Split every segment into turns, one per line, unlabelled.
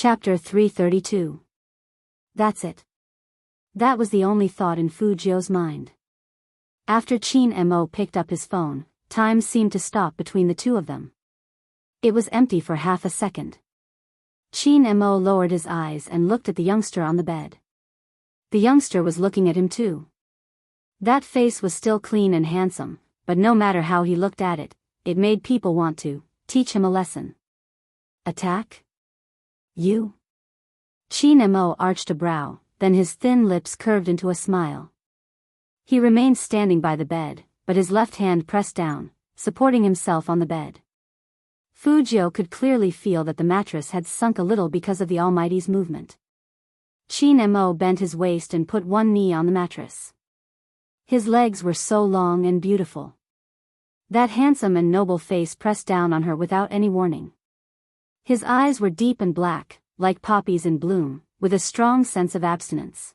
Chapter 332. That's it. That was the only thought in Fujio's mind. After Chin Mo picked up his phone, time seemed to stop between the two of them. It was empty for half a second. Chin Mo lowered his eyes and looked at the youngster on the bed. The youngster was looking at him too. That face was still clean and handsome, but no matter how he looked at it, it made people want to teach him a lesson. Attack? You? Chin Mo arched a brow, then his thin lips curved into a smile. He remained standing by the bed, but his left hand pressed down, supporting himself on the bed. Fujio could clearly feel that the mattress had sunk a little because of the Almighty's movement. Chin Mo bent his waist and put one knee on the mattress. His legs were so long and beautiful. That handsome and noble face pressed down on her without any warning. His eyes were deep and black, like poppies in bloom, with a strong sense of abstinence.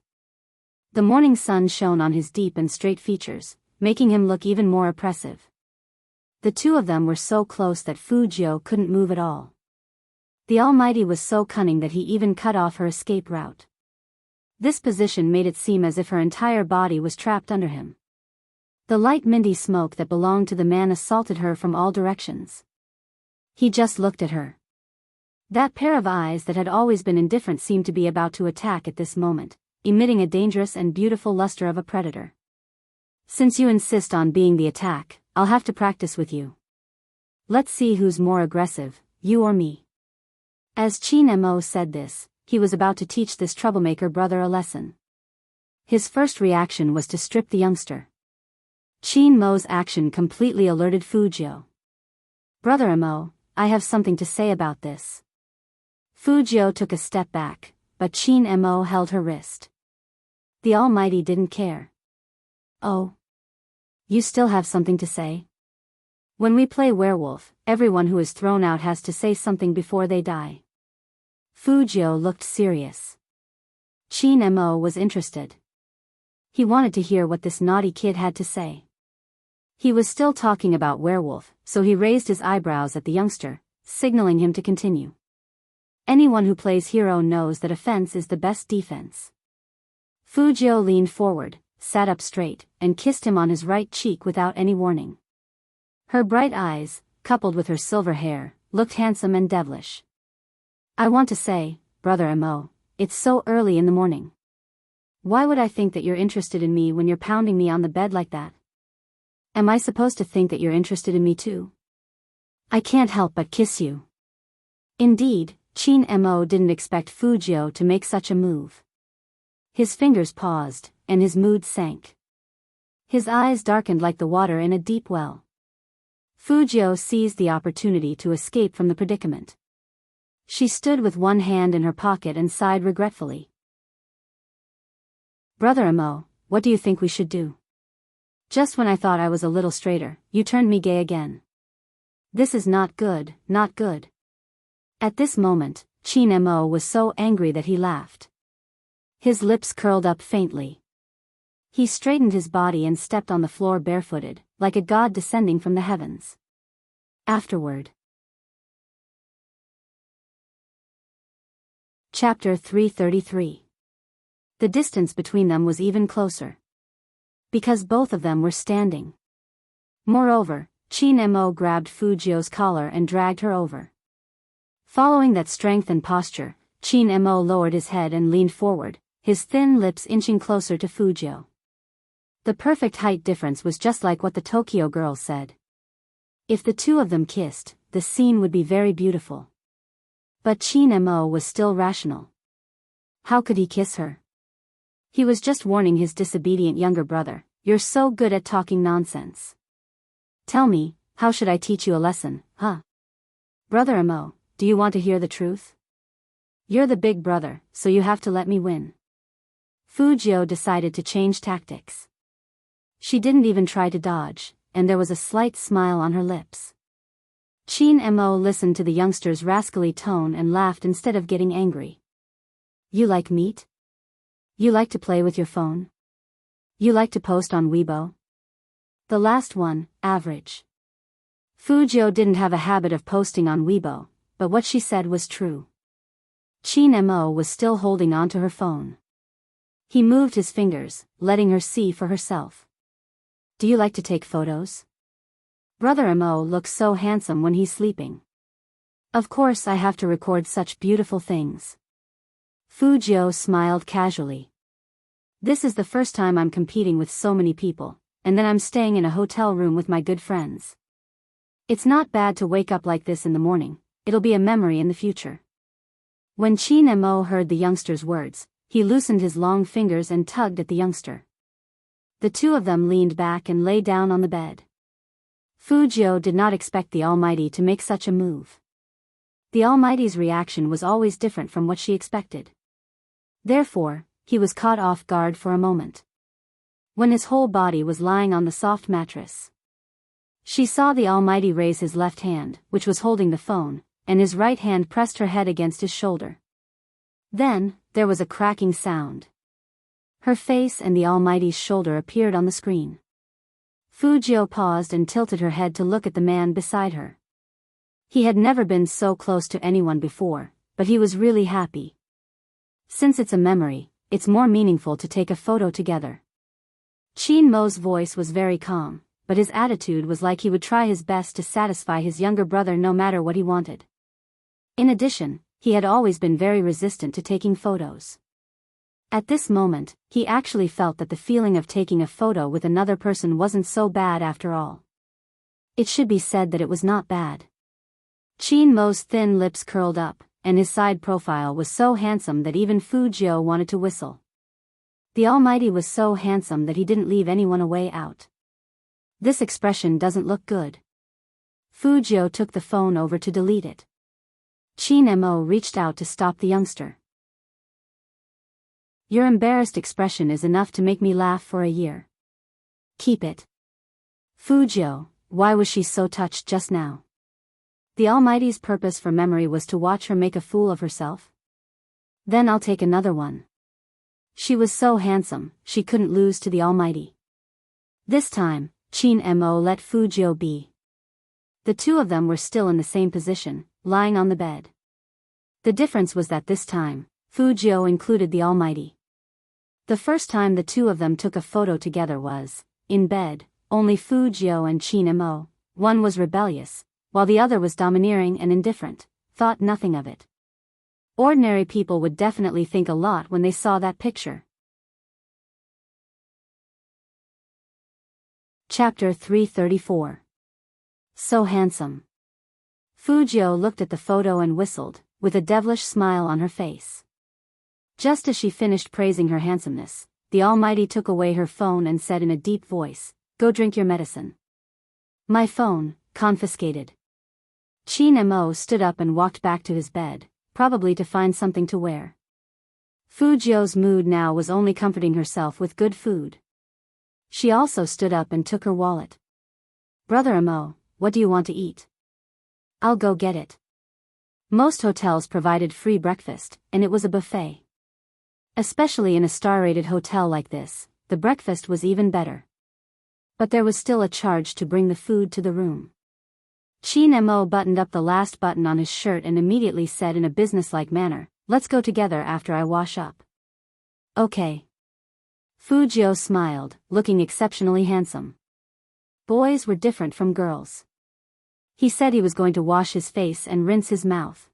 The morning sun shone on his deep and straight features, making him look even more oppressive. The two of them were so close that Fujio couldn't move at all. The Almighty was so cunning that he even cut off her escape route. This position made it seem as if her entire body was trapped under him. The light minty smoke that belonged to the man assaulted her from all directions. He just looked at her. That pair of eyes that had always been indifferent seemed to be about to attack at this moment, emitting a dangerous and beautiful luster of a predator. Since you insist on being the attack, I'll have to practice with you. Let's see who's more aggressive, you or me. As Chin Mo said this, he was about to teach this troublemaker brother a lesson. His first reaction was to strip the youngster. Chin Mo's action completely alerted Fujio. Brother Mo, I have something to say about this. Fujio took a step back, but Chin Mo held her wrist. The Almighty didn't care. Oh. You still have something to say? When we play werewolf, everyone who is thrown out has to say something before they die. Fujio looked serious. Chin Mo was interested. He wanted to hear what this naughty kid had to say. He was still talking about werewolf, so he raised his eyebrows at the youngster, signaling him to continue. Anyone who plays hero knows that offense is the best defense. Fujio leaned forward, sat up straight, and kissed him on his right cheek without any warning. Her bright eyes, coupled with her silver hair, looked handsome and devilish. I want to say, Brother Mo, it's so early in the morning. Why would I think that you're interested in me when you're pounding me on the bed like that? Am I supposed to think that you're interested in me too? I can't help but kiss you. Indeed, Chin Mo didn't expect Fujio to make such a move. His fingers paused, and his mood sank. His eyes darkened like the water in a deep well. Fujio seized the opportunity to escape from the predicament. She stood with one hand in her pocket and sighed regretfully. Brother Mo, what do you think we should do? Just when I thought I was a little straighter, you turned me gay again. This is not good, not good. At this moment, Chin Mo was so angry that he laughed. His lips curled up faintly. He straightened his body and stepped on the floor barefooted, like a god descending from the heavens. Afterward. Chapter 333. The distance between them was even closer. Because both of them were standing. Moreover, Chin Mo grabbed Fujio's collar and dragged her over. Following that strength and posture, Chin Mo lowered his head and leaned forward, his thin lips inching closer to Fujio. The perfect height difference was just like what the Tokyo girls said. If the two of them kissed, the scene would be very beautiful. But Chin Mo was still rational. How could he kiss her? He was just warning his disobedient younger brother, you're so good at talking nonsense. Tell me, how should I teach you a lesson, huh? Brother Mo, do you want to hear the truth? You're the big brother, so you have to let me win. Fujio decided to change tactics. She didn't even try to dodge, and there was a slight smile on her lips. Chin Mo listened to the youngster's rascally tone and laughed instead of getting angry. You like meat? You like to play with your phone? You like to post on Weibo? The last one, average. Fujio didn't have a habit of posting on Weibo, but what she said was true. Chin Mo was still holding onto her phone. He moved his fingers, letting her see for herself. Do you like to take photos? Brother Mo looks so handsome when he's sleeping. Of course I have to record such beautiful things. Fu Jiu smiled casually. This is the first time I'm competing with so many people, and then I'm staying in a hotel room with my good friends. It's not bad to wake up like this in the morning, it'll be a memory in the future. When Chin Mo heard the youngster's words, he loosened his long fingers and tugged at the youngster. The two of them leaned back and lay down on the bed. Fu Jiu did not expect the Almighty to make such a move. The Almighty's reaction was always different from what she expected. Therefore, he was caught off guard for a moment. When his whole body was lying on the soft mattress, she saw the Almighty raise his left hand, which was holding the phone, and his right hand pressed her head against his shoulder. Then, there was a cracking sound. Her face and the Almighty's shoulder appeared on the screen. Fu Jiu paused and tilted her head to look at the man beside her. He had never been so close to anyone before, but he was really happy. Since it's a memory, it's more meaningful to take a photo together. Chin Mo's voice was very calm, but his attitude was like he would try his best to satisfy his younger brother no matter what he wanted. In addition, he had always been very resistant to taking photos. At this moment, he actually felt that the feeling of taking a photo with another person wasn't so bad after all. It should be said that it was not bad. Chin Mo's thin lips curled up, and his side profile was so handsome that even Fu Jiu wanted to whistle. The Almighty was so handsome that he didn't leave anyone a way out. This expression doesn't look good. Fu Jiu took the phone over to delete it. Chin Mo reached out to stop the youngster. Your embarrassed expression is enough to make me laugh for a year. Keep it. Fu Jiu, why was she so touched just now? The Almighty's purpose for memory was to watch her make a fool of herself? Then I'll take another one. She was so handsome, she couldn't lose to the Almighty. This time, Chin Mo let Fu Jiu be. The two of them were still in the same position, lying on the bed. The difference was that this time, Fu Jiu included the Almighty. The first time the two of them took a photo together was, in bed, only Fu Jiu and Chin Mo. One was rebellious, while the other was domineering and indifferent, thought nothing of it. Ordinary people would definitely think a lot when they saw that picture. Chapter 334. So handsome. Fu Jiu looked at the photo and whistled, with a devilish smile on her face. Just as she finished praising her handsomeness, the Almighty took away her phone and said in a deep voice, "Go drink your medicine." My phone, confiscated. Chin Mo stood up and walked back to his bed, probably to find something to wear. Fu Jiu's mood now was only comforting herself with good food. She also stood up and took her wallet. Brother Mo, what do you want to eat? I'll go get it. Most hotels provided free breakfast, and it was a buffet. Especially in a star-rated hotel like this, the breakfast was even better. But there was still a charge to bring the food to the room. Chin Mo buttoned up the last button on his shirt and immediately said in a businesslike manner, "Let's go together after I wash up." Okay. Fu Jiu smiled, looking exceptionally handsome. Boys were different from girls. He said he was going to wash his face and rinse his mouth.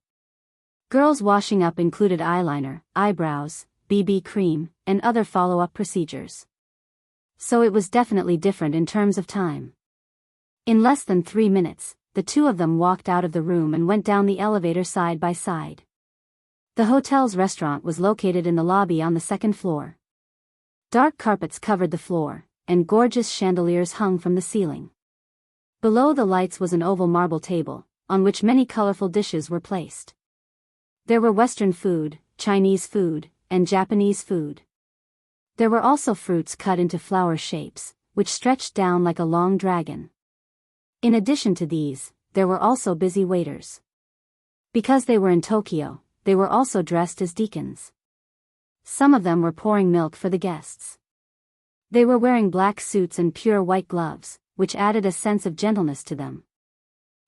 Girls washing up included eyeliner, eyebrows, BB cream, and other follow-up procedures. So it was definitely different in terms of time. In less than 3 minutes, the two of them walked out of the room and went down the elevator side by side. The hotel's restaurant was located in the lobby on the second floor. Dark carpets covered the floor, and gorgeous chandeliers hung from the ceiling. Below the lights was an oval marble table, on which many colorful dishes were placed. There were Western food, Chinese food, and Japanese food. There were also fruits cut into flower shapes, which stretched down like a long dragon. In addition to these, there were also busy waiters. Because they were in Tokyo, they were also dressed as deacons. Some of them were pouring milk for the guests. They were wearing black suits and pure white gloves, which added a sense of gentleness to them.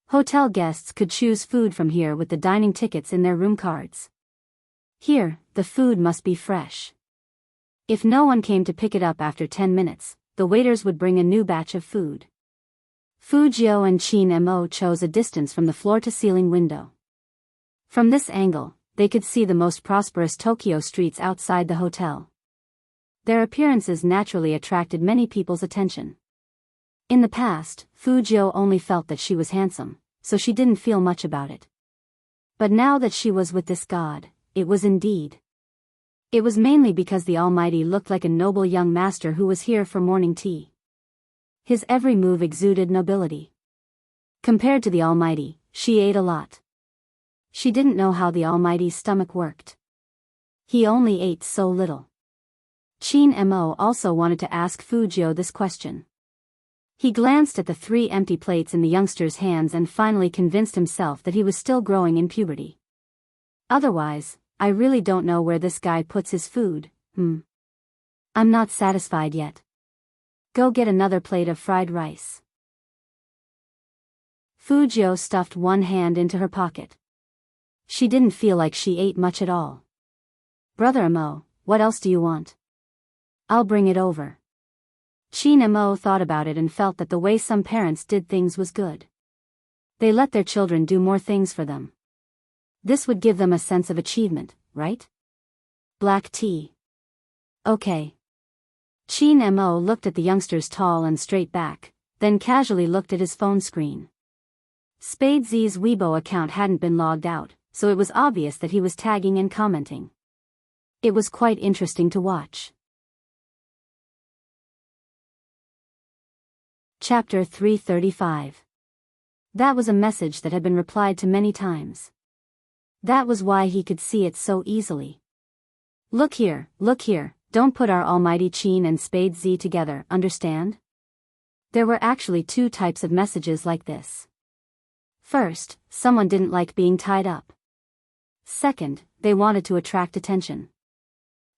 Hotel guests could choose food from here with the dining tickets in their room cards. Here, the food must be fresh. If no one came to pick it up after 10 minutes, the waiters would bring a new batch of food. Fujio and Chin Mo chose a distance from the floor-to-ceiling window. From this angle, they could see the most prosperous Tokyo streets outside the hotel. Their appearances naturally attracted many people's attention. In the past, Fujio only felt that she was handsome, so she didn't feel much about it. But now that she was with this god, it was indeed. It was mainly because the Almighty looked like a noble young master who was here for morning tea. His every move exuded nobility. Compared to the Almighty, she ate a lot. She didn't know how the Almighty's stomach worked. He only ate so little. Chin Mo also wanted to ask Fujio this question. He glanced at the 3 empty plates in the youngster's hands and finally convinced himself that he was still growing in puberty. Otherwise, I really don't know where this guy puts his food. I'm not satisfied yet. Go get another plate of fried rice. Fujio stuffed one hand into her pocket. She didn't feel like she ate much at all. Brother Mo, what else do you want? I'll bring it over. Chin Mo thought about it and felt that the way some parents did things was good. They let their children do more things for them. This would give them a sense of achievement, right? Black tea. Okay. Chin Mo looked at the youngster's tall and straight back, then casually looked at his phone screen. Spade Z's Weibo account hadn't been logged out, so it was obvious that he was tagging and commenting. It was quite interesting to watch. Chapter 335. That was a message that had been replied to many times. That was why he could see it so easily. Look here, don't put our almighty Chin and Spade Z together, understand? There were actually 2 types of messages like this. First, someone didn't like being tied up. Second, they wanted to attract attention.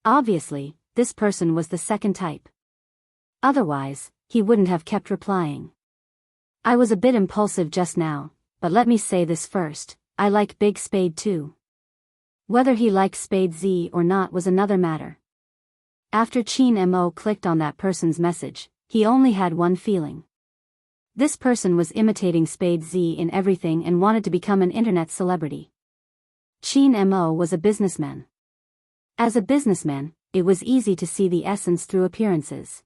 Obviously, this person was the second type. Otherwise, he wouldn't have kept replying. I was a bit impulsive just now, but let me say this first. I like Big Spade too. Whether he liked Spade Z or not was another matter. After Chin Mo clicked on that person's message, he only had one feeling. This person was imitating Spade Z in everything and wanted to become an internet celebrity. Chin Mo was a businessman. As a businessman, it was easy to see the essence through appearances.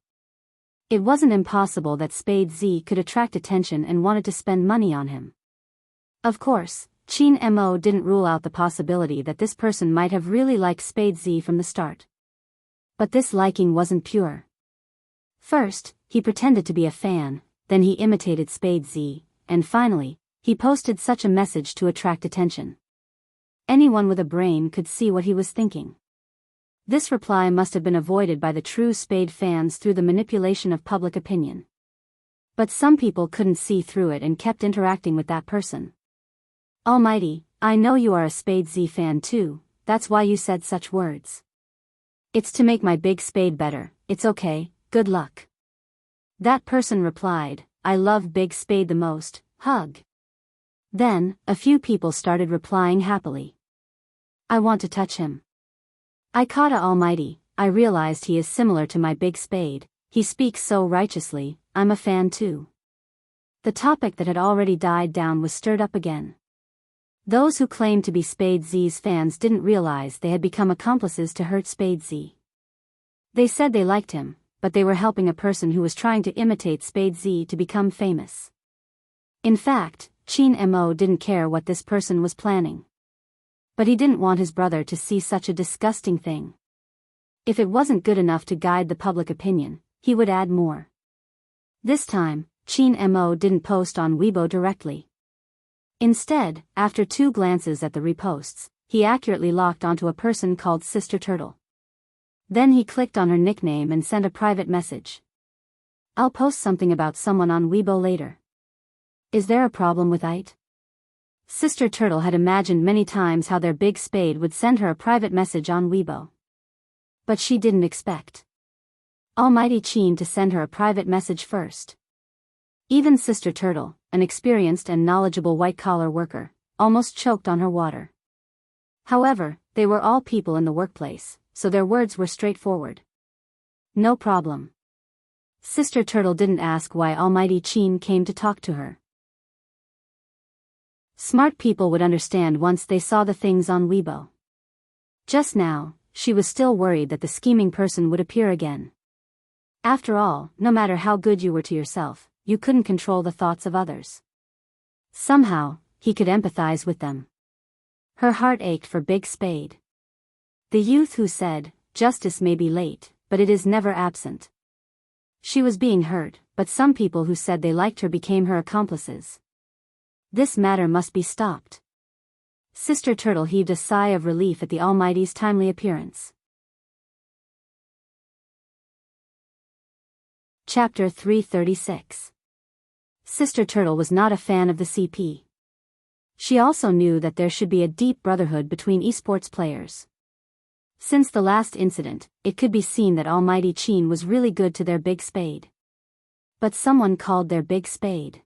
It wasn't impossible that Spade Z could attract attention and wanted to spend money on him. Of course, Chin Mo didn't rule out the possibility that this person might have really liked Spade Z from the start. But this liking wasn't pure. First, he pretended to be a fan, then he imitated Spade Z, and finally, he posted such a message to attract attention. Anyone with a brain could see what he was thinking. This reply must have been avoided by the true Spade fans through the manipulation of public opinion. But some people couldn't see through it and kept interacting with that person. Almighty, I know you are a Spade Z fan too, that's why you said such words. It's to make my Big Spade better, it's okay, good luck. That person replied, I love Big Spade the most, hug. Then, a few people started replying happily. I want to touch him. I caught Almighty, I realized he is similar to my Big Spade, he speaks so righteously, I'm a fan too. The topic that had already died down was stirred up again. Those who claimed to be Spade Z's fans didn't realize they had become accomplices to hurt Spade Z. They said they liked him, but they were helping a person who was trying to imitate Spade Z to become famous. In fact, Chin Mo didn't care what this person was planning. But he didn't want his brother to see such a disgusting thing. If it wasn't good enough to guide the public opinion, he would add more. This time, Chin Mo didn't post on Weibo directly. Instead, after 2 glances at the reposts, he accurately locked onto a person called Sister Turtle. Then he clicked on her nickname and sent a private message. I'll post something about someone on Weibo later. Is there a problem with it? Sister Turtle had imagined many times how their Big Spade would send her a private message on Weibo. But she didn't expect Almighty Chin to send her a private message first. Even Sister Turtle, an experienced and knowledgeable white-collar worker, almost choked on her water. However, they were all people in the workplace, so their words were straightforward. No problem. Sister Turtle didn't ask why Almighty Chin came to talk to her. Smart people would understand once they saw the things on Weibo. Just now, she was still worried that the scheming person would appear again. After all, no matter how good you were to yourself, you couldn't control the thoughts of others. Somehow, he could empathize with them. Her heart ached for Big Spade. The youth who said, "Justice may be late, but it is never absent." She was being hurt, but some people who said they liked her became her accomplices. This matter must be stopped. Sister Turtle heaved a sigh of relief at the Almighty's timely appearance. Chapter 336. Sister Turtle was not a fan of the CP. She also knew that there should be a deep brotherhood between esports players. Since the last incident, it could be seen that Almighty Chin was really good to their Big Spade. But someone called their Big Spade.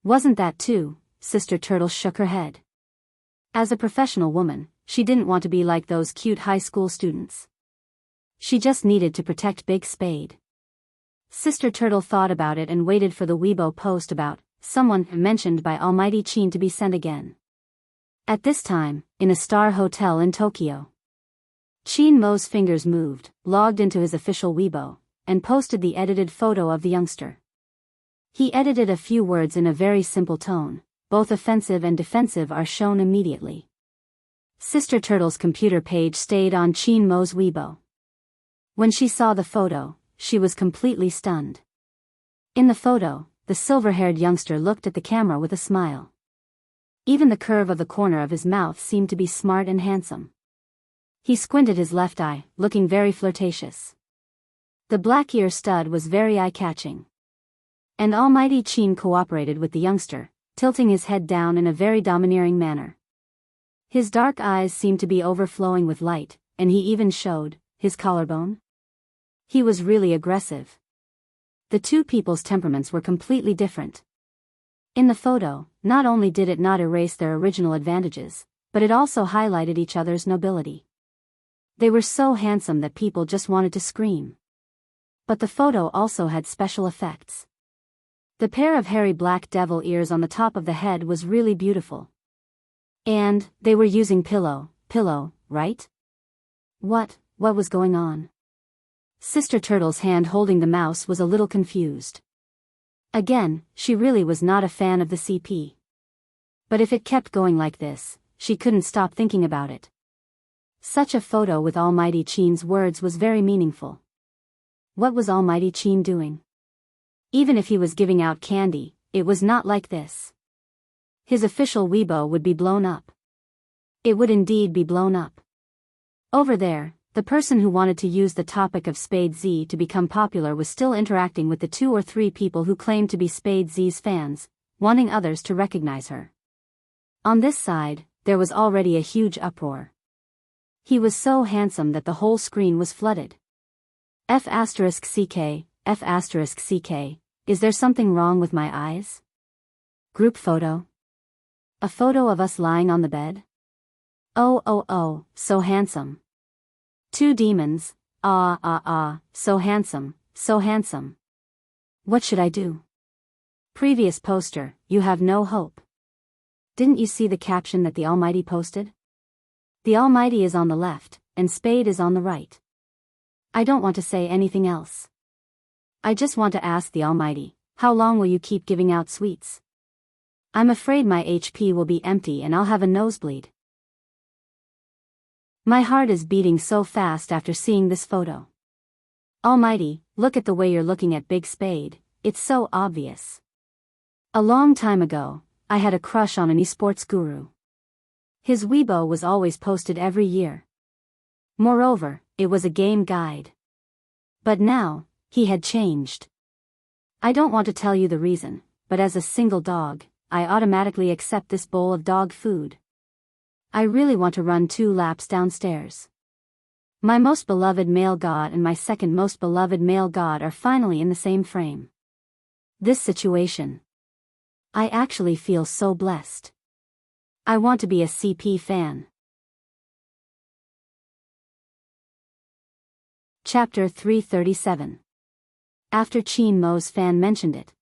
Wasn't that too? Sister Turtle shook her head. As a professional woman, she didn't want to be like those cute high school students. She just needed to protect Big Spade. Sister Turtle thought about it and waited for the Weibo post about someone mentioned by Almighty Chin to be sent again. At this time, in a star hotel in Tokyo. Chin Mo's fingers moved, logged into his official Weibo, and posted the edited photo of the youngster. He edited a few words in a very simple tone. Both offensive and defensive are shown immediately. Sister Turtle's computer page stayed on Chin Mo's Weibo. When she saw the photo, she was completely stunned. In the photo, the silver-haired youngster looked at the camera with a smile. Even the curve of the corner of his mouth seemed to be smart and handsome. He squinted his left eye, looking very flirtatious. The black ear stud was very eye-catching. And Almighty Chin cooperated with the youngster, tilting his head down in a very domineering manner. His dark eyes seemed to be overflowing with light, and he even showed his collarbone. He was really aggressive. The two people's temperaments were completely different. In the photo, not only did it not erase their original advantages, but it also highlighted each other's nobility. They were so handsome that people just wanted to scream. But the photo also had special effects. The pair of hairy black devil ears on the top of the head was really beautiful. And they were using pillow, right? What was going on? Sister Turtle's hand holding the mouse was a little confused. Again, she really was not a fan of the CP. But if it kept going like this, she couldn't stop thinking about it. Such a photo with Almighty Chin's words was very meaningful. What was Almighty Chin doing? Even if he was giving out candy, it was not like this. His official Weibo would be blown up. It would indeed be blown up. Over there, the person who wanted to use the topic of Spade Z to become popular was still interacting with the 2 or 3 people who claimed to be Spade Z's fans, wanting others to recognize her. On this side, there was already a huge uproar. He was so handsome that the whole screen was flooded. F***CK, F***CK, is there something wrong with my eyes? Group photo. A photo of us lying on the bed? Oh, so handsome. 2 demons, so handsome, so handsome. What should I do? Previous poster, you have no hope. Didn't you see the caption that the Almighty posted? The Almighty is on the left, and Spade is on the right. I don't want to say anything else. I just want to ask the Almighty, how long will you keep giving out sweets? I'm afraid my HP will be empty and I'll have a nosebleed. My heart is beating so fast after seeing this photo. Almighty, look at the way you're looking at Big Spade, it's so obvious. A long time ago, I had a crush on an esports guru. His Weibo was always posted every year. Moreover, it was a game guide. But now, he had changed. I don't want to tell you the reason, but as a single dog, I automatically accept this bowl of dog food. I really want to run 2 laps downstairs. My most beloved male god and my second most beloved male god are finally in the same frame. This situation. I actually feel so blessed. I want to be a CP fan. Chapter 337. After Chin Mo's fan mentioned it.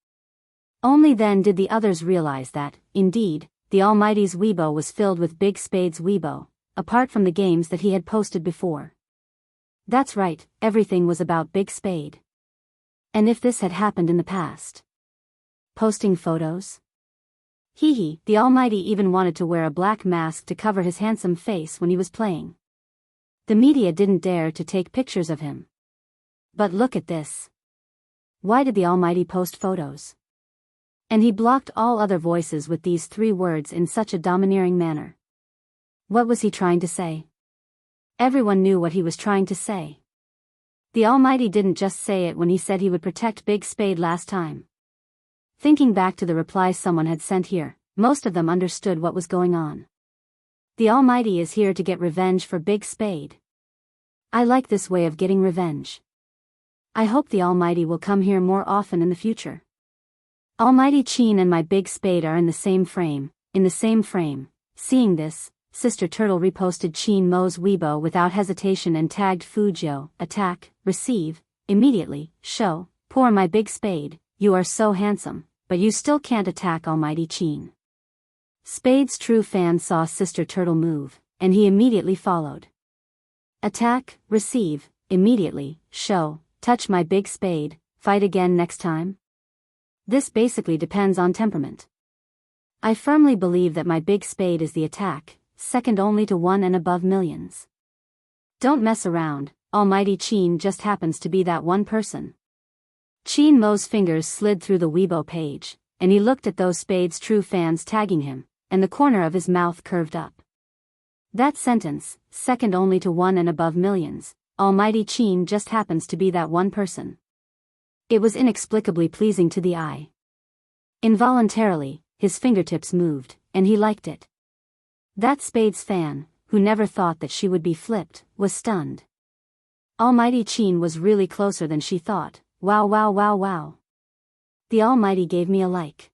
Only then did the others realize that, indeed, the Almighty's Weibo was filled with Big Spade's Weibo, apart from the games that he had posted before. That's right, everything was about Big Spade. And if this had happened in the past? Posting photos? Hee, the Almighty even wanted to wear a black mask to cover his handsome face when he was playing. The media didn't dare to take pictures of him. But look at this. Why did the Almighty post photos? And he blocked all other voices with these 3 words in such a domineering manner. What was he trying to say? Everyone knew what he was trying to say. The Almighty didn't just say it when he said he would protect Big Spade last time. Thinking back to the replies someone had sent here, most of them understood what was going on. The Almighty is here to get revenge for Big Spade. I like this way of getting revenge. I hope the Almighty will come here more often in the future. Almighty Chin and my Big Spade are in the same frame, Seeing this, Sister Turtle reposted Chin Mo's Weibo without hesitation and tagged Fujio, attack, receive, immediately, show, poor my Big Spade, you are so handsome, but you still can't attack Almighty Chin. Spade's true fan saw Sister Turtle move, and he immediately followed. Attack, receive, immediately, show, touch my Big Spade, fight again next time? This basically depends on temperament. I firmly believe that my Big Spade is the attack, second only to 1 and above millions. Don't mess around, Almighty Chin just happens to be that one person. Chin Mo's fingers slid through the Weibo page, and he looked at those Spade's true fans tagging him, and the corner of his mouth curved up. That sentence, second only to 1 and above millions, Almighty Chin just happens to be that one person. It was inexplicably pleasing to the eye. Involuntarily, his fingertips moved, and he liked it. That Spade's fan, who never thought that she would be flipped, was stunned. Almighty Chin was really closer than she thought. Wow. The Almighty gave me a like.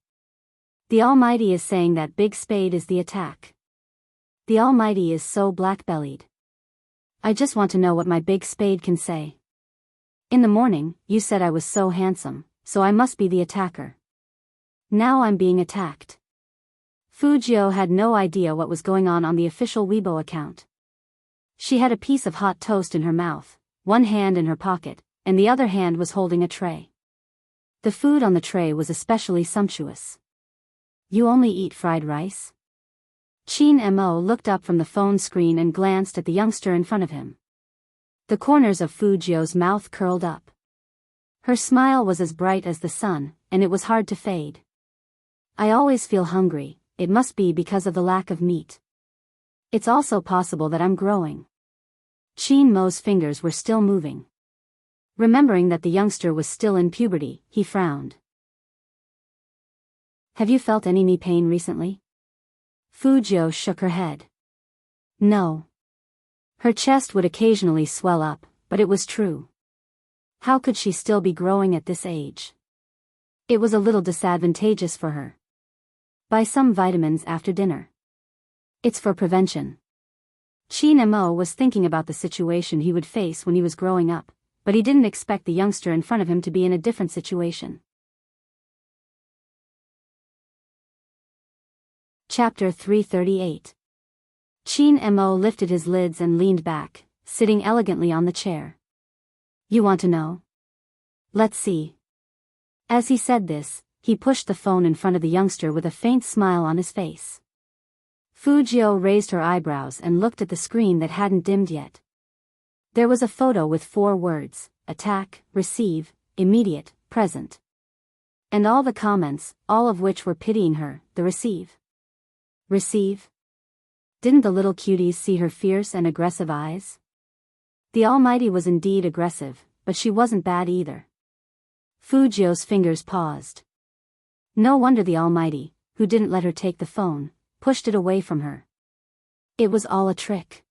The Almighty is saying that Big Spade is the attack. The Almighty is so black-bellied. I just want to know what my Big Spade can say. In the morning, you said I was so handsome, so I must be the attacker. Now I'm being attacked. Fujio had no idea what was going on the official Weibo account. She had a piece of hot toast in her mouth, one hand in her pocket, and the other hand was holding a tray. The food on the tray was especially sumptuous. You only eat fried rice? Chin Mo looked up from the phone screen and glanced at the youngster in front of him. The corners of Fujio's mouth curled up. Her smile was as bright as the sun, and it was hard to fade. I always feel hungry, it must be because of the lack of meat. It's also possible that I'm growing. Chin Mo's fingers were still moving. Remembering that the youngster was still in puberty, he frowned. Have you felt any knee pain recently? Fujio shook her head. No. Her chest would occasionally swell up, but it was true. How could she still be growing at this age? It was a little disadvantageous for her. Buy some vitamins after dinner. It's for prevention. Chin Mo was thinking about the situation he would face when he was growing up, but he didn't expect the youngster in front of him to be in a different situation. Chapter 338. Chin Mo lifted his lids and leaned back, sitting elegantly on the chair. You want to know? Let's see. As he said this, he pushed the phone in front of the youngster with a faint smile on his face. Fujio raised her eyebrows and looked at the screen that hadn't dimmed yet. There was a photo with 4 words, attack, receive, immediate, present. And all the comments, all of which were pitying her, the receive. Receive? Didn't the little cuties see her fierce and aggressive eyes? The Almighty was indeed aggressive, but she wasn't bad either. Fujio's fingers paused. No wonder the Almighty, who didn't let her take the phone, pushed it away from her. It was all a trick.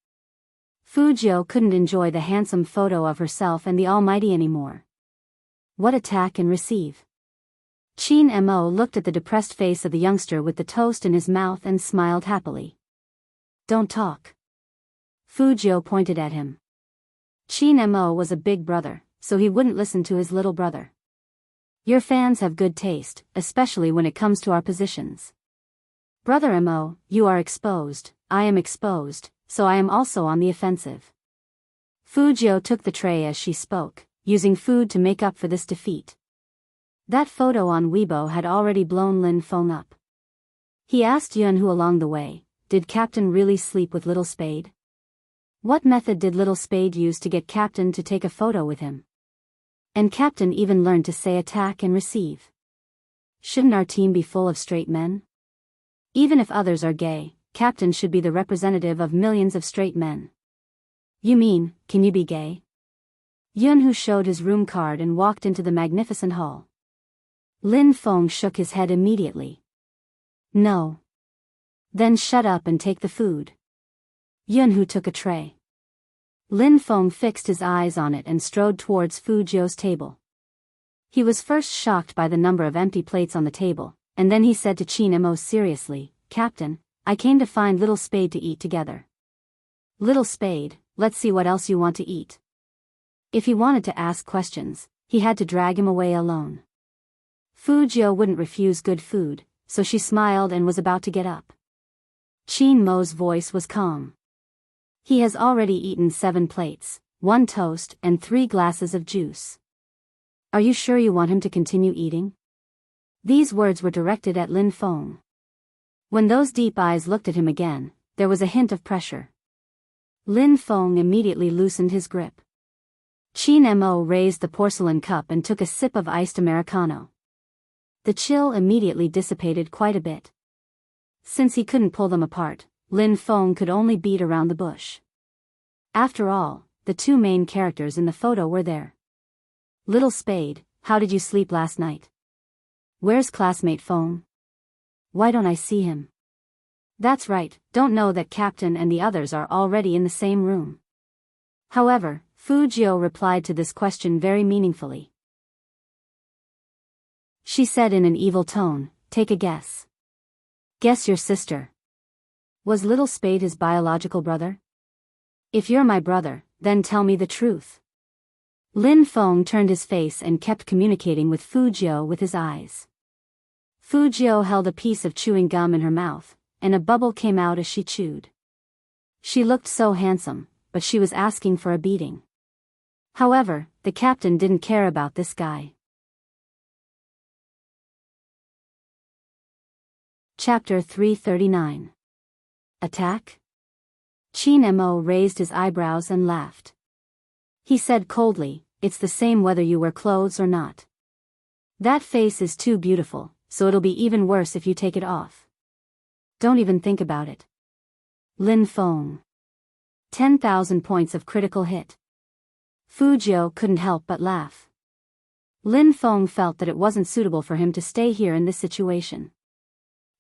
Fujio couldn't enjoy the handsome photo of herself and the Almighty anymore. What attack and receive? Chin Mo looked at the depressed face of the youngster with the toast in his mouth and smiled happily. Don't talk. Fujio pointed at him. Qin Mo was a big brother, so he wouldn't listen to his little brother. Your fans have good taste, especially when it comes to our positions. Brother Mo, you are exposed, I am exposed, so I am also on the offensive. Fu Jiu took the tray as she spoke, using food to make up for this defeat. That photo on Weibo had already blown Lin Feng up. He asked Yunhu along the way, did Captain really sleep with Little Spade? What method did Little Spade use to get Captain to take a photo with him? And Captain even learned to say attack and receive. Shouldn't our team be full of straight men? Even if others are gay, Captain should be the representative of millions of straight men. You mean, can you be gay? Yunhu showed his room card and walked into the magnificent hall. Lin Feng shook his head immediately. No. Then shut up and take the food. Yunhu took a tray. Lin Feng fixed his eyes on it and strode towards Fu Jiu's table. He was first shocked by the number of empty plates on the table, and then he said to Qin Mo seriously, Captain, I came to find Little Spade to eat together. Little Spade, let's see what else you want to eat. If he wanted to ask questions, he had to drag him away alone. Fu Jiu wouldn't refuse good food, so she smiled and was about to get up. Qin Mo's voice was calm. He has already eaten 7 plates, 1 toast and 3 glasses of juice. Are you sure you want him to continue eating? These words were directed at Lin Feng. When those deep eyes looked at him again, there was a hint of pressure. Lin Feng immediately loosened his grip. Qin Mo raised the porcelain cup and took a sip of iced Americano. The chill immediately dissipated quite a bit. Since he couldn't pull them apart, Lin Feng could only beat around the bush. After all, the 2 main characters in the photo were there. Little Spade, how did you sleep last night? Where's classmate Feng? Why don't I see him? That's right, don't know that Captain and the others are already in the same room. However, Fu Jiu replied to this question very meaningfully. She said in an evil tone, take a guess. Guess your sister. Was Little Spade his biological brother? If you're my brother, then tell me the truth. Lin Feng turned his face and kept communicating with Fu Jiu with his eyes. Fu Jiu held a piece of chewing gum in her mouth, and a bubble came out as she chewed. She looked so handsome, but she was asking for a beating. However, the captain didn't care about this guy. Chapter 339. Attack? Qin Mo raised his eyebrows and laughed. He said coldly, it's the same whether you wear clothes or not. That face is too beautiful, so it'll be even worse if you take it off. Don't even think about it. Lin Feng. 10,000 points of critical hit. Fu Jiu couldn't help but laugh. Lin Feng felt that it wasn't suitable for him to stay here in this situation.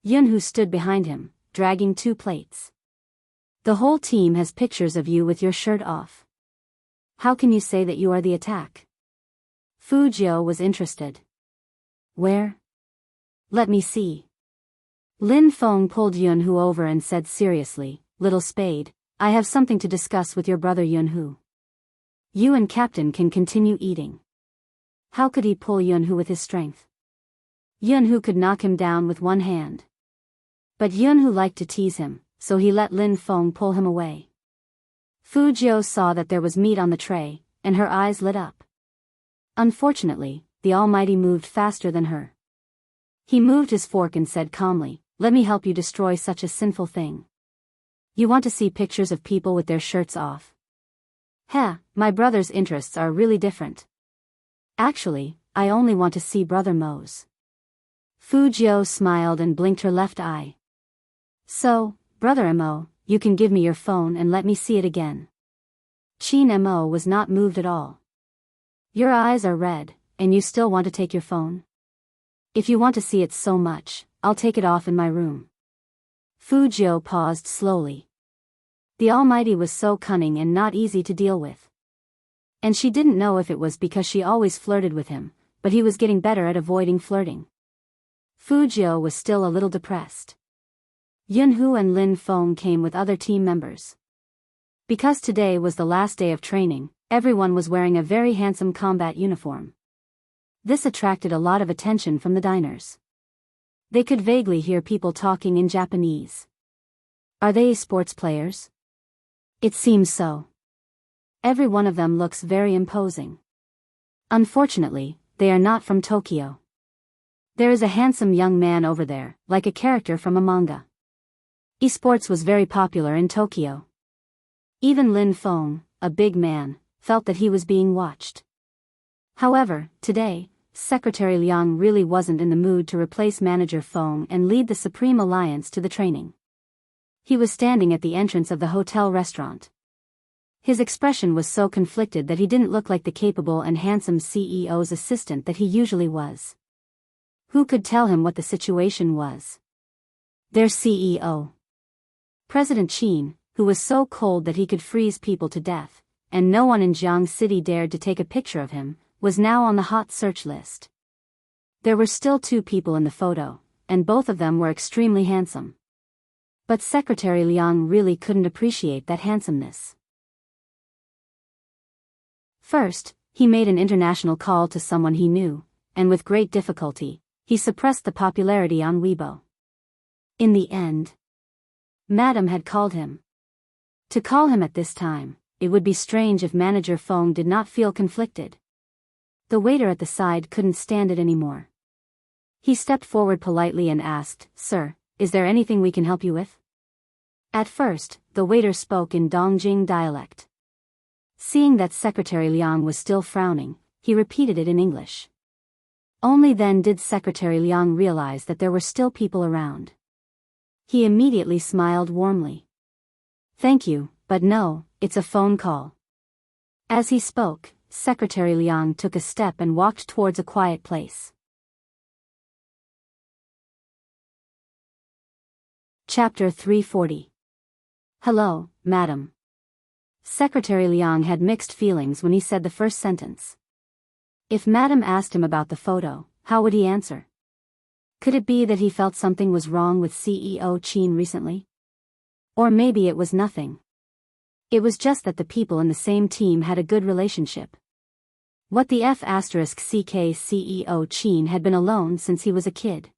Yunhu stood behind him, dragging 2 plates. The whole team has pictures of you with your shirt off. How can you say that you are the attack? Fu Jiu was interested. Where? Let me see. Lin Feng pulled Yunhu over and said seriously, Little Spade, I have something to discuss with your brother Yunhu. You and Captain can continue eating. How could he pull Yunhu with his strength? Yunhu could knock him down with one hand. But Yunhu liked to tease him, so he let Lin Feng pull him away. Fu Jiu saw that there was meat on the tray, and her eyes lit up. Unfortunately, the Almighty moved faster than her. He moved his fork and said calmly, let me help you destroy such a sinful thing. You want to see pictures of people with their shirts off? Heh, my brother's interests are really different. Actually, I only want to see Brother Mo's. Fu Jiu smiled and blinked her left eye. So, Brother Mo, you can give me your phone and let me see it again. Qin Mo was not moved at all. Your eyes are red, and you still want to take your phone? If you want to see it so much, I'll take it off in my room. Fu Jiu paused slowly. The Almighty was so cunning and not easy to deal with. And she didn't know if it was because she always flirted with him, but he was getting better at avoiding flirting. Fu Jiu was still a little depressed. Yunhu and Lin Feng came with other team members. Because today was the last day of training, Everyone was wearing a very handsome combat uniform. This attracted a lot of attention from the diners. They could vaguely hear people talking in Japanese. Are they sports players? It seems so. Every one of them looks very imposing. Unfortunately, they are not from Tokyo. There is a handsome young man over there, like a character from a manga. Esports was very popular in Tokyo. Even Lin Feng, a big man, felt that he was being watched. However, today, Secretary Liang really wasn't in the mood to replace Manager Feng and lead the Supreme Alliance to the training. He was standing at the entrance of the hotel restaurant. His expression was so conflicted that he didn't look like the capable and handsome CEO's assistant that he usually was. Who could tell him what the situation was? Their CEO. President Qin, who was so cold that he could freeze people to death, and no one in Jiang City dared to take a picture of him, was now on the hot search list. There were still 2 people in the photo, and both of them were extremely handsome. But Secretary Liang really couldn't appreciate that handsomeness. First, he made an international call to someone he knew, and with great difficulty, he suppressed the popularity on Weibo. In the end, Madam had called him. To call him at this time, it would be strange if Manager Feng did not feel conflicted. The waiter at the side couldn't stand it anymore. He stepped forward politely and asked, "Sir, is there anything we can help you with?" At first, the waiter spoke in Dongjing dialect. Seeing that Secretary Liang was still frowning, he repeated it in English. Only then did Secretary Liang realize that there were still people around. He immediately smiled warmly. "Thank you, but no, it's a phone call." As he spoke, Secretary Liang took a step and walked towards a quiet place. Chapter 340. Hello, Madam. Secretary Liang had mixed feelings when he said the first sentence. If Madam asked him about the photo, how would he answer? Could it be that he felt something was wrong with CEO Qin recently? Or maybe it was nothing. It was just that the people in the same team had a good relationship. What the F***CK CEO Qin had been alone since he was a kid.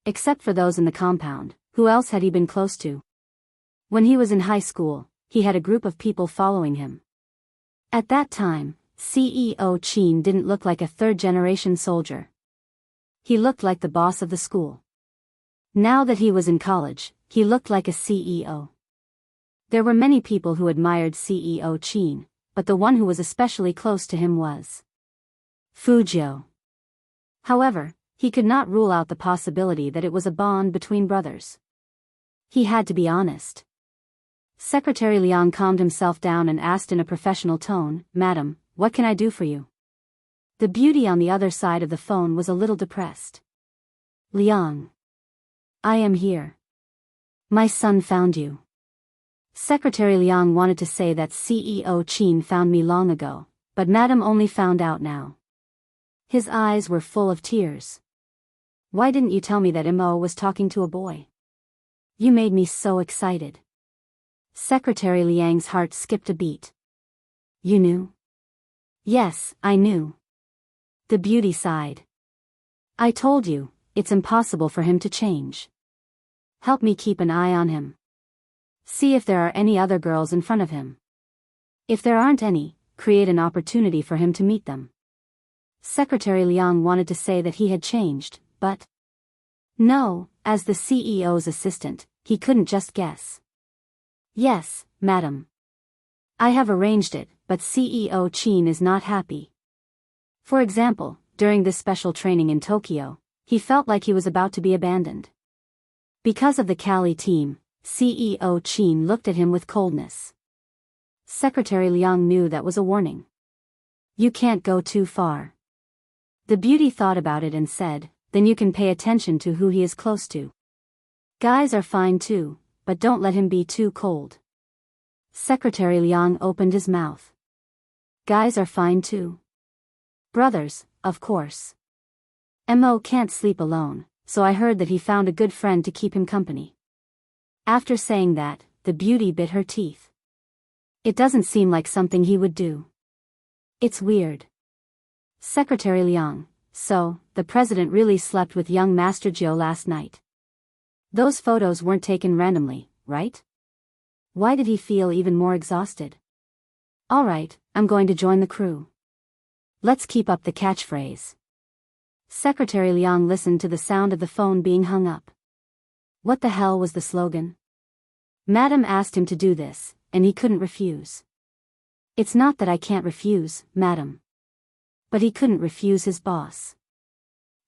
Except for those in the compound, who else had he been close to? When he was in high school, he had a group of people following him. At that time, CEO Qin didn't look like a third-generation soldier. He looked like the boss of the school. Now that he was in college, he looked like a CEO. There were many people who admired CEO Qin, but the one who was especially close to him was Fujio. However, he could not rule out the possibility that it was a bond between brothers. He had to be honest. Secretary Liang calmed himself down and asked in a professional tone, "Madam, what can I do for you?" The beauty on the other side of the phone was a little depressed. "Liang. I am here. My son found you." Secretary Liang wanted to say that CEO Qin found me long ago, but Madam only found out now. His eyes were full of tears. "Why didn't you tell me that Imo was talking to a boy? You made me so excited." Secretary Liang's heart skipped a beat. "You knew?" "Yes, I knew." The beauty sighed. "I told you, it's impossible for him to change. Help me keep an eye on him. See if there are any other girls in front of him. If there aren't any, create an opportunity for him to meet them." Secretary Liang wanted to say that he had changed, but no, as the CEO's assistant, he couldn't just guess. "Yes, Madam. I have arranged it, but CEO Qin is not happy. For example, during this special training in Tokyo, he felt like he was about to be abandoned. Because of the Cali team, CEO Qin looked at him with coldness. Secretary Liang knew that was a warning. "You can't go too far." The beauty thought about it and said, "Then you can pay attention to who he is close to. Guys are fine too, but don't let him be too cold." Secretary Liang opened his mouth. "Guys are fine too." "Brothers, of course. Mo can't sleep alone, so I heard that he found a good friend to keep him company." After saying that, the beauty bit her teeth. It doesn't seem like something he would do. It's weird. Secretary Liang, so, the president really slept with young Master Jiu last night. Those photos weren't taken randomly, right? Why did he feel even more exhausted? Alright, I'm going to join the crew. Let's keep up the catchphrase. Secretary Liang listened to the sound of the phone being hung up. What the hell was the slogan? Madam asked him to do this, and he couldn't refuse. It's not that I can't refuse, madam. But he couldn't refuse his boss.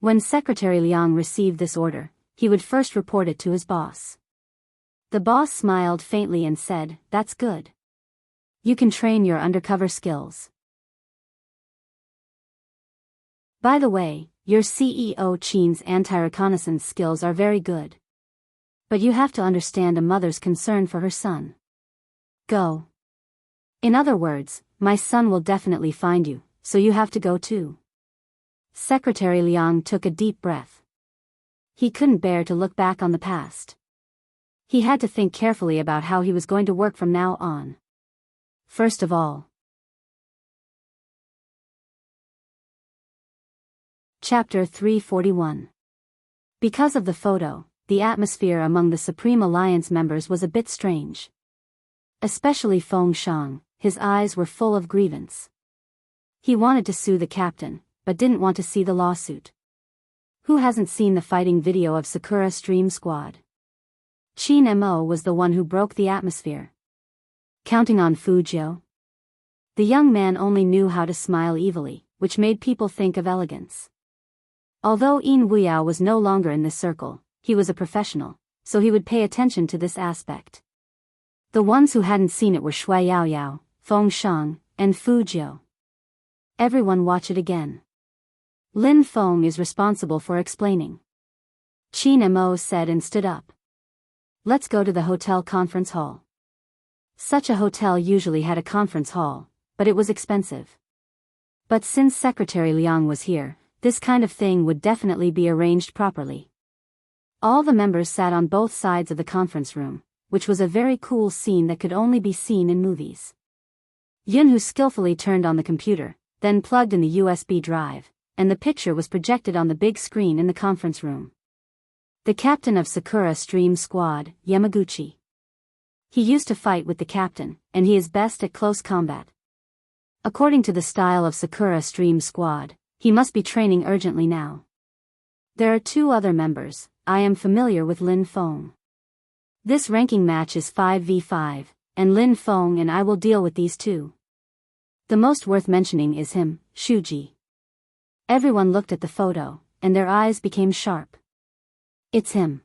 When Secretary Liang received this order, he would first report it to his boss. The boss smiled faintly and said, "That's good. You can train your undercover skills. By the way, your CEO Qin's anti-reconnaissance skills are very good. But you have to understand a mother's concern for her son. Go. In other words, my son will definitely find you, so you have to go too." Secretary Liang took a deep breath. He couldn't bear to look back on the past. He had to think carefully about how he was going to work from now on. First of all. Chapter 341. Because of the photo, the atmosphere among the Supreme Alliance members was a bit strange. Especially Feng Shang, his eyes were full of grievance. He wanted to sue the captain, but didn't want to see the lawsuit. Who hasn't seen the fighting video of Sakura Stream Squad? Qin Mo was the one who broke the atmosphere. Counting on Fujio? The young man only knew how to smile evilly, which made people think of elegance. Although Yin Wuyao was no longer in this circle, he was a professional, so he would pay attention to this aspect. The ones who hadn't seen it were Shui Yaoyao, Feng Shang, and Fujio. Everyone watch it again. Lin Feng is responsible for explaining. Qin Mo said and stood up. Let's go to the hotel conference hall. Such a hotel usually had a conference hall, but it was expensive. But since Secretary Liang was here, this kind of thing would definitely be arranged properly. All the members sat on both sides of the conference room, which was a very cool scene that could only be seen in movies. Yunhu skillfully turned on the computer, then plugged in the USB drive, and the picture was projected on the big screen in the conference room. The captain of Sakura Stream Squad, Yamaguchi. He used to fight with the captain, and he is best at close combat. According to the style of Sakura Stream Squad, he must be training urgently now. There are two other members. I am familiar with Lin Feng. This ranking match is 5v5, and Lin Feng and I will deal with these two. The most worth mentioning is him, Shuji. Everyone looked at the photo, and their eyes became sharp. It's him.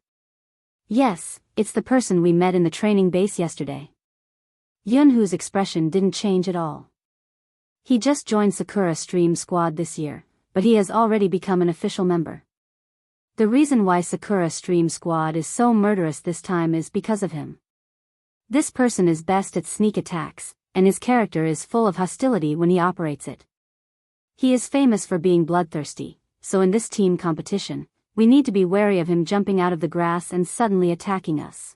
Yes, it's the person we met in the training base yesterday. Yunhu's expression didn't change at all. He just joined Sakura Stream Squad this year, but he has already become an official member. The reason why Sakura Stream Squad is so murderous this time is because of him. This person is best at sneak attacks, and his character is full of hostility when he operates it. He is famous for being bloodthirsty, so in this team competition, we need to be wary of him jumping out of the grass and suddenly attacking us.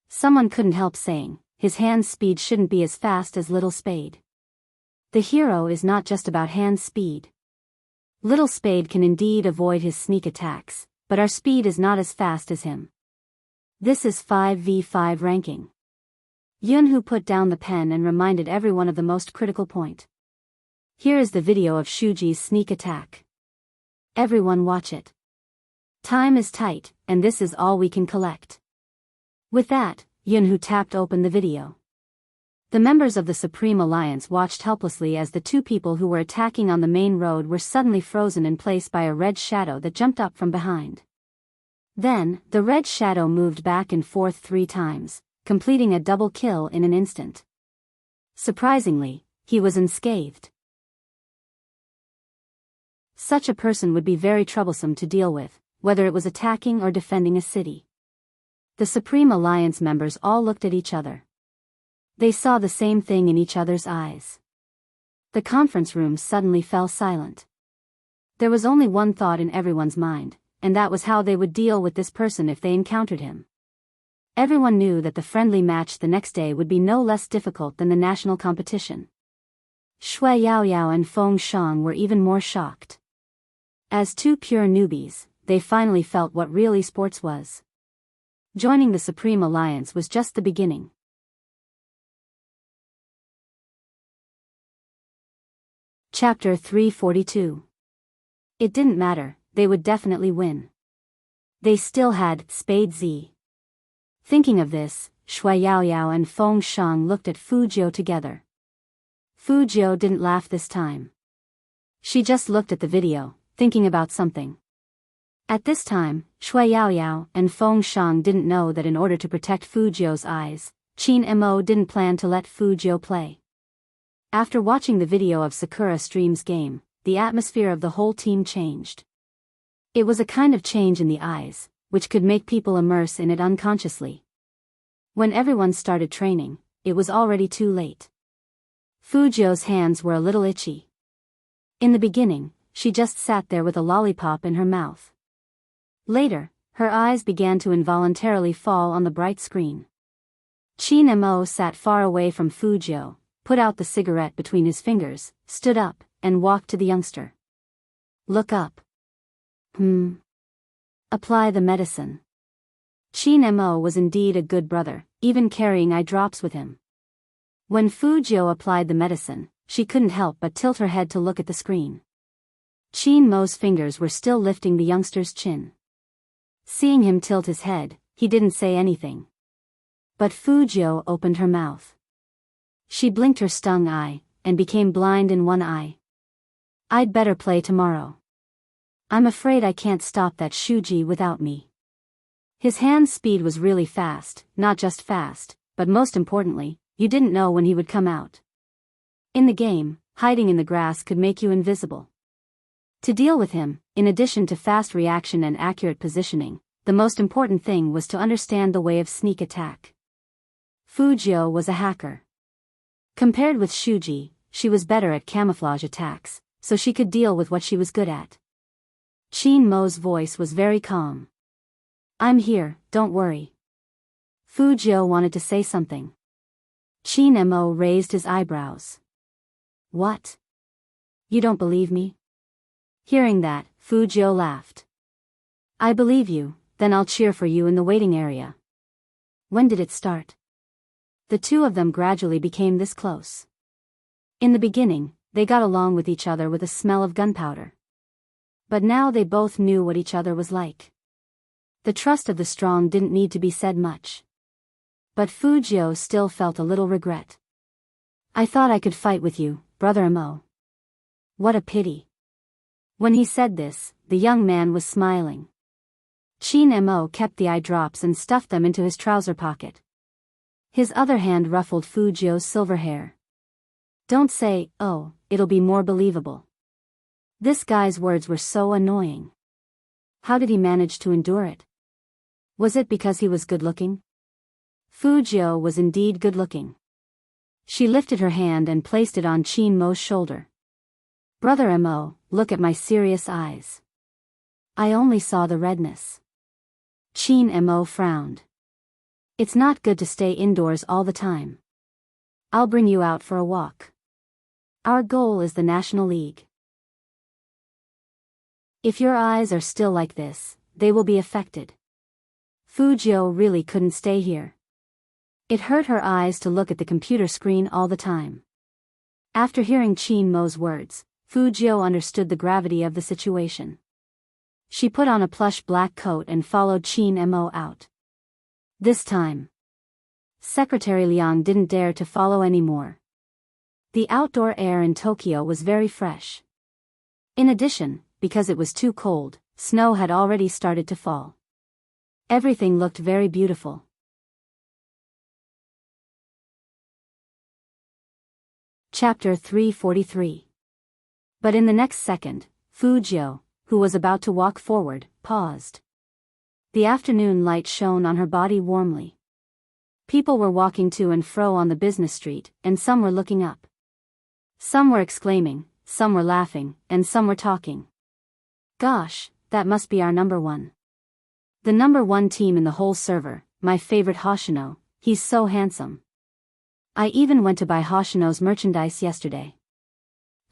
Someone couldn't help saying, his hand speed shouldn't be as fast as Little Spade. The hero is not just about hand speed. Little Spade can indeed avoid his sneak attacks, but our speed is not as fast as him. This is 5v5 ranking. Yunhu put down the pen and reminded everyone of the most critical point. Here is the video of Shuji's sneak attack. Everyone watch it. Time is tight, and this is all we can collect. With that, Yunhu tapped open the video. The members of the Supreme Alliance watched helplessly as the two people who were attacking on the main road were suddenly frozen in place by a red shadow that jumped up from behind. Then, the red shadow moved back and forth 3 times, completing a double kill in an instant. Surprisingly, he was unscathed. Such a person would be very troublesome to deal with, whether it was attacking or defending a city. The Supreme Alliance members all looked at each other. They saw the same thing in each other's eyes. The conference room suddenly fell silent. There was only one thought in everyone's mind, and that was how they would deal with this person if they encountered him. Everyone knew that the friendly match the next day would be no less difficult than the national competition. Shui Yaoyao and Feng Shang were even more shocked. As two pure newbies, they finally felt what real esports was. Joining the Supreme Alliance was just the beginning. Chapter 342. It didn't matter, they would definitely win. They still had Spade Z. Thinking of this, Shui Yaoyao and Feng Shang looked at Fu Jiu together. Fu Jiu didn't laugh this time. She just looked at the video, thinking about something. At this time, Shui Yaoyao and Feng Shang didn't know that in order to protect Fu Jiu's eyes, Qin Mo didn't plan to let Fu Jiu play. After watching the video of Sakura Stream's game, the atmosphere of the whole team changed. It was a kind of change in the eyes, which could make people immerse in it unconsciously. When everyone started training, it was already too late. Fu Jiu's hands were a little itchy. In the beginning, she just sat there with a lollipop in her mouth. Later, her eyes began to involuntarily fall on the bright screen. Qin Mo sat far away from Fu Jiu, put out the cigarette between his fingers, stood up, and walked to the youngster. Look up. Apply the medicine. Qin Mo was indeed a good brother, even carrying eye drops with him. When Fu Jiu applied the medicine, she couldn't help but tilt her head to look at the screen. Qin Mo's fingers were still lifting the youngster's chin. Seeing him tilt his head, he didn't say anything. But Fu Jiu opened her mouth. She blinked her stung eye, and became blind in one eye. I'd better play tomorrow. I'm afraid I can't stop that Shuji without me. His hand speed was really fast, not just fast, but most importantly, you didn't know when he would come out. In the game, hiding in the grass could make you invisible. To deal with him, in addition to fast reaction and accurate positioning, the most important thing was to understand the way of sneak attack. Fu Jiu was a hacker. Compared with Shuji, she was better at camouflage attacks, so she could deal with what she was good at. Qin Mo's voice was very calm. I'm here, don't worry. Fu Jiu wanted to say something. Qin Mo raised his eyebrows. What? You don't believe me? Hearing that, Fu Jiu laughed. I believe you, then I'll cheer for you in the waiting area. When did it start? The two of them gradually became this close. In the beginning, they got along with each other with a smell of gunpowder. But now they both knew what each other was like. The trust of the strong didn't need to be said much. But Fu Jiu still felt a little regret. I thought I could fight with you, brother Mo. What a pity. When he said this, the young man was smiling. Qin Mo kept the eye drops and stuffed them into his trouser pocket. His other hand ruffled Fu Jiu's silver hair. Don't say, oh, it'll be more believable. This guy's words were so annoying. How did he manage to endure it? Was it because he was good-looking? Fu Jiu was indeed good-looking. She lifted her hand and placed it on Qin Mo's shoulder. Brother Mo, look at my serious eyes. I only saw the redness. Qin Mo frowned. It's not good to stay indoors all the time. I'll bring you out for a walk. Our goal is the National League. If your eyes are still like this, they will be affected. Fu Jiu really couldn't stay here. It hurt her eyes to look at the computer screen all the time. After hearing Qin Mo's words, Fu Jiu understood the gravity of the situation. She put on a plush black coat and followed Qin Mo out. This time, Secretary Liang didn't dare to follow anymore. The outdoor air in Tokyo was very fresh. In addition, because it was too cold, snow had already started to fall. Everything looked very beautiful. Chapter 343. But in the next second, Fu Jiu, who was about to walk forward, paused. The afternoon light shone on her body warmly. People were walking to and fro on the business street, and some were looking up. Some were exclaiming, some were laughing, and some were talking. Gosh, that must be our number one. The number one team in the whole server, my favorite Hoshino, he's so handsome. I even went to buy Hoshino's merchandise yesterday.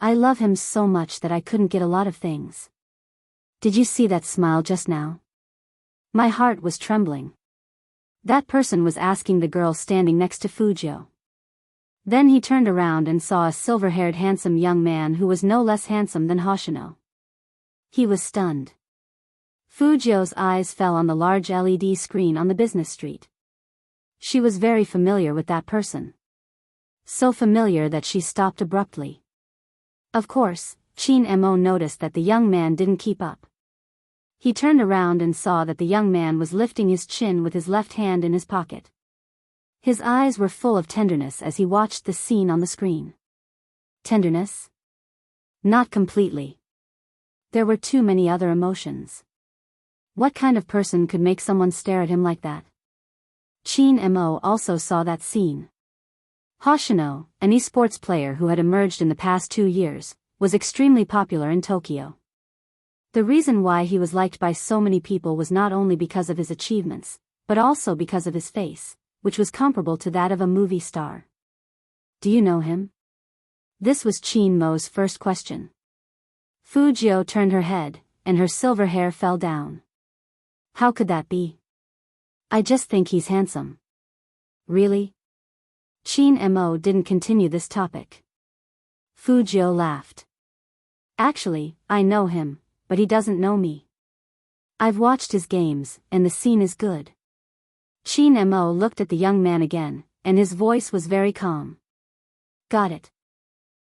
I love him so much that I couldn't get a lot of things. Did you see that smile just now? My heart was trembling. That person was asking the girl standing next to Fujio. Then he turned around and saw a silver-haired handsome young man who was no less handsome than Hoshino. He was stunned. Fujio's eyes fell on the large LED screen on the business street. She was very familiar with that person. So familiar that she stopped abruptly. Of course, Mo noticed that the young man didn't keep up. He turned around and saw that the young man was lifting his chin with his left hand in his pocket. His eyes were full of tenderness as he watched the scene on the screen. Tenderness? Not completely. There were too many other emotions. What kind of person could make someone stare at him like that? Mo also saw that scene. Hoshino, an esports player who had emerged in the past 2 years, was extremely popular in Tokyo. The reason why he was liked by so many people was not only because of his achievements, but also because of his face, which was comparable to that of a movie star. Do you know him? This was Mo's first question. Fujio turned her head, and her silver hair fell down. How could that be? I just think he's handsome. Really? Mo didn't continue this topic. Fujio laughed. Actually, I know him, but he doesn't know me. I've watched his games, and the scene is good. Mo looked at the young man again, and his voice was very calm. Got it.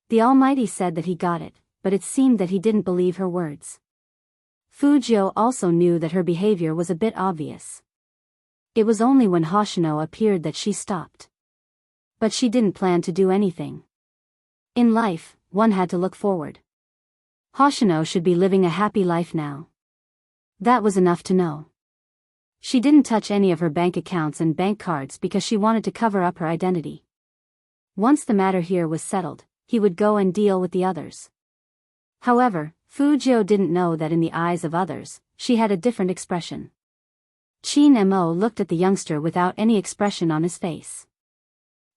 The Almighty said that he got it, but it seemed that he didn't believe her words. Fujio also knew that her behavior was a bit obvious. It was only when Hoshino appeared that she stopped. But she didn't plan to do anything. In life, one had to look forward. Hoshino should be living a happy life now. That was enough to know. She didn't touch any of her bank accounts and bank cards because she wanted to cover up her identity. Once the matter here was settled, he would go and deal with the others. However, Fujio didn't know that in the eyes of others, she had a different expression. Mo looked at the youngster without any expression on his face.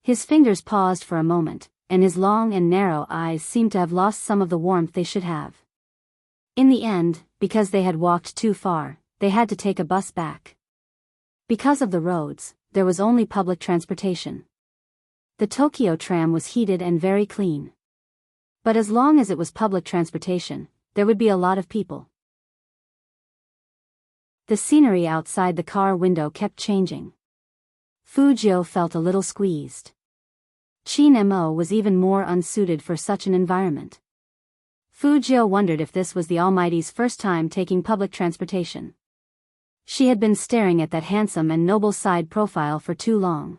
His fingers paused for a moment, and his long and narrow eyes seemed to have lost some of the warmth they should have. In the end, because they had walked too far, they had to take a bus back. Because of the roads, there was only public transportation. The Tokyo tram was heated and very clean. But as long as it was public transportation, there would be a lot of people. The scenery outside the car window kept changing. Fujio felt a little squeezed. Mo was even more unsuited for such an environment. Fujio wondered if this was the Almighty's first time taking public transportation. She had been staring at that handsome and noble side profile for too long.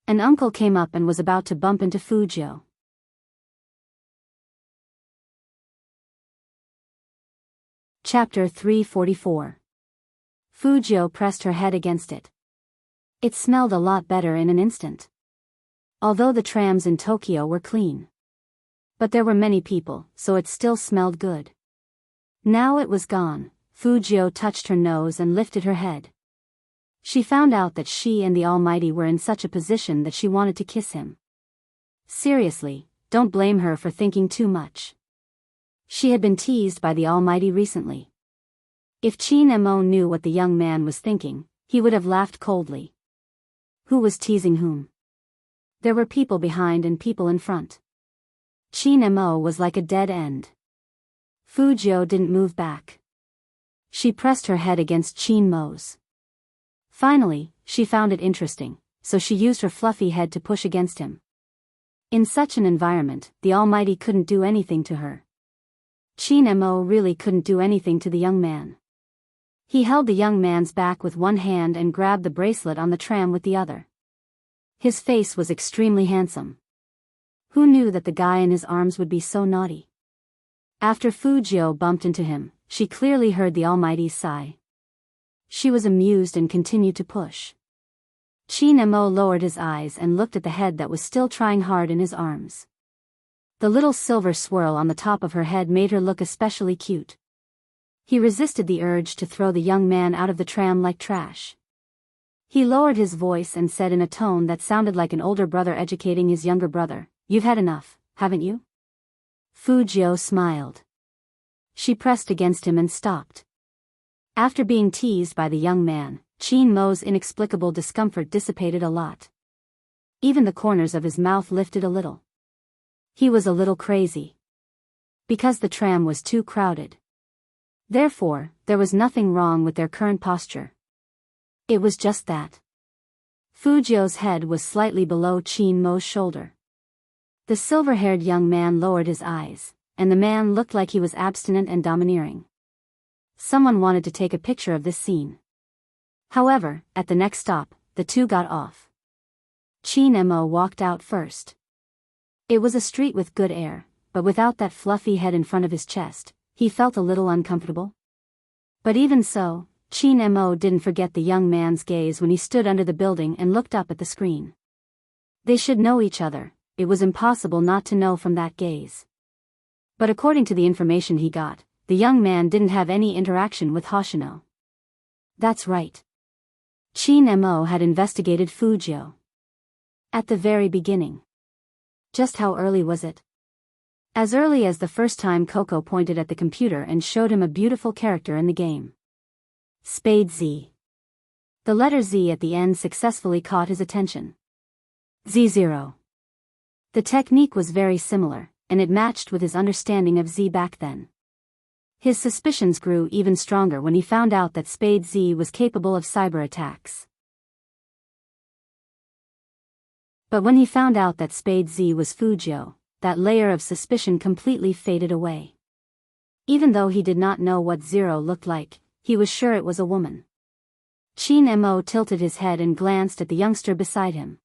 An uncle came up and was about to bump into Fujio. Chapter 344. Fujio pressed her head against it. It smelled a lot better in an instant. Although the trams in Tokyo were clean. But there were many people, so it still smelled good. Now it was gone. Fujio touched her nose and lifted her head. She found out that she and the Almighty were in such a position that she wanted to kiss him. Seriously, don't blame her for thinking too much. She had been teased by the Almighty recently. If Mo knew what the young man was thinking, he would have laughed coldly. Who was teasing whom? There were people behind and people in front. Mo was like a dead end. Fujio didn't move back. She pressed her head against Mo's. Finally, she found it interesting, so she used her fluffy head to push against him. In such an environment, the Almighty couldn't do anything to her. Mo really couldn't do anything to the young man. He held the young man's back with one hand and grabbed the bracelet on the tram with the other. His face was extremely handsome. Who knew that the guy in his arms would be so naughty? After Fujio bumped into him, she clearly heard the Almighty's sigh. She was amused and continued to push. Mo lowered his eyes and looked at the head that was still trying hard in his arms. The little silver swirl on the top of her head made her look especially cute. He resisted the urge to throw the young man out of the tram like trash. He lowered his voice and said in a tone that sounded like an older brother educating his younger brother, "You've had enough, haven't you?" Fujio smiled. She pressed against him and stopped. After being teased by the young man, Qin Mo's inexplicable discomfort dissipated a lot. Even the corners of his mouth lifted a little. He was a little crazy. Because the tram was too crowded. Therefore, there was nothing wrong with their current posture. It was just that. Fujio's head was slightly below Qin Mo's shoulder. The silver-haired young man lowered his eyes, and the man looked like he was abstinent and domineering. Someone wanted to take a picture of this scene. However, at the next stop, the two got off. Qin Mo walked out first. It was a street with good air, but without that fluffy head in front of his chest, he felt a little uncomfortable. But even so, Qin Mo didn't forget the young man's gaze when he stood under the building and looked up at the screen. They should know each other, it was impossible not to know from that gaze. But according to the information he got, the young man didn't have any interaction with Hoshino. That's right. Qin Mo had investigated Fujio. At the very beginning. Just how early was it? As early as the first time Coco pointed at the computer and showed him a beautiful character in the game. Spade Z. The letter Z at the end successfully caught his attention. Z0. The technique was very similar, and it matched with his understanding of Z back then. His suspicions grew even stronger when he found out that Spade Z was capable of cyber attacks. But when he found out that Spade Z was Fujio, that layer of suspicion completely faded away. Even though he did not know what Zero looked like, he was sure it was a woman. Qin Mo tilted his head and glanced at the youngster beside him.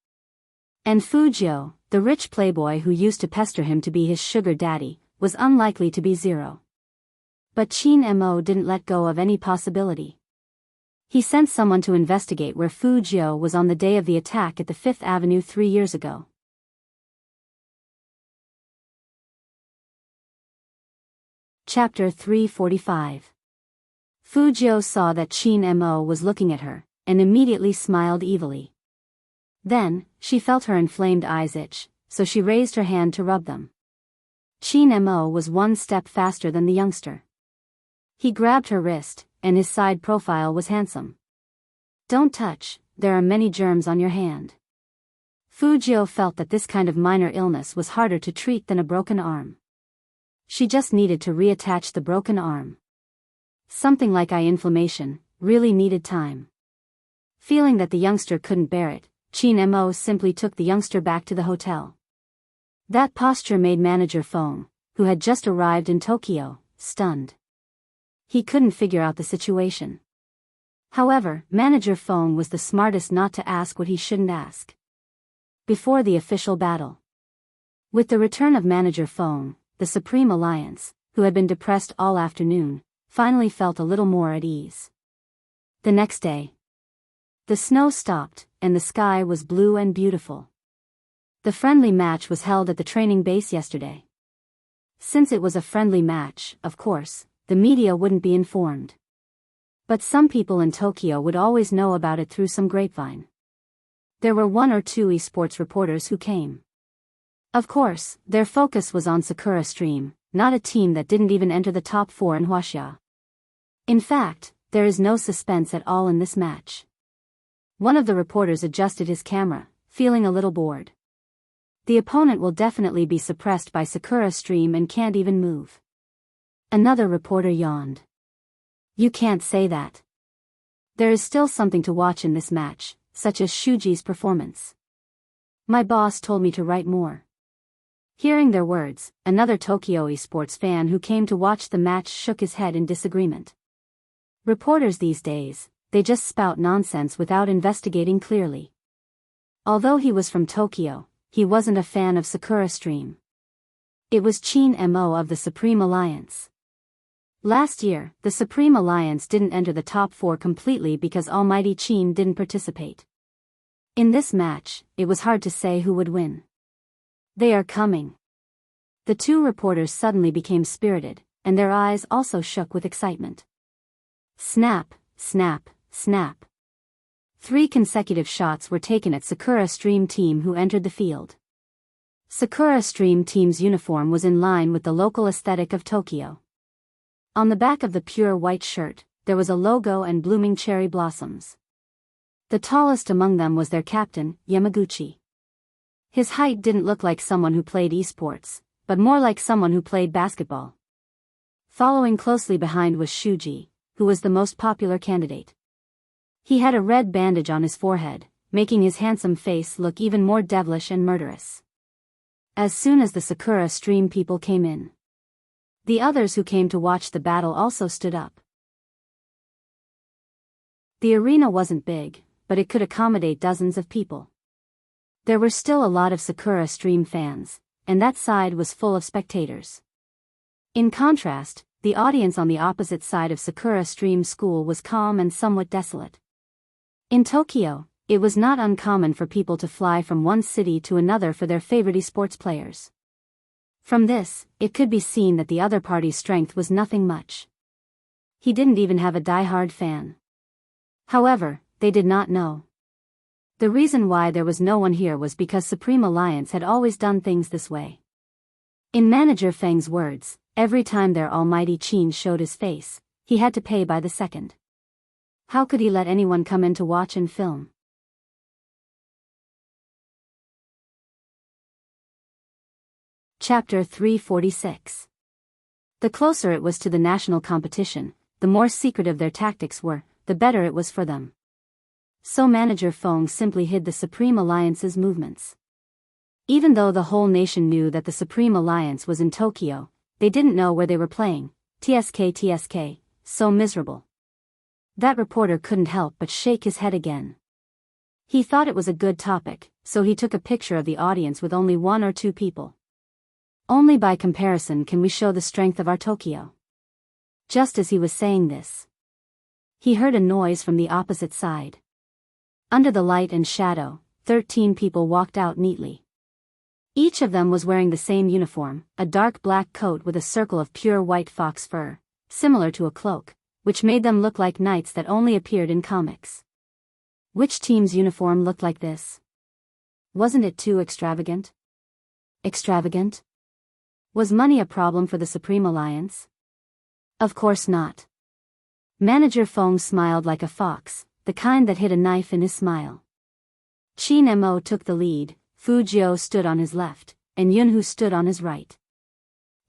And Fujio, the rich playboy who used to pester him to be his sugar daddy, was unlikely to be Zero. But Qin Mo didn't let go of any possibility. He sent someone to investigate where Fujio was on the day of the attack at the 5th Avenue 3 years ago. Chapter 345. Fujio saw that Qin Mo was looking at her, and immediately smiled evilly. Then, she felt her inflamed eyes itch, so she raised her hand to rub them. Qin Mo was one step faster than the youngster. He grabbed her wrist, and his side profile was handsome. Don't touch, there are many germs on your hand. Fujio felt that this kind of minor illness was harder to treat than a broken arm. She just needed to reattach the broken arm. Something like eye inflammation, really needed time. Feeling that the youngster couldn't bear it, Qin Mo simply took the youngster back to the hotel. That posture made Manager Feng, who had just arrived in Tokyo, stunned. He couldn't figure out the situation. However, Manager Feng was the smartest not to ask what he shouldn't ask. Before the official battle. With the return of Manager Feng, the Supreme Alliance, who had been depressed all afternoon, finally felt a little more at ease. The next day. The snow stopped, and the sky was blue and beautiful. The friendly match was held at the training base yesterday. Since it was a friendly match, of course, the media wouldn't be informed. But some people in Tokyo would always know about it through some grapevine. There were 1 or 2 esports reporters who came. Of course, their focus was on Sakura Stream, not a team that didn't even enter the top 4 in Huaxia. In fact, there is no suspense at all in this match. One of the reporters adjusted his camera, feeling a little bored. The opponent will definitely be suppressed by Sakura Stream and can't even move. Another reporter yawned. You can't say that. There is still something to watch in this match, such as Shuji's performance. My boss told me to write more. Hearing their words, another Tokyo esports fan who came to watch the match shook his head in disagreement. Reporters these days, they just spout nonsense without investigating clearly. Although he was from Tokyo, he wasn't a fan of Sakura Stream. It was Qin Mo of the Supreme Alliance. Last year, the Supreme Alliance didn't enter the top 4 completely because Almighty Qin didn't participate. In this match, it was hard to say who would win. They are coming. The 2 reporters suddenly became spirited, and their eyes also shook with excitement. Snap, snap, snap. 3 consecutive shots were taken at Sakura Stream team who entered the field. Sakura Stream Team's uniform was in line with the local aesthetic of Tokyo. On the back of the pure white shirt, there was a logo and blooming cherry blossoms. The tallest among them was their captain, Yamaguchi. His height didn't look like someone who played esports, but more like someone who played basketball. Following closely behind was Shuji, who was the most popular candidate. He had a red bandage on his forehead, making his handsome face look even more devilish and murderous. As soon as the Sakura Stream people came in, the others who came to watch the battle also stood up. The arena wasn't big, but it could accommodate dozens of people. There were still a lot of Sakura Stream fans, and that side was full of spectators. In contrast, the audience on the opposite side of Sakura Stream School was calm and somewhat desolate. In Tokyo, it was not uncommon for people to fly from one city to another for their favorite esports players. From this, it could be seen that the other party's strength was nothing much. He didn't even have a die-hard fan. However, they did not know. The reason why there was no one here was because Supreme Alliance had always done things this way. In Manager Feng's words, every time their almighty Qin showed his face, he had to pay by the second. How could he let anyone come in to watch and film? Chapter 346. The closer it was to the national competition, the more secretive their tactics were, the better it was for them. So Manager Feng simply hid the Supreme Alliance's movements. Even though the whole nation knew that the Supreme Alliance was in Tokyo, they didn't know where they were playing. TSK, so miserable. That reporter couldn't help but shake his head again. He thought it was a good topic, so he took a picture of the audience with only 1 or 2 people. Only by comparison can we show the strength of our Tokyo. Just as he was saying this, he heard a noise from the opposite side. Under the light and shadow, 13 people walked out neatly. Each of them was wearing the same uniform, a dark black coat with a circle of pure white fox fur, similar to a cloak, which made them look like knights that only appeared in comics. Which team's uniform looked like this? Wasn't it too extravagant? Extravagant? Was money a problem for the Supreme Alliance? Of course not. Manager Feng smiled like a fox, the kind that hid a knife in his smile. Qin Mo took the lead, Fu Jiu stood on his left, and Yunhu stood on his right.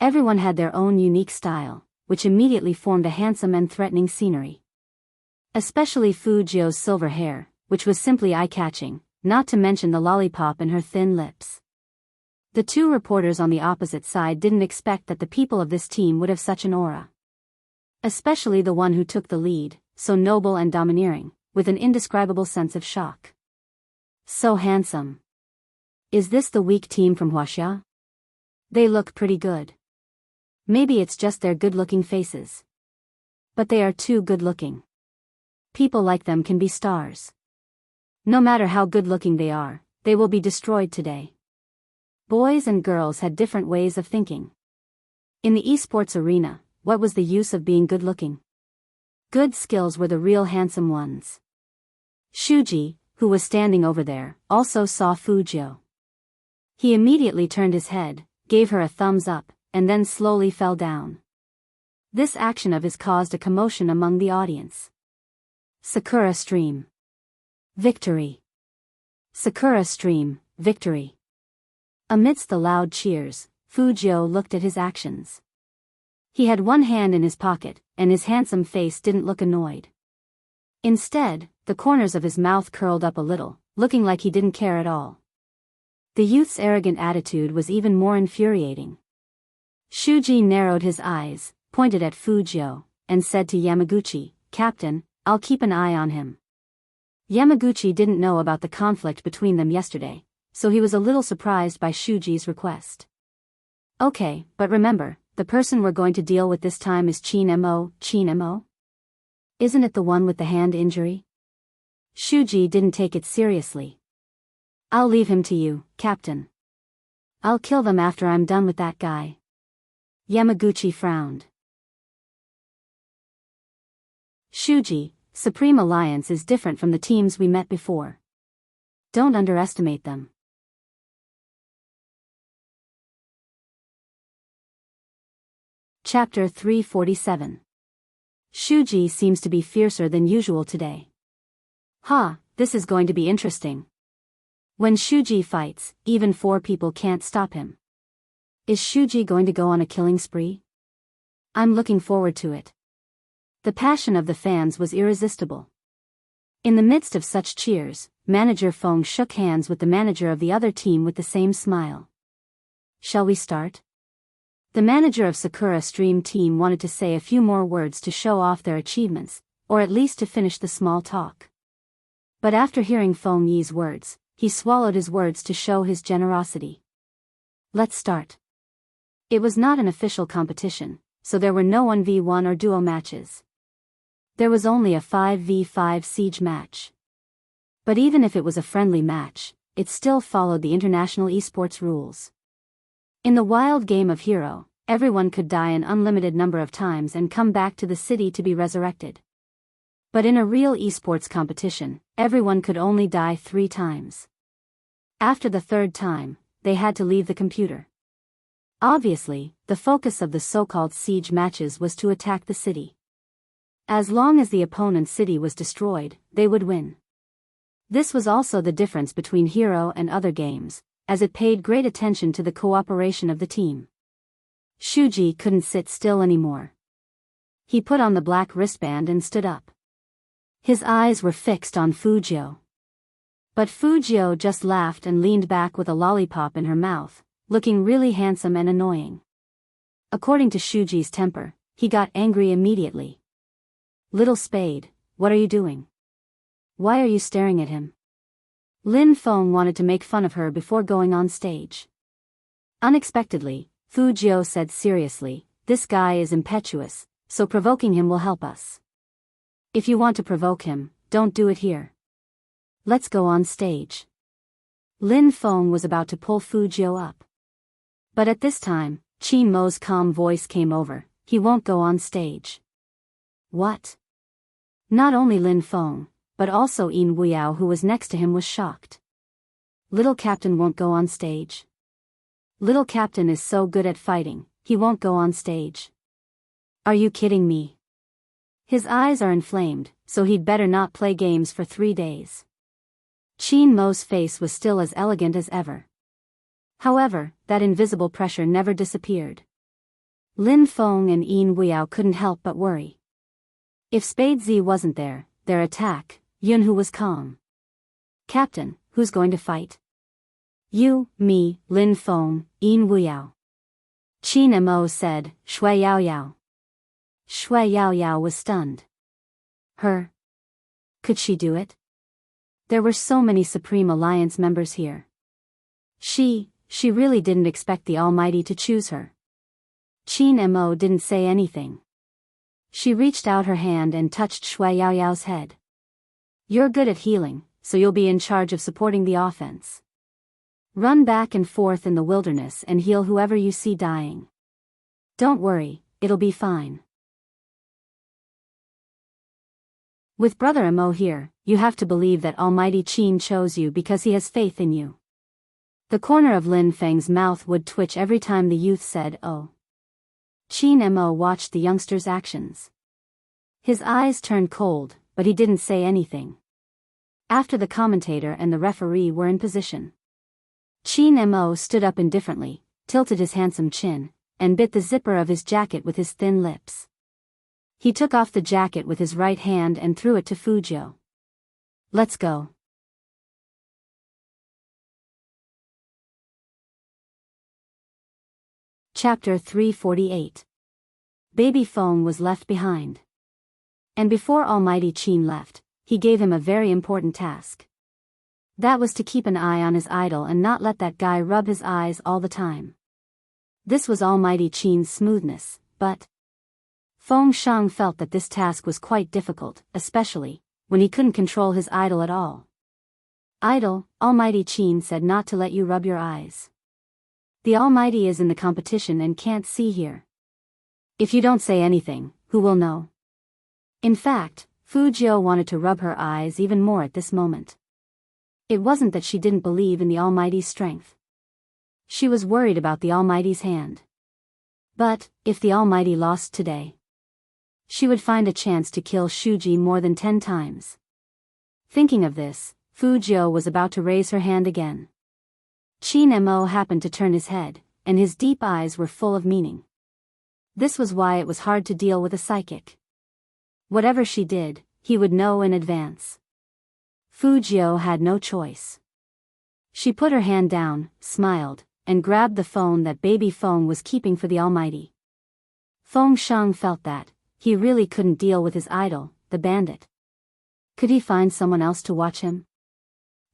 Everyone had their own unique style, which immediately formed a handsome and threatening scenery. Especially Fu Jiu's silver hair, which was simply eye-catching, not to mention the lollipop in her thin lips. The 2 reporters on the opposite side didn't expect that the people of this team would have such an aura. Especially the one who took the lead, so noble and domineering, with an indescribable sense of shock. So handsome. Is this the weak team from Huaxia? They look pretty good. Maybe it's just their good-looking faces. But they are too good-looking. People like them can be stars. No matter how good-looking they are, they will be destroyed today. Boys and girls had different ways of thinking. In the esports arena, what was the use of being good-looking? Good skills were the real handsome ones. Shuji, who was standing over there, also saw Fu Jiu. He immediately turned his head, gave her a thumbs up, and then slowly fell down. This action of his caused a commotion among the audience. Sakura Stream. Victory. Sakura Stream, victory. Amidst the loud cheers, Fu Jiu looked at his actions. He had one hand in his pocket, and his handsome face didn't look annoyed. Instead, the corners of his mouth curled up a little, looking like he didn't care at all. The youth's arrogant attitude was even more infuriating. Shuji narrowed his eyes, pointed at Fu Jiu, and said to Yamaguchi, "Captain, I'll keep an eye on him." Yamaguchi didn't know about the conflict between them yesterday, so he was a little surprised by Shuji's request. "Okay, but remember, the person we're going to deal with this time is Qin Mo? Isn't it the one with the hand injury?" Shuji didn't take it seriously. "I'll leave him to you, Captain. I'll kill them after I'm done with that guy." Yamaguchi frowned. "Shuji, Supreme Alliance is different from the teams we met before. Don't underestimate them." Chapter 347. Shuji seems to be fiercer than usual today. This is going to be interesting. When Shuji fights, even 4 people can't stop him. Is Shuji going to go on a killing spree? I'm looking forward to it. The passion of the fans was irresistible. In the midst of such cheers, Manager Feng shook hands with the manager of the other team with the same smile. Shall we start? The manager of Sakura Stream Team wanted to say a few more words to show off their achievements, or at least to finish the small talk. But after hearing Feng Yi's words, he swallowed his words to show his generosity. Let's start. It was not an official competition, so there were no 1v1 or duo matches. There was only a 5v5 siege match. But even if it was a friendly match, it still followed the international esports rules. In the wild game of Hero, everyone could die an unlimited number of times and come back to the city to be resurrected. But in a real esports competition, everyone could only die 3 times. After the 3rd time, they had to leave the computer. Obviously, the focus of the so-called siege matches was to attack the city. As long as the opponent's city was destroyed, they would win. This was also the difference between Hero and other games, as it paid great attention to the cooperation of the team. Shuji couldn't sit still anymore. He put on the black wristband and stood up. His eyes were fixed on Fujio. But Fujio just laughed and leaned back with a lollipop in her mouth, looking really handsome and annoying. According to Shuji's temper, he got angry immediately. Little Spade, what are you doing? Why are you staring at him? Lin Feng wanted to make fun of her before going on stage. Unexpectedly, Fujio said seriously, this guy is impetuous, so provoking him will help us. If you want to provoke him, don't do it here. Let's go on stage. Lin Feng was about to pull Fujio up. But at this time, Qin Mo's calm voice came over, he won't go on stage. What? Not only Lin Feng, but also Yin Wuyao who was next to him was shocked. Little Captain won't go on stage? Little Captain is so good at fighting, he won't go on stage. Are you kidding me? His eyes are inflamed, so he'd better not play games for 3 days. Qin Mo's face was still as elegant as ever. However, that invisible pressure never disappeared. Lin Feng and Yin Wuyao couldn't help but worry. If Spade Z wasn't there, their attack, Yunhu was calm. Captain, who's going to fight? You, me, Lin Feng, Yin Wuyao. Qin Mo said, Shui Yao Yao. Shui Yao Yao was stunned. Her? Could she do it? There were so many Supreme Alliance members here. She really didn't expect the Almighty to choose her. Qin Mo didn't say anything. She reached out her hand and touched Shui Yao Yao's head. You're good at healing, so you'll be in charge of supporting the offense. Run back and forth in the wilderness and heal whoever you see dying. Don't worry, it'll be fine. With Brother Mo here, you have to believe that Almighty Qin chose you because he has faith in you. The corner of Lin Feng's mouth would twitch every time the youth said, oh. Qin Mo watched the youngster's actions. His eyes turned cold, but he didn't say anything. After the commentator and the referee were in position, Qin Mo stood up indifferently, tilted his handsome chin, and bit the zipper of his jacket with his thin lips. He took off the jacket with his right hand and threw it to Fujio. Let's go. Chapter 348. Baby Feng was left behind. And before Almighty Qin left, he gave him a very important task. That was to keep an eye on his idol and not let that guy rub his eyes all the time. This was Almighty Qin's smoothness, but Feng Shang felt that this task was quite difficult, especially when he couldn't control his idol at all. Idol, Almighty Qin said not to let you rub your eyes. The Almighty is in the competition and can't see here. If you don't say anything, who will know? In fact, Fujio wanted to rub her eyes even more at this moment. It wasn't that she didn't believe in the Almighty's strength. She was worried about the Almighty's hand. But, if the Almighty lost today, she would find a chance to kill Shuji more than 10 times. Thinking of this, Fujio was about to raise her hand again. Qin Mo happened to turn his head, and his deep eyes were full of meaning. This was why it was hard to deal with a psychic. Whatever she did, he would know in advance. Fujio had no choice. She put her hand down, smiled, and grabbed the phone that baby Feng was keeping for the Almighty. Feng Shang felt that he really couldn't deal with his idol, the bandit. Could he find someone else to watch him?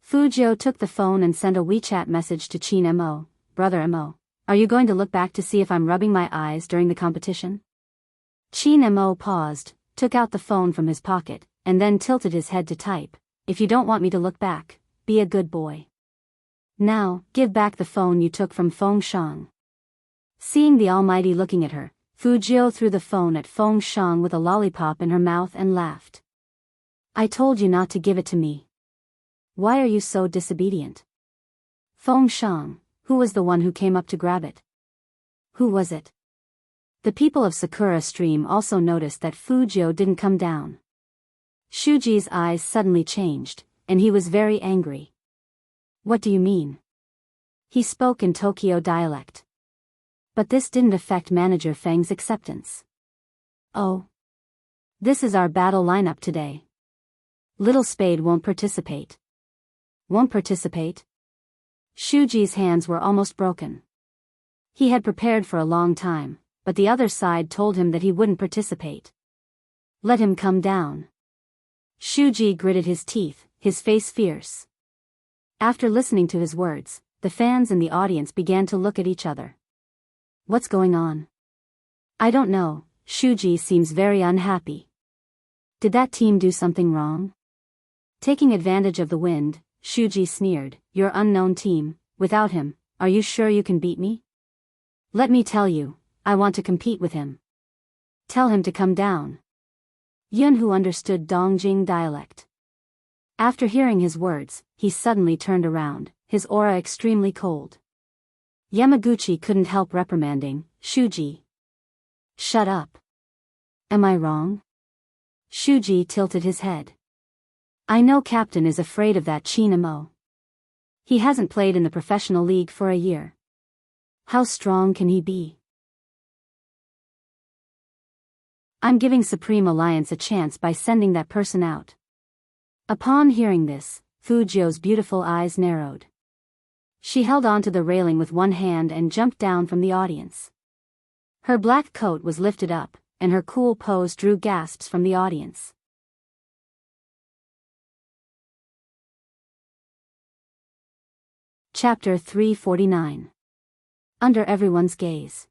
Fujio took the phone and sent a WeChat message to Qin Mo. Brother Mo, are you going to look back to see if I'm rubbing my eyes during the competition? Qin Mo paused, took out the phone from his pocket, and then tilted his head to type. If you don't want me to look back, be a good boy. Now, give back the phone you took from Feng Shang. Seeing the Almighty looking at her, Fujio threw the phone at Feng Shang with a lollipop in her mouth and laughed. I told you not to give it to me. Why are you so disobedient? Feng Shang, who was the one who came up to grab it? Who was it? The people of Sakura Stream also noticed that Fujio didn't come down. Shuji's eyes suddenly changed, and he was very angry. What do you mean? He spoke in Tokyo dialect. But this didn't affect Manager Feng's acceptance. Oh. This is our battle lineup today. Little Spade won't participate. Won't participate? Shuji's hands were almost broken. He had prepared for a long time, but the other side told him that he wouldn't participate. Let him come down. Shuji gritted his teeth, his face fierce. After listening to his words, the fans in the audience began to look at each other. What's going on? I don't know, Shuji seems very unhappy. Did that team do something wrong? Taking advantage of the wind, Shuji sneered, your unknown team, without him, are you sure you can beat me? Let me tell you, I want to compete with him. Tell him to come down. Yun, who understood Dongjing dialect. After hearing his words, he suddenly turned around, his aura extremely cold. Yamaguchi couldn't help reprimanding, Shuji. Shut up. Am I wrong? Shuji tilted his head. I know Captain is afraid of that Qin Mo. He hasn't played in the professional league for a year. How strong can he be? I'm giving Supreme Alliance a chance by sending that person out. Upon hearing this, Fujio's beautiful eyes narrowed. She held onto the railing with one hand and jumped down from the audience. Her black coat was lifted up, and her cool pose drew gasps from the audience. Chapter 349. Under everyone's gaze.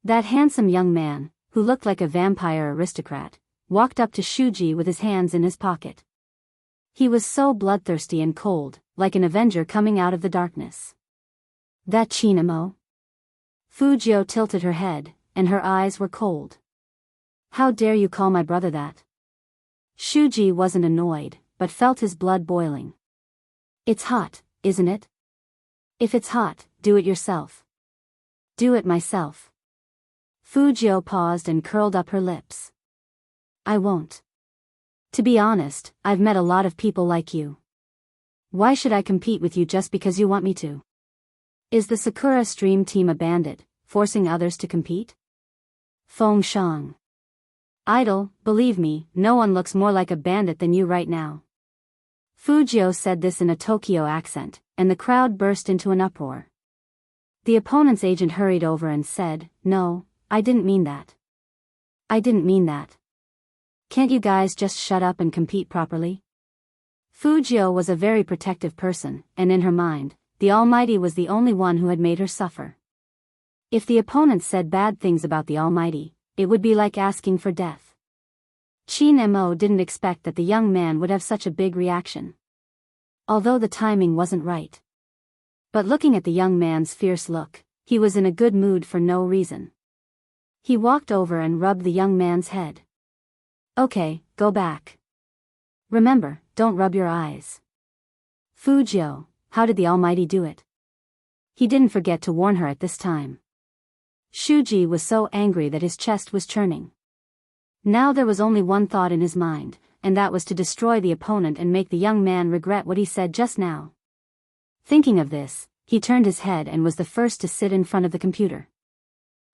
That handsome young man, who looked like a vampire aristocrat, walked up to Shuji with his hands in his pocket. He was so bloodthirsty and cold, like an avenger coming out of the darkness. That Qin Mo? Fujio tilted her head, and her eyes were cold. How dare you call my brother that? Shuji wasn't annoyed, but felt his blood boiling. It's hot, isn't it? If it's hot, do it yourself. Do it myself. Fujio paused and curled up her lips. I won't. To be honest, I've met a lot of people like you. Why should I compete with you just because you want me to? Is the Sakura Stream team a bandit, forcing others to compete? Feng Shang. Idol, believe me, no one looks more like a bandit than you right now. Fujio said this in a Tokyo accent, and the crowd burst into an uproar. The opponent's agent hurried over and said, No, I didn't mean that. I didn't mean that. Can't you guys just shut up and compete properly? Fujio was a very protective person, and in her mind, the Almighty was the only one who had made her suffer. If the opponent said bad things about the Almighty, it would be like asking for death. Qin Mo didn't expect that the young man would have such a big reaction. Although the timing wasn't right. But looking at the young man's fierce look, he was in a good mood for no reason. He walked over and rubbed the young man's head. Okay, go back. Remember, don't rub your eyes. Fujio, how did the Almighty do it? He didn't forget to warn her at this time. Shuji was so angry that his chest was churning. Now there was only one thought in his mind, and that was to destroy the opponent and make the young man regret what he said just now. Thinking of this, he turned his head and was the first to sit in front of the computer.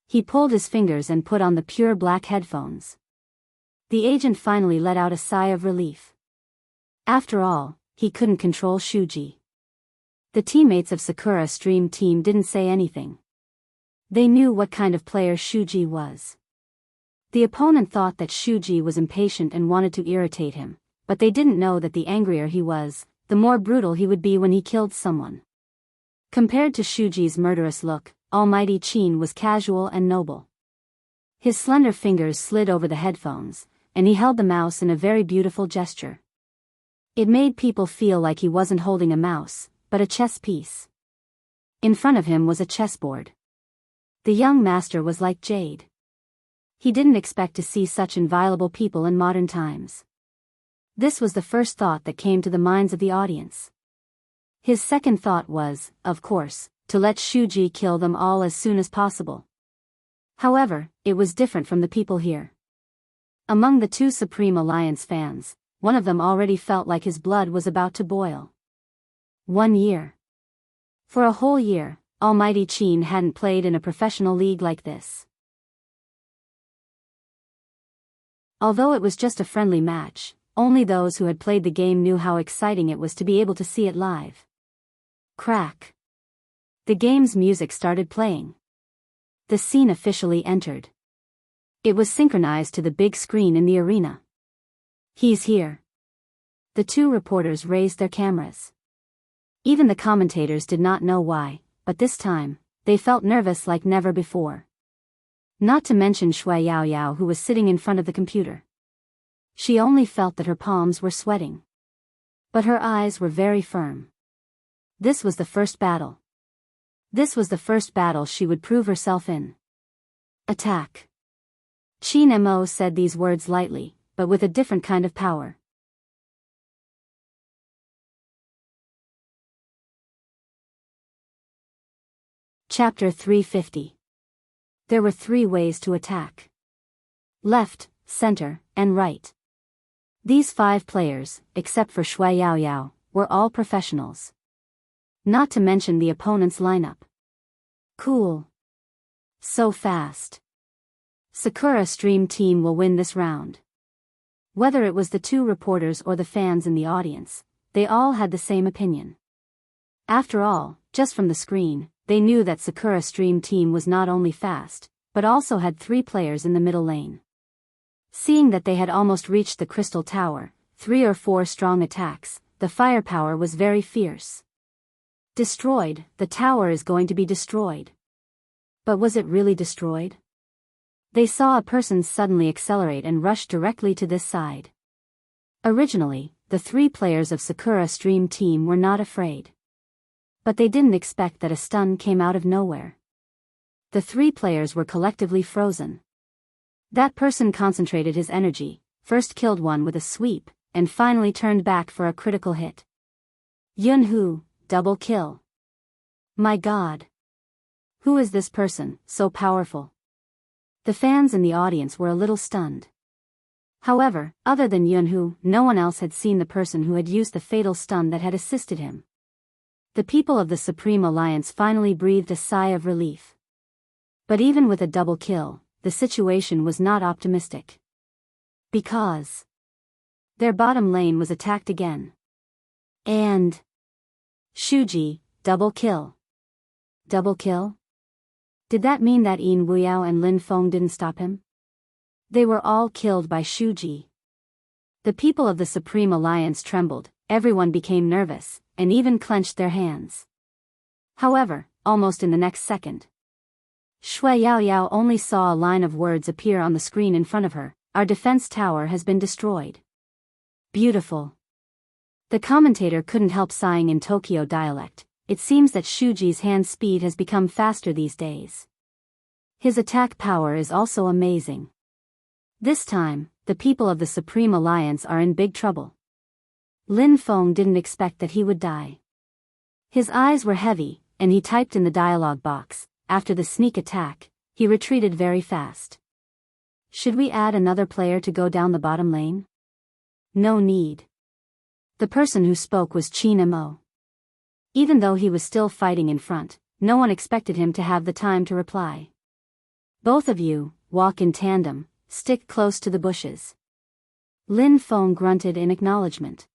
He pulled his fingers and put on the pure black headphones. The agent finally let out a sigh of relief. After all, he couldn't control Shuji. The teammates of Sakura Stream Team didn't say anything. They knew what kind of player Shuji was. The opponent thought that Shuji was impatient and wanted to irritate him, but they didn't know that the angrier he was, the more brutal he would be when he killed someone. Compared to Shuji's murderous look, Almighty Chin was casual and noble. His slender fingers slid over the headphones, and he held the mouse in a very beautiful gesture. It made people feel like he wasn't holding a mouse, but a chess piece. In front of him was a chessboard. The young master was like jade. He didn't expect to see such inviolable people in modern times. This was the first thought that came to the minds of the audience. His second thought was, of course, to let Shuji kill them all as soon as possible. However, it was different from the people here. Among the two Supreme Alliance fans, one of them already felt like his blood was about to boil. 1 year. For a whole year, Almighty Chin hadn't played in a professional league like this. Although it was just a friendly match, only those who had played the game knew how exciting it was to be able to see it live. Crack. The game's music started playing. The scene officially entered. It was synchronized to the big screen in the arena. He's here. The two reporters raised their cameras. Even the commentators did not know why, but this time, they felt nervous like never before. Not to mention Shui Yaoyao, who was sitting in front of the computer. She only felt that her palms were sweating. But her eyes were very firm. This was the first battle. This was the first battle she would prove herself in. Attack. Chin Mo said these words lightly, but with a different kind of power. Chapter 350. There were 3 ways to attack. Left, center, and right. These 5 players, except for Shui Yaoyao, were all professionals. Not to mention the opponent's lineup. Cool. So fast. Sakura Stream Team will win this round. Whether it was the 2 reporters or the fans in the audience, they all had the same opinion. After all, just from the screen, they knew that Sakura Stream Team was not only fast, but also had 3 players in the middle lane. Seeing that they had almost reached the Crystal Tower, 3 or 4 strong attacks, the firepower was very fierce. Destroyed, the tower is going to be destroyed. But was it really destroyed? They saw a person suddenly accelerate and rush directly to this side. Originally, the 3 players of Sakura Stream Team were not afraid. But they didn't expect that a stun came out of nowhere. The 3 players were collectively frozen. That person concentrated his energy, first killed one with a sweep, and finally turned back for a critical hit. Yunhu, double kill. My god. Who is this person, so powerful? The fans in the audience were a little stunned. However, other than Yunhu, no one else had seen the person who had used the fatal stun that had assisted him. The people of the Supreme Alliance finally breathed a sigh of relief. But even with a double kill, the situation was not optimistic. Because their bottom lane was attacked again. And Shuji, double kill. Double kill? Did that mean that Yin Wuyao and Lin Feng didn't stop him? They were all killed by Shuji. The people of the Supreme Alliance trembled, everyone became nervous, and even clenched their hands. However, almost in the next second, Shui Yaoyao only saw a line of words appear on the screen in front of her: our defense tower has been destroyed. Beautiful. The commentator couldn't help sighing in Tokyo dialect. It seems that Shuji's hand speed has become faster these days. His attack power is also amazing. This time, the people of the Supreme Alliance are in big trouble. Lin Feng didn't expect that he would die. His eyes were heavy, and he typed in the dialogue box, after the sneak attack, he retreated very fast. Should we add another player to go down the bottom lane? No need. The person who spoke was Qin Mo. Even though he was still fighting in front, no one expected him to have the time to reply. Both of you, walk in tandem, stick close to the bushes. Lin Feng grunted in acknowledgement.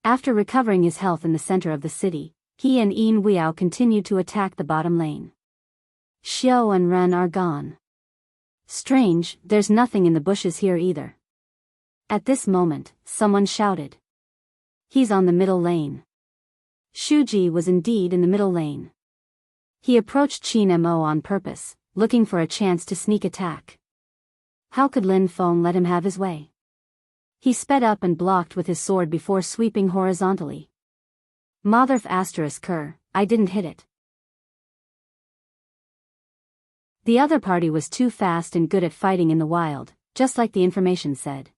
After recovering his health in the center of the city, he and Yin Weiyao continued to attack the bottom lane. Xiao and Ren are gone. Strange, there's nothing in the bushes here either. At this moment, someone shouted. He's on the middle lane. Shuji was indeed in the middle lane. He approached Qin Mo on purpose, looking for a chance to sneak attack. How could Lin Feng let him have his way? He sped up and blocked with his sword before sweeping horizontally. Motherf **, I didn't hit it. The other party was too fast and good at fighting in the wild, just like the information said.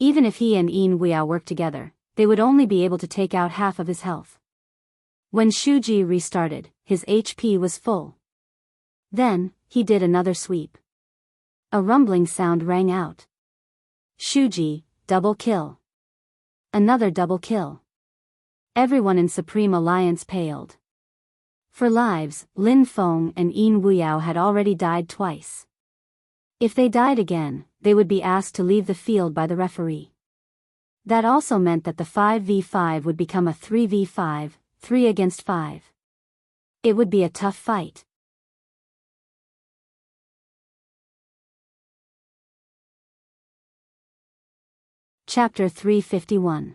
Even if he and Yin Weiyao worked together, they would only be able to take out half of his health. When Shuji restarted, his HP was full. Then, he did another sweep. A rumbling sound rang out. Shuji, double kill. Another double kill. Everyone in Supreme Alliance paled. For lives, Lin Feng and Yin Weiyao had already died twice. If they died again, they would be asked to leave the field by the referee. That also meant that the 5v5 would become a 3v5, 3 against 5. It would be a tough fight. Chapter 351.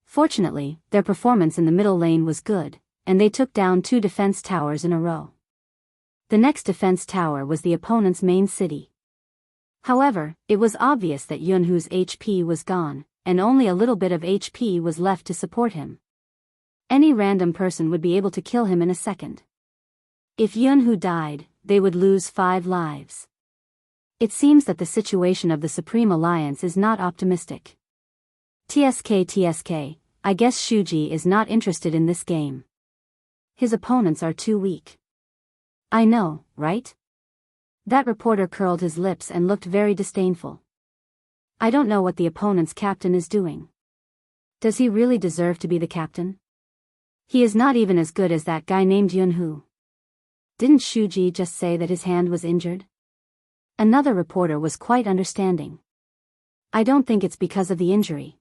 Fortunately, their performance in the middle lane was good, and they took down 2 defense towers in a row. The next defense tower was the opponent's main city. However, it was obvious that Yunhu's HP was gone, and only a little bit of HP was left to support him. Any random person would be able to kill him in a second. If Yunhu died, they would lose 5 lives. It seems that the situation of the Supreme Alliance is not optimistic. TSK, I guess Shuji is not interested in this game. His opponents are too weak. I know, right? That reporter curled his lips and looked very disdainful. I don't know what the opponent's captain is doing. Does he really deserve to be the captain? He is not even as good as that guy named Yunhu. Didn't Shuji just say that his hand was injured? Another reporter was quite understanding. I don't think it's because of the injury.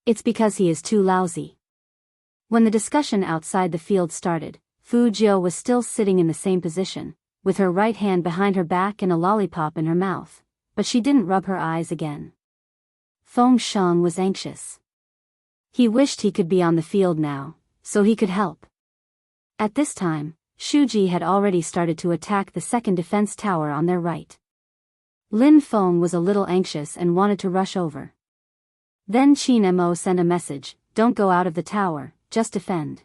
It's because he is too lousy. When the discussion outside the field started, Fu Jiu was still sitting in the same position, with her right hand behind her back and a lollipop in her mouth, but she didn't rub her eyes again. Feng Sheng was anxious. He wished he could be on the field now, so he could help. At this time, Shuji had already started to attack the second defense tower on their right. Lin Feng was a little anxious and wanted to rush over. Then Qin Mo sent a message, don't go out of the tower, just defend.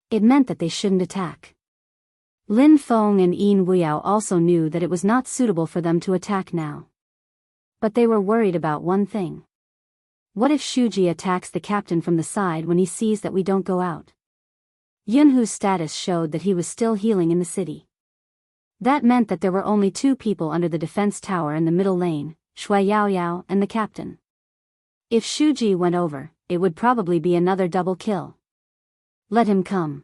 It meant that they shouldn't attack. Lin Feng and Yin Weiyao also knew that it was not suitable for them to attack now. But they were worried about one thing. What if Shuji attacks the captain from the side when he sees that we don't go out? Yunhu's status showed that he was still healing in the city. That meant that there were only 2 people under the defense tower in the middle lane, Shui Yaoyao and the captain. If Shuji went over, it would probably be another double kill. Let him come.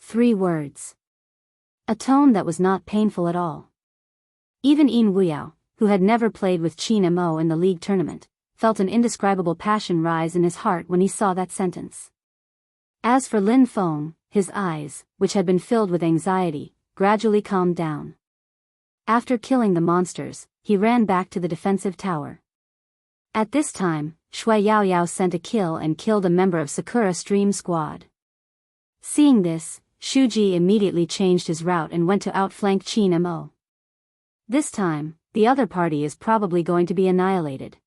3 words. A tone that was not painful at all. Even Yin Weiyao, who had never played with Qin Mo in the league tournament, felt an indescribable passion rise in his heart when he saw that sentence. As for Lin Feng, his eyes, which had been filled with anxiety, gradually calmed down. After killing the monsters, he ran back to the defensive tower. At this time, Shui Yaoyao sent a kill and killed a member of Sakura Stream Squad. Seeing this, Shuji immediately changed his route and went to outflank Qin Mo. This time, the other party is probably going to be annihilated.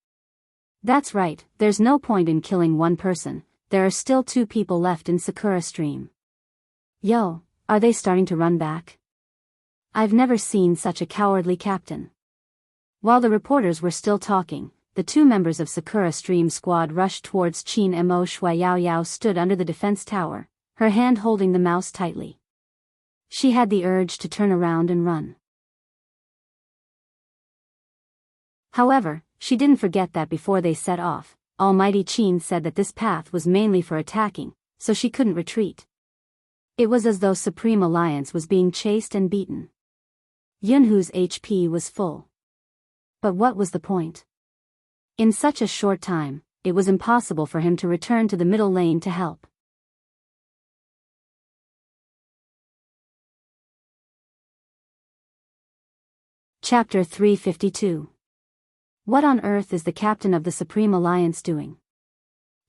That's right, there's no point in killing one person, there are still 2 people left in Sakura Stream. Yo, are they starting to run back? I've never seen such a cowardly captain. While the reporters were still talking, the 2 members of Sakura Stream Squad rushed towards Qin Mo. Shui Yaoyao stood under the defense tower, her hand holding the mouse tightly. She had the urge to turn around and run. However, she didn't forget that before they set off, Almighty Qin said that this path was mainly for attacking, so she couldn't retreat. It was as though Supreme Alliance was being chased and beaten. Yunhu's HP was full. But what was the point? In such a short time, it was impossible for him to return to the middle lane to help. Chapter 352. What on earth is the captain of the Supreme Alliance doing?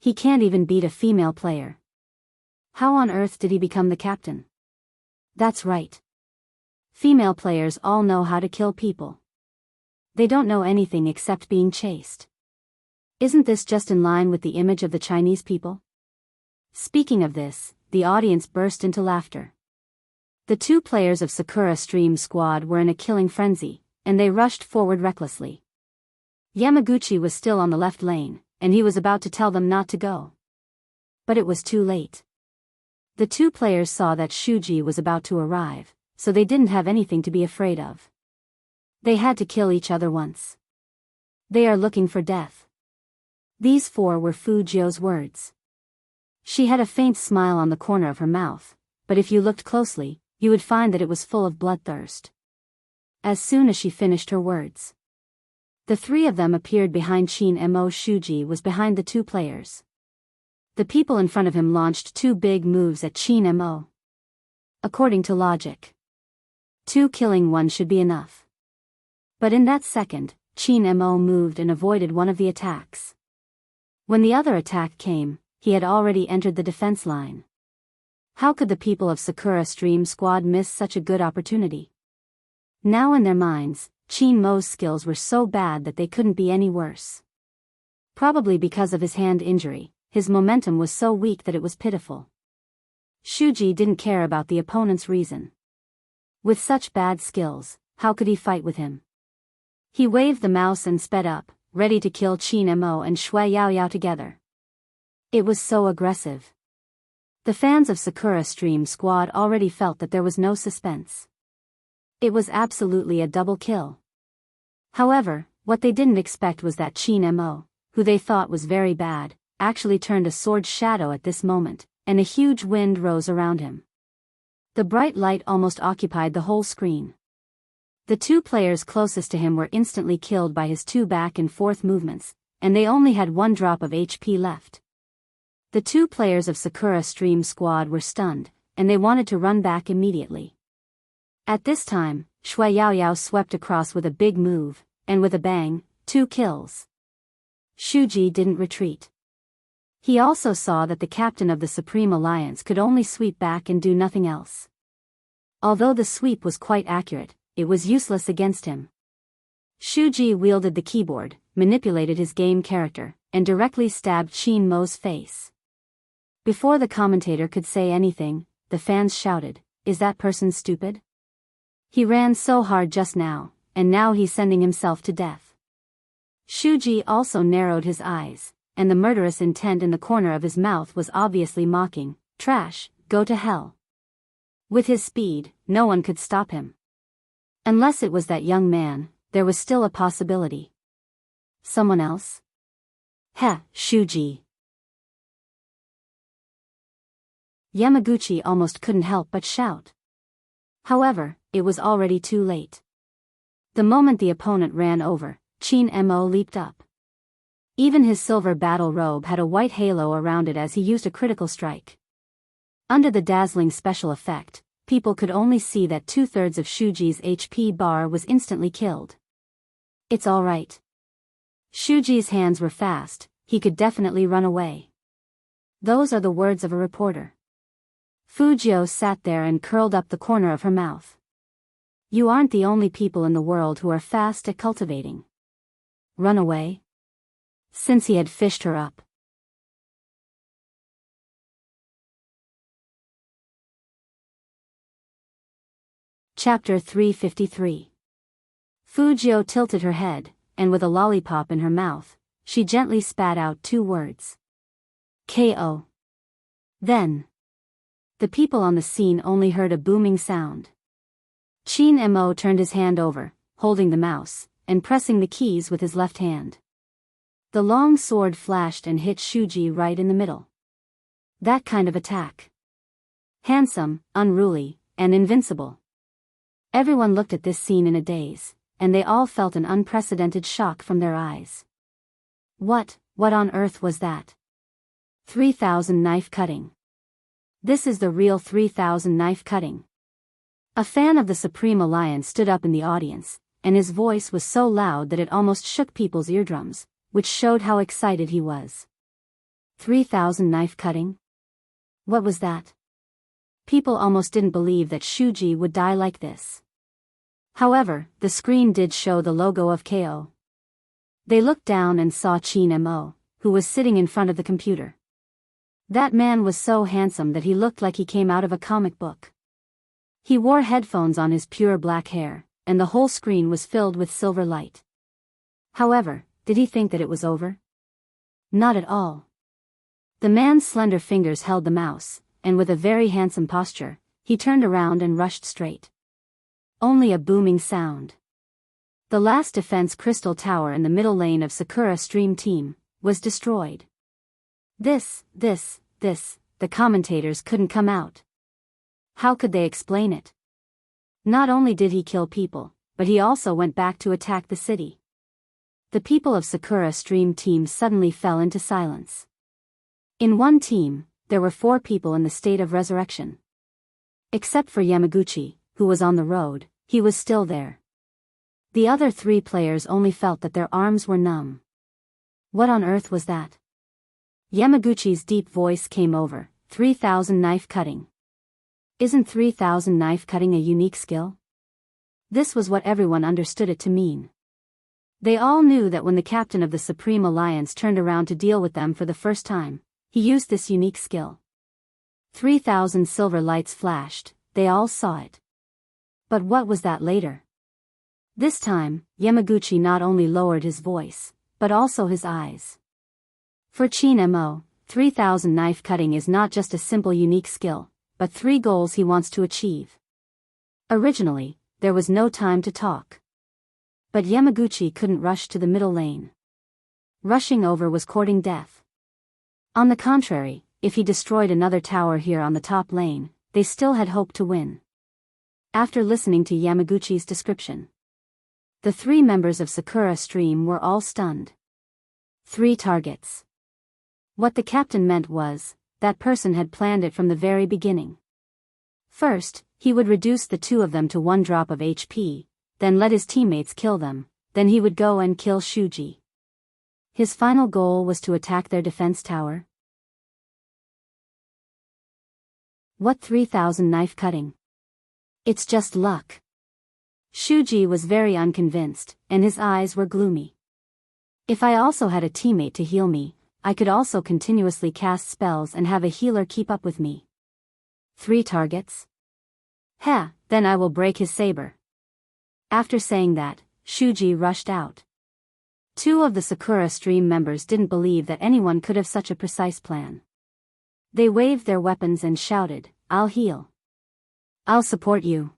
He can't even beat a female player. How on earth did he become the captain? That's right. Female players all know how to kill people. They don't know anything except being chased. Isn't this just in line with the image of the Chinese people? Speaking of this, the audience burst into laughter. The two players of Sakura Stream Squad were in a killing frenzy, and they rushed forward recklessly. Yamaguchi was still on the left lane, and he was about to tell them not to go. But it was too late. The two players saw that Shuji was about to arrive, so they didn't have anything to be afraid of. They had to kill each other once. They are looking for death. These four were Fu Jiu's words. She had a faint smile on the corner of her mouth, but if you looked closely, you would find that it was full of bloodthirst. As soon as she finished her words, the three of them appeared behind Qin Mo. Shuji was behind the two players. The people in front of him launched two big moves at Qin Mo. According to logic, 2 killing 1 should be enough. But in that second, Qin Mo moved and avoided one of the attacks. When the other attack came, he had already entered the defense line. How could the people of Sakura Stream Squad miss such a good opportunity? Now in their minds, Qin Mo's skills were so bad that they couldn't be any worse. Probably because of his hand injury, his momentum was so weak that it was pitiful. Shuji didn't care about the opponent's reason. With such bad skills, how could he fight with him? He waved the mouse and sped up, ready to kill Qin Mo and Shui Yaoyao together. It was so aggressive. The fans of Sakura Stream Squad already felt that there was no suspense. It was absolutely a double kill. However, what they didn't expect was that Qin Mo, who they thought was very bad, actually turned a sword shadow at this moment, and a huge wind rose around him. The bright light almost occupied the whole screen. The two players closest to him were instantly killed by his two back and forth movements, and they only had 1 drop of HP left. The two players of Sakura Stream Squad were stunned, and they wanted to run back immediately. At this time, Shui Yaoyao swept across with a big move, and with a bang, 2 kills. Shuji didn't retreat. He also saw that the captain of the Supreme Alliance could only sweep back and do nothing else. Although the sweep was quite accurate, it was useless against him. Shuji wielded the keyboard, manipulated his game character, and directly stabbed Qin Mo's face. Before the commentator could say anything, the fans shouted, "Is that person stupid? He ran so hard just now, and now he's sending himself to death." Shuji also narrowed his eyes, and the murderous intent in the corner of his mouth was obviously mocking, "Trash, go to hell." With his speed, no one could stop him. Unless it was that young man, there was still a possibility. Someone else? Heh, Shuji. Yamaguchi almost couldn't help but shout. However, it was already too late. The moment the opponent ran over, Qin Mo leaped up. Even his silver battle robe had a white halo around it as he used a critical strike. Under the dazzling special effect, people could only see that 2/3 of Shuji's HP bar was instantly killed. It's all right. Shuji's hands were fast, he could definitely run away. Those are the words of a reporter. Fu Jiu sat there and curled up the corner of her mouth. You aren't the only people in the world who are fast at cultivating. Run away? Since he had fished her up. Chapter 353. Fu Jiu tilted her head, and with a lollipop in her mouth, she gently spat out 2 words. KO. Then, The people on the scene only heard a booming sound. Qin Mo turned his hand over, holding the mouse, and pressing the keys with his left hand. The long sword flashed and hit Shuji right in the middle. That kind of attack. Handsome, unruly, and invincible. Everyone looked at this scene in a daze, and they all felt an unprecedented shock from their eyes. What on earth was that? 3,000 knife cutting. This is the real 3,000 knife cutting. A fan of the Supreme Alliance stood up in the audience, and his voice was so loud that it almost shook people's eardrums, which showed how excited he was. 3,000 knife cutting? What was that? People almost didn't believe that Shuji would die like this. However, the screen did show the logo of KO. They looked down and saw Qin Mo, who was sitting in front of the computer. That man was so handsome that he looked like he came out of a comic book. He wore headphones on his pure black hair, and the whole screen was filled with silver light. However, did he think that it was over? Not at all. The man's slender fingers held the mouse, and with a very handsome posture, he turned around and rushed straight. Only a booming sound. The last defense crystal tower in the middle lane of Sakura Stream Team was destroyed. This, the commentators couldn't come out. How could they explain it? Not only did he kill people, but he also went back to attack the city. The people of Sakura Stream Team suddenly fell into silence. In one team, there were 4 people in the state of resurrection. Except for Yamaguchi, who was on the road, he was still there. The other 3 players only felt that their arms were numb. What on earth was that? Yamaguchi's deep voice came over, 3,000 knife cutting. Isn't 3,000 knife cutting a unique skill? This was what everyone understood it to mean. They all knew that when the captain of the Supreme Alliance turned around to deal with them for the first time, he used this unique skill. 3,000 silver lights flashed, they all saw it. But what was that later? This time, Yamaguchi not only lowered his voice, but also his eyes. For Qin Mo, 3,000 knife cutting is not just a simple unique skill, but 3 goals he wants to achieve. Originally, there was no time to talk. But Yamaguchi couldn't rush to the middle lane. Rushing over was courting death. On the contrary, if he destroyed another tower here on the top lane, they still had hope to win. After listening to Yamaguchi's description, the 3 members of Sakura Stream were all stunned. 3 targets. What the captain meant was, that person had planned it from the very beginning. First, he would reduce the 2 of them to 1 drop of HP, then let his teammates kill them, then he would go and kill Shuji. His final goal was to attack their defense tower. What 3,000 knife cutting? It's just luck. Shuji was very unconvinced, and his eyes were gloomy. If I also had a teammate to heal me, I could also continuously cast spells and have a healer keep up with me. 3 targets? Then I will break his saber. After saying that, Shuji rushed out. 2 of the Sakura Stream members didn't believe that anyone could have such a precise plan. They waved their weapons and shouted, "I'll heal. I'll support you."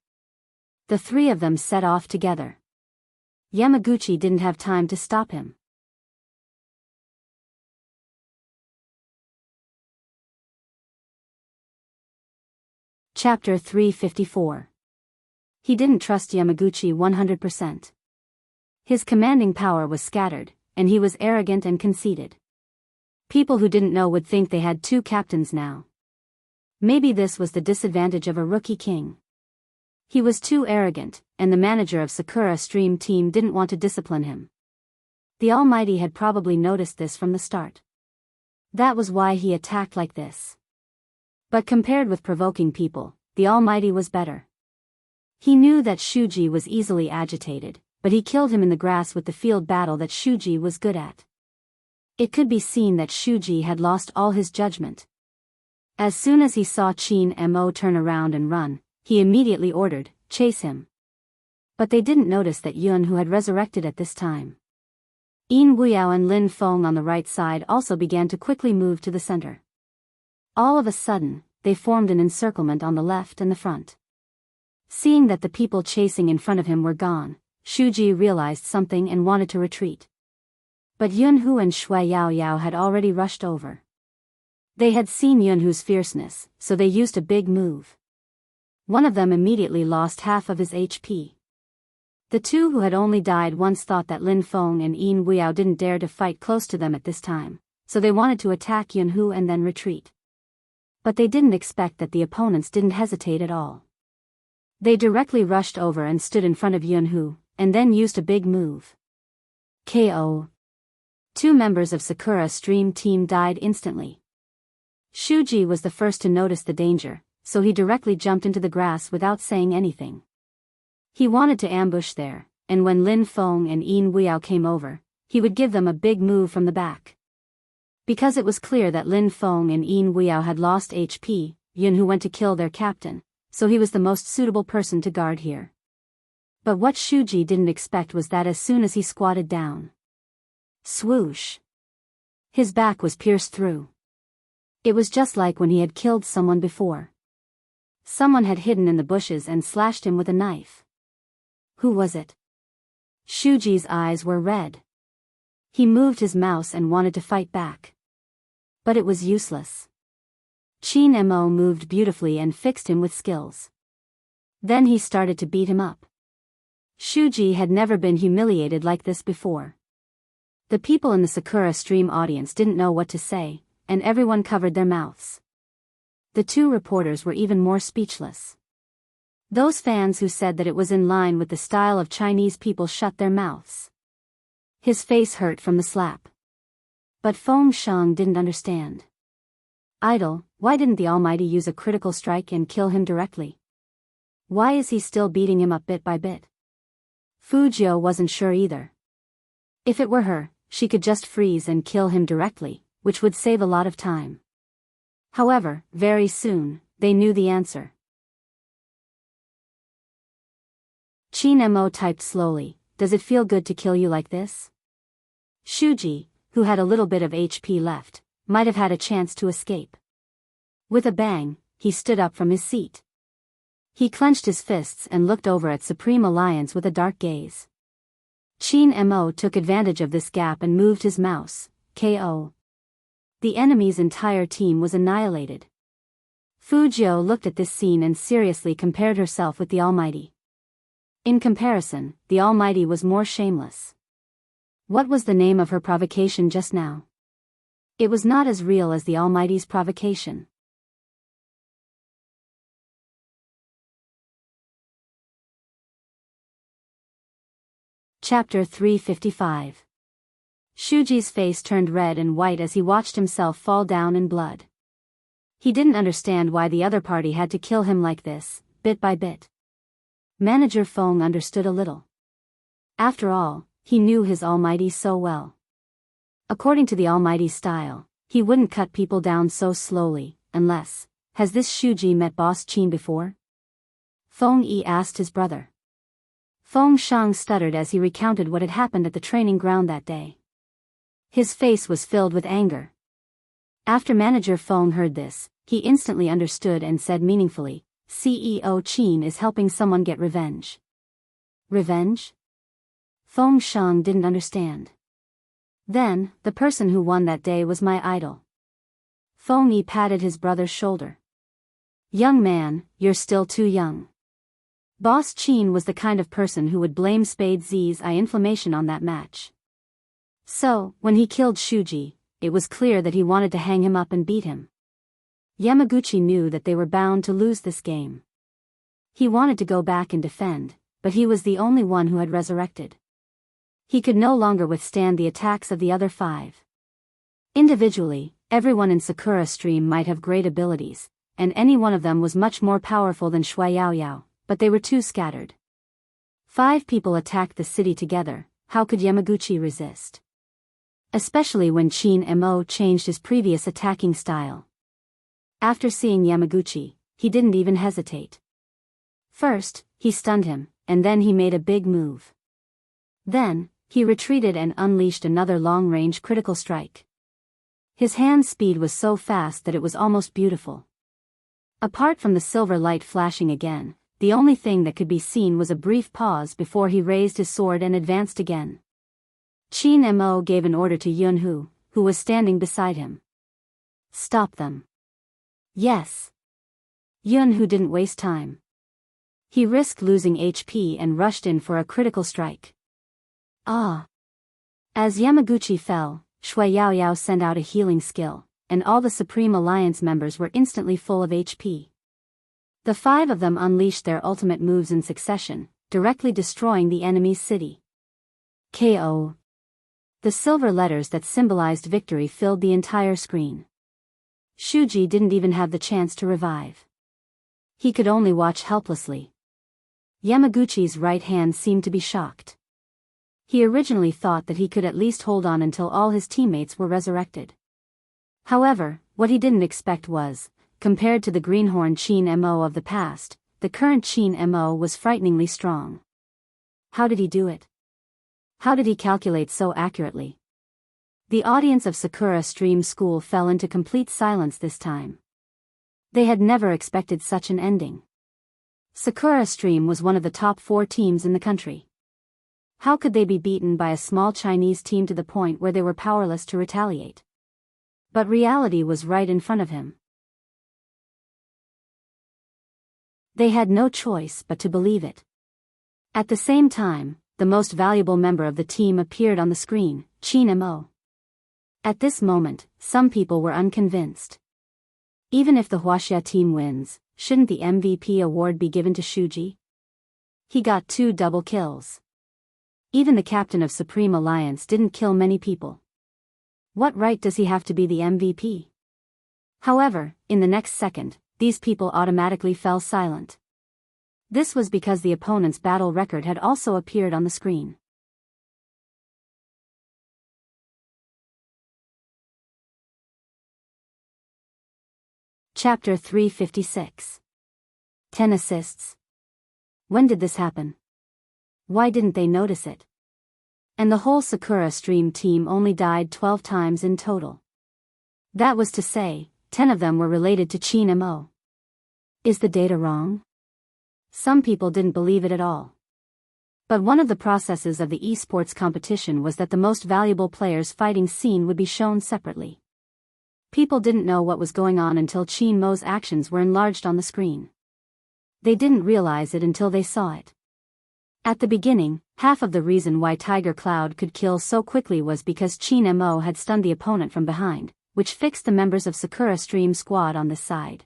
The 3 of them set off together. Yamaguchi didn't have time to stop him. Chapter 354. He didn't trust Yamaguchi 100%. His commanding power was scattered, and he was arrogant and conceited. People who didn't know would think they had 2 captains now. Maybe this was the disadvantage of a rookie king. He was too arrogant, and the manager of Sakura Stream Team didn't want to discipline him. The Almighty had probably noticed this from the start. That was why he attacked like this. But compared with provoking people, the Almighty was better. He knew that Shuji was easily agitated, but he killed him in the grass with the field battle that Shuji was good at. It could be seen that Shuji had lost all his judgment. As soon as he saw Qin Mo turn around and run, he immediately ordered, "Chase him." But they didn't notice that Yun, who had resurrected at this time. Yin Wuyao and Lin Feng on the right side also began to quickly move to the center. All of a sudden, they formed an encirclement on the left and the front. Seeing that the people chasing in front of him were gone, Shuji realized something and wanted to retreat. But Yunhu and Shui Yaoyao had already rushed over. They had seen Yunhu's fierceness, so they used a big move. One of them immediately lost half of his HP. The two who had only died once thought that Lin Feng and Yin Weiyao didn't dare to fight close to them at this time, so they wanted to attack Yunhu and then retreat. But they didn't expect that the opponents didn't hesitate at all. They directly rushed over and stood in front of Yunhu, and then used a big move. KO. 2 members of Sakura Stream Team died instantly. Shuji was the first to notice the danger, so he directly jumped into the grass without saying anything. He wanted to ambush there, and when Lin Feng and Yin Weiyao came over, he would give them a big move from the back. Because it was clear that Lin Feng and Yin Weiyao had lost HP, Yunhu went to kill their captain, so he was the most suitable person to guard here. But what Shuji didn't expect was that as soon as he squatted down, swoosh! His back was pierced through. It was just like when he had killed someone before. Someone had hidden in the bushes and slashed him with a knife. Who was it? Shuji's eyes were red. He moved his mouse and wanted to fight back. But it was useless. Qin Mo moved beautifully and fixed him with skills. Then he started to beat him up. Shuji had never been humiliated like this before. The people in the Sakura Stream audience didn't know what to say, and everyone covered their mouths. The 2 reporters were even more speechless. Those fans who said that it was in line with the style of Chinese people shut their mouths. His face hurt from the slap. But Feng Shang didn't understand. Idol, why didn't the Almighty use a critical strike and kill him directly? Why is he still beating him up bit by bit? Fujiu wasn't sure either. If it were her, she could just freeze and kill him directly, which would save a lot of time. However, very soon, they knew the answer. Qin Mo typed slowly, "Does it feel good to kill you like this?" Shuji, who had a little bit of HP left, might have had a chance to escape. With a bang, he stood up from his seat. He clenched his fists and looked over at Supreme Alliance with a dark gaze. Qin Mo took advantage of this gap and moved his mouse, KO. The enemy's entire team was annihilated. Fujiu looked at this scene and seriously compared herself with the Almighty. In comparison, the Almighty was more shameless. What was the name of her provocation just now? It was not as real as the Almighty's provocation. Chapter 355. Shuji's face turned red and white as he watched himself fall down in blood. He didn't understand why the other party had to kill him like this, bit by bit. Manager Feng understood a little. After all, he knew his Almighty so well. According to the Almighty's style, he wouldn't cut people down so slowly, unless, has this Shuji met Boss Qin before? Feng Yi asked his brother. Feng Shang stuttered as he recounted what had happened at the training ground that day. His face was filled with anger. After Manager Feng heard this, he instantly understood and said meaningfully, CEO Qin is helping someone get revenge. Revenge? Feng Shang didn't understand. Then, the person who won that day was my idol. Feng Yi patted his brother's shoulder. Young man, you're still too young. Boss Qin was the kind of person who would blame Spade Z's eye inflammation on that match. So, when he killed Shuji, it was clear that he wanted to hang him up and beat him. Yamaguchi knew that they were bound to lose this game. He wanted to go back and defend, but he was the only one who had resurrected. He could no longer withstand the attacks of the other 5. Individually, everyone in Sakura Stream might have great abilities, and any one of them was much more powerful than Shui Yaoyao, but they were too scattered. 5 people attacked the city together, how could Yamaguchi resist? Especially when Qin Mo changed his previous attacking style. After seeing Yamaguchi, he didn't even hesitate. First, he stunned him, and then he made a big move. Then, he retreated and unleashed another long-range critical strike. His hand speed was so fast that it was almost beautiful. Apart from the silver light flashing again, the only thing that could be seen was a brief pause before he raised his sword and advanced again. Qin Mo gave an order to Yunhu, who was standing beside him. Stop them. Yes. Yunhu didn't waste time. He risked losing HP and rushed in for a critical strike. Ah! As Yamaguchi fell, Shui Yaoyao sent out a healing skill, and all the Supreme Alliance members were instantly full of HP. The 5 of them unleashed their ultimate moves in succession, directly destroying the enemy's city. KO. The silver letters that symbolized victory filled the entire screen. Shuji didn't even have the chance to revive. He could only watch helplessly. Yamaguchi's right hand seemed to be shocked. He originally thought that he could at least hold on until all his teammates were resurrected. However, what he didn't expect was, compared to the greenhorn Qin Mo of the past, the current Qin Mo was frighteningly strong. How did he do it? How did he calculate so accurately? The audience of Sakura Stream School fell into complete silence this time. They had never expected such an ending. Sakura Stream was one of the top 4 teams in the country. How could they be beaten by a small Chinese team to the point where they were powerless to retaliate? But reality was right in front of him. They had no choice but to believe it. At the same time, the most valuable member of the team appeared on the screen, Qin Mo. At this moment, some people were unconvinced. Even if the Huaxia team wins, shouldn't the MVP award be given to Shuji? He got 2 double kills. Even the captain of Supreme Alliance didn't kill many people. What right does he have to be the MVP? However, in the next second, these people automatically fell silent. This was because the opponent's battle record had also appeared on the screen. Chapter 356. 10 assists. When did this happen? Why didn't they notice it? And the whole Sakura Stream team only died 12 times in total. That was to say, 10 of them were related to Qin Mo. Is the data wrong? Some people didn't believe it at all. But one of the processes of the esports competition was that the most valuable players' fighting scene would be shown separately. People didn't know what was going on until Qin Mo's actions were enlarged on the screen. They didn't realize it until they saw it. At the beginning, half of the reason why Tiger Cloud could kill so quickly was because Qin Mo had stunned the opponent from behind, which fixed the members of Sakura Stream Squad on this side.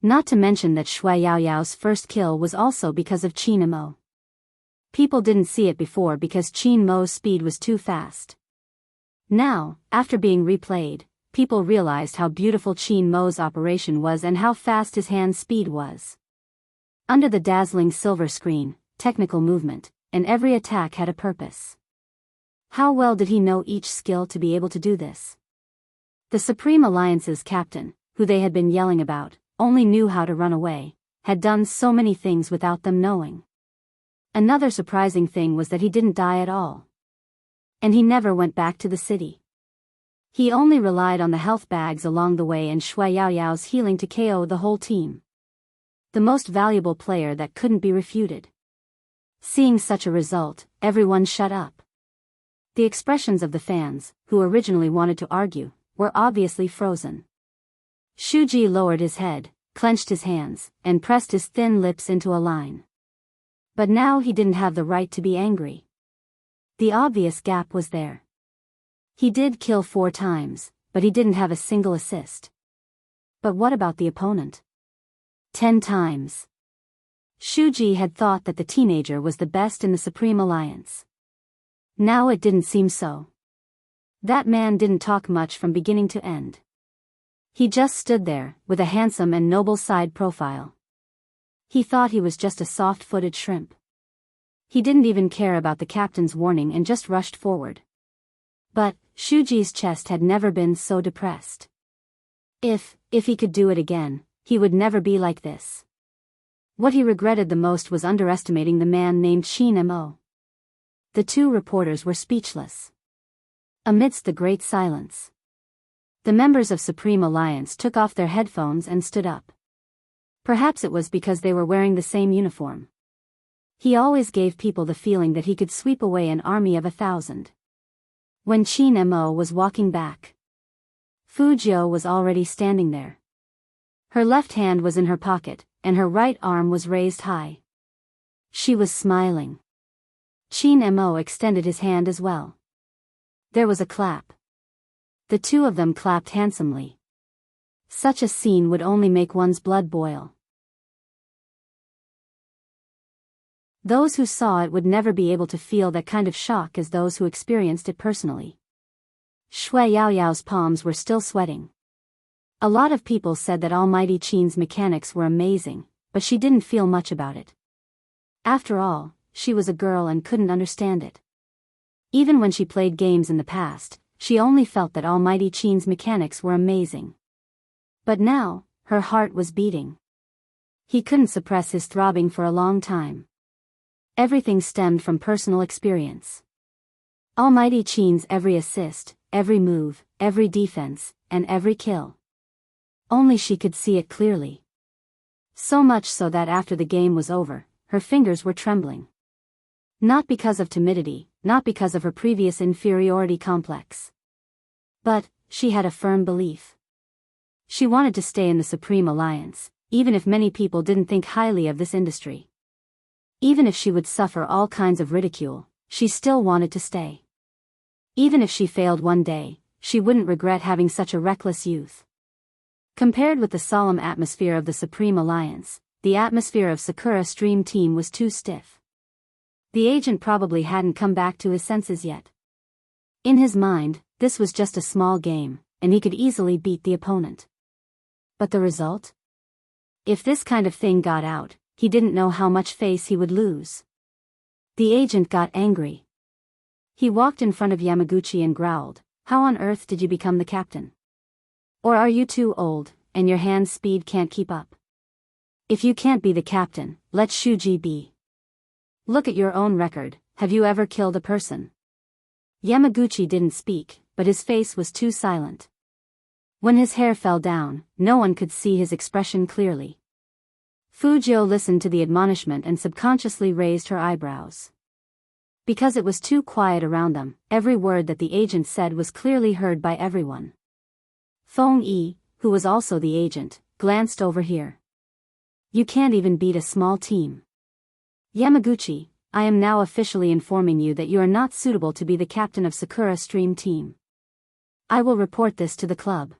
Not to mention that Shui Yaoyao's first kill was also because of Qin Mo. People didn't see it before because Qin Mo's speed was too fast. Now, after being replayed, people realized how beautiful Qin Mo's operation was and how fast his hand speed was. Under the dazzling silver screen, technical movement, and every attack had a purpose. How well did he know each skill to be able to do this? The Supreme Alliance's captain, who they had been yelling about, only knew how to run away, had done so many things without them knowing. Another surprising thing was that he didn't die at all. And he never went back to the city. He only relied on the health bags along the way and Shui Yaoyao's healing to KO the whole team. The most valuable player that couldn't be refuted. Seeing such a result, everyone shut up. The expressions of the fans, who originally wanted to argue, were obviously frozen. Shuji lowered his head, clenched his hands, and pressed his thin lips into a line. But now he didn't have the right to be angry. The obvious gap was there. He did kill 4 times, but he didn't have a single assist. But what about the opponent? 10 times. Shuji had thought that the teenager was the best in the Supreme Alliance. Now it didn't seem so. That man didn't talk much from beginning to end. He just stood there, with a handsome and noble side profile. He thought he was just a soft-footed shrimp. He didn't even care about the captain's warning and just rushed forward. But, Shuji's chest had never been so depressed. If he could do it again, he would never be like this. What he regretted the most was underestimating the man named Qin Mo. The 2 reporters were speechless. Amidst the great silence, the members of Supreme Alliance took off their headphones and stood up. Perhaps it was because they were wearing the same uniform. He always gave people the feeling that he could sweep away an army of 1,000. When Qin Mo was walking back, Fu Jiu was already standing there. Her left hand was in her pocket, and her right arm was raised high. She was smiling. Qin Mo extended his hand as well. There was a clap. The two of them clapped handsomely. Such a scene would only make one's blood boil. Those who saw it would never be able to feel that kind of shock as those who experienced it personally. Shui Yaoyao's palms were still sweating. A lot of people said that Almighty Qin's mechanics were amazing, but she didn't feel much about it. After all, she was a girl and couldn't understand it. Even when she played games in the past, she only felt that Almighty Qin's mechanics were amazing. But now, her heart was beating. He couldn't suppress his throbbing for a long time. Everything stemmed from personal experience. Almighty Qin's every assist, every move, every defense, and every kill. Only she could see it clearly. So much so that after the game was over, her fingers were trembling. Not because of timidity, not because of her previous inferiority complex. But, she had a firm belief. She wanted to stay in the Supreme Alliance, even if many people didn't think highly of this industry. Even if she would suffer all kinds of ridicule, she still wanted to stay. Even if she failed one day, she wouldn't regret having such a reckless youth. Compared with the solemn atmosphere of the Supreme Alliance, the atmosphere of Sakura Stream Team was too stiff. The agent probably hadn't come back to his senses yet. In his mind, this was just a small game, and he could easily beat the opponent. But the result? If this kind of thing got out, he didn't know how much face he would lose. The agent got angry. He walked in front of Yamaguchi and growled, "How on earth did you become the captain? Or are you too old, and your hand speed can't keep up? If you can't be the captain, let Shuji be. Look at your own record, have you ever killed a person?" Yamaguchi didn't speak, but his face was too silent. When his hair fell down, no one could see his expression clearly. Fujio listened to the admonishment and subconsciously raised her eyebrows. Because it was too quiet around them, every word that the agent said was clearly heard by everyone. Feng Yi, who was also the agent, glanced over here. "You can't even beat a small team. Yamaguchi, I am now officially informing you that you are not suitable to be the captain of Sakura Stream Team. I will report this to the club.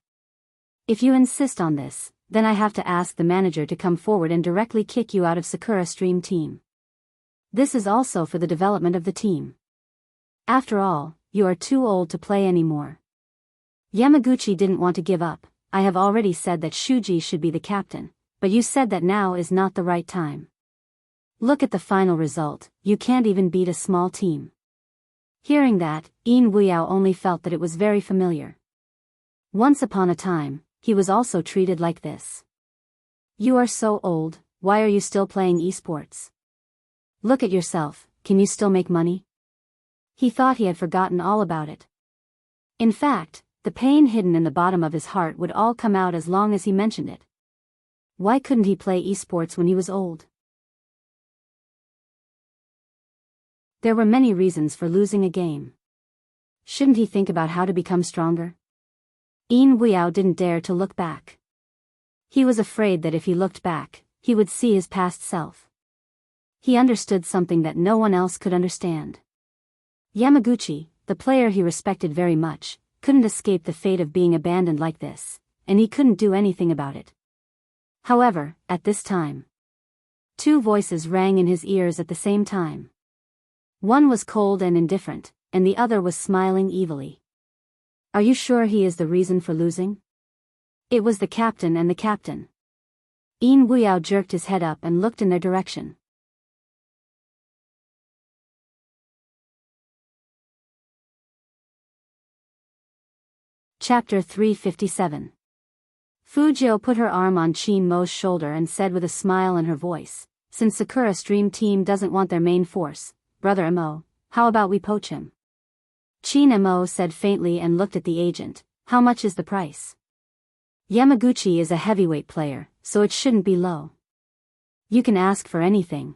If you insist on this, then I have to ask the manager to come forward and directly kick you out of Sakura Stream Team. This is also for the development of the team. After all, you are too old to play anymore." Yamaguchi didn't want to give up. "I have already said that Shuji should be the captain, but you said that now is not the right time. Look at the final result, you can't even beat a small team." Hearing that, Yin Wuyao only felt that it was very familiar. Once upon a time, he was also treated like this. "You are so old, why are you still playing esports? Look at yourself, can you still make money?" He thought he had forgotten all about it. In fact, the pain hidden in the bottom of his heart would all come out as long as he mentioned it. Why couldn't he play esports when he was old? There were many reasons for losing a game. Shouldn't he think about how to become stronger? Yin Wuyao didn't dare to look back. He was afraid that if he looked back, he would see his past self. He understood something that no one else could understand. Yamaguchi, the player he respected very much, couldn't escape the fate of being abandoned like this, and he couldn't do anything about it. However, at this time, two voices rang in his ears at the same time. One was cold and indifferent, and the other was smiling evilly. "Are you sure he is the reason for losing?" It was the captain and the captain. Yin Wuyao jerked his head up and looked in their direction. Chapter 357. Fujio put her arm on Qin Mo's shoulder and said with a smile in her voice, "Since Sakura Stream Team doesn't want their main force, Brother Mo, how about we poach him?" Qin Mo said faintly and looked at the agent, "How much is the price?" "Yamaguchi is a heavyweight player, so it shouldn't be low. You can ask for anything.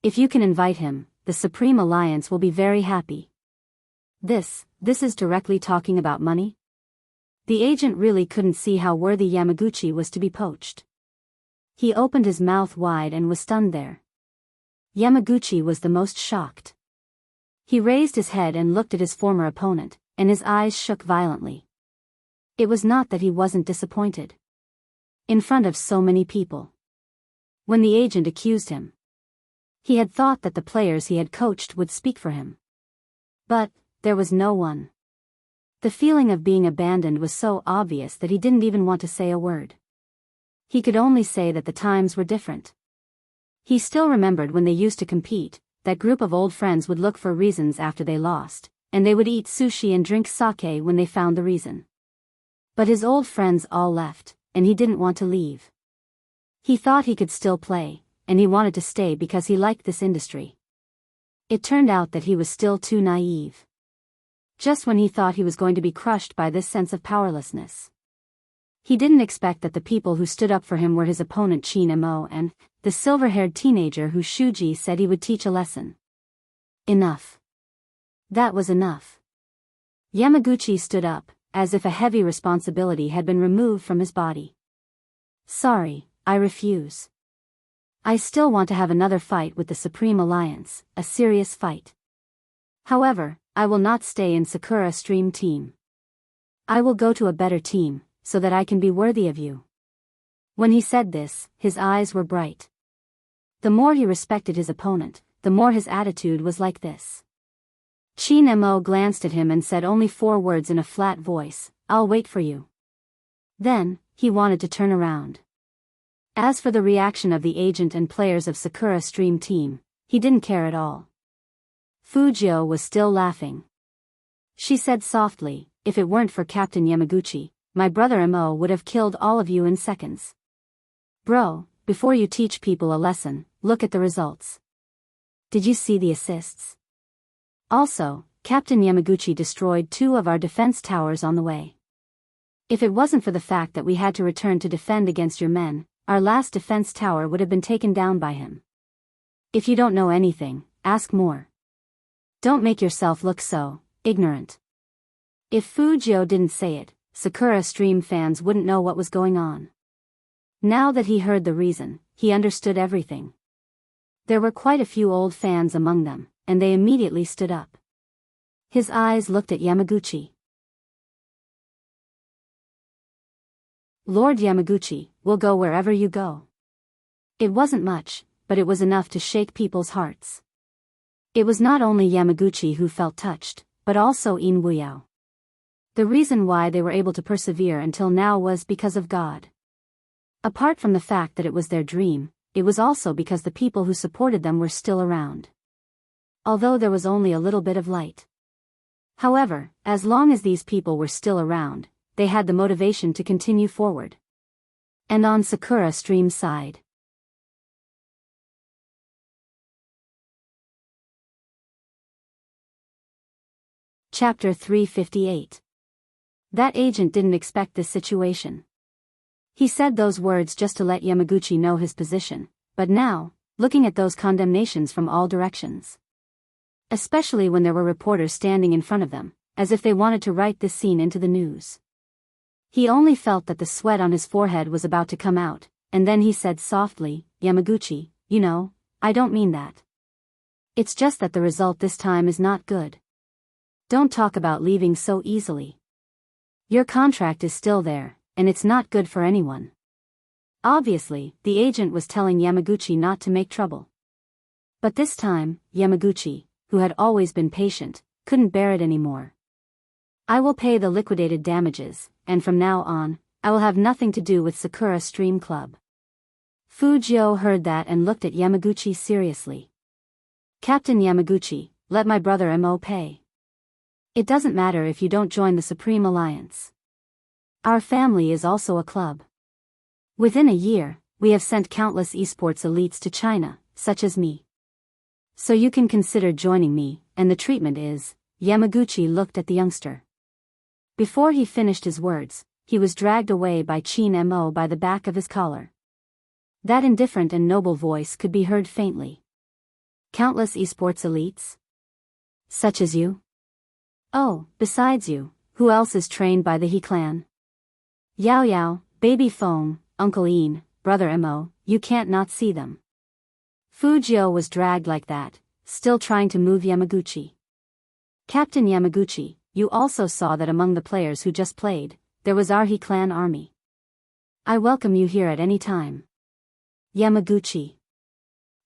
If you can invite him, the Supreme Alliance will be very happy. This is directly talking about money? The agent really couldn't see how worthy Yamaguchi was to be poached. He opened his mouth wide and was stunned there. Yamaguchi was the most shocked. He raised his head and looked at his former opponent, and his eyes shook violently. It was not that he wasn't disappointed. In front of so many people. When the agent accused him, he had thought that the players he had coached would speak for him. But there was no one. The feeling of being abandoned was so obvious that he didn't even want to say a word. He could only say that the times were different. He still remembered when they used to compete, that group of old friends would look for reasons after they lost, and they would eat sushi and drink sake when they found the reason. But his old friends all left, and he didn't want to leave. He thought he could still play, and he wanted to stay because he liked this industry. It turned out that he was still too naive. Just when he thought he was going to be crushed by this sense of powerlessness. He didn't expect that the people who stood up for him were his opponent Chin Mo and the silver-haired teenager who Shuji said he would teach a lesson. Enough. That was enough. Yamaguchi stood up, as if a heavy responsibility had been removed from his body. Sorry, I refuse. I still want to have another fight with the Supreme Alliance, a serious fight. However, I will not stay in Sakura Stream Team. I will go to a better team, so that I can be worthy of you. When he said this, his eyes were bright. The more he respected his opponent, the more his attitude was like this. Chin Mo glanced at him and said only 4 words in a flat voice, "I'll wait for you." Then, he wanted to turn around. As for the reaction of the agent and players of Sakura Stream Team, he didn't care at all. Fujio was still laughing. She said softly, "If it weren't for Captain Yamaguchi, my brother Mo would have killed all of you in seconds. Bro, before you teach people a lesson, look at the results. Did you see the assists? Also, Captain Yamaguchi destroyed 2 of our defense towers on the way. If it wasn't for the fact that we had to return to defend against your men, our last defense tower would have been taken down by him. If you don't know anything, ask more. Don't make yourself look so ignorant." If Fujio didn't say it, Sakura Stream fans wouldn't know what was going on. Now that he heard the reason, he understood everything. There were quite a few old fans among them, and they immediately stood up. His eyes looked at Yamaguchi. "Lord Yamaguchi, we'll go wherever you go." It wasn't much, but it was enough to shake people's hearts. It was not only Yamaguchi who felt touched, but also In Wuyao. The reason why they were able to persevere until now was because of God. Apart from the fact that it was their dream, it was also because the people who supported them were still around. Although there was only a little bit of light. However, as long as these people were still around, they had the motivation to continue forward. And on Sakura Stream's side. Chapter 358. That agent didn't expect this situation. He said those words just to let Yamaguchi know his position, but now, looking at those condemnations from all directions. Especially when there were reporters standing in front of them, as if they wanted to write this scene into the news. He only felt that the sweat on his forehead was about to come out, and then he said softly, "Yamaguchi, you know, I don't mean that. It's just that the result this time is not good. Don't talk about leaving so easily. Your contract is still there, and it's not good for anyone." Obviously, the agent was telling Yamaguchi not to make trouble. But this time, Yamaguchi, who had always been patient, couldn't bear it anymore. "I will pay the liquidated damages, and from now on, I will have nothing to do with Sakura Stream Club." Fujio heard that and looked at Yamaguchi seriously. "Captain Yamaguchi, let my brother Mo pay. It doesn't matter if you don't join the Supreme Alliance. Our family is also a club. Within a year, we have sent countless esports elites to China, such as me. So you can consider joining me, and the treatment is..." Yamaguchi looked at the youngster. Before he finished his words, he was dragged away by Qin Mo by the back of his collar. That indifferent and noble voice could be heard faintly. Countless esports elites? Such as you? Oh, besides you, who else is trained by the He clan? Yao Yao, Baby Foam, Uncle Ian, Brother Mo, you can't not see them. Fujio was dragged like that, still trying to move Yamaguchi. Captain Yamaguchi, you also saw that among the players who just played, there was our He clan army. I welcome you here at any time. Yamaguchi.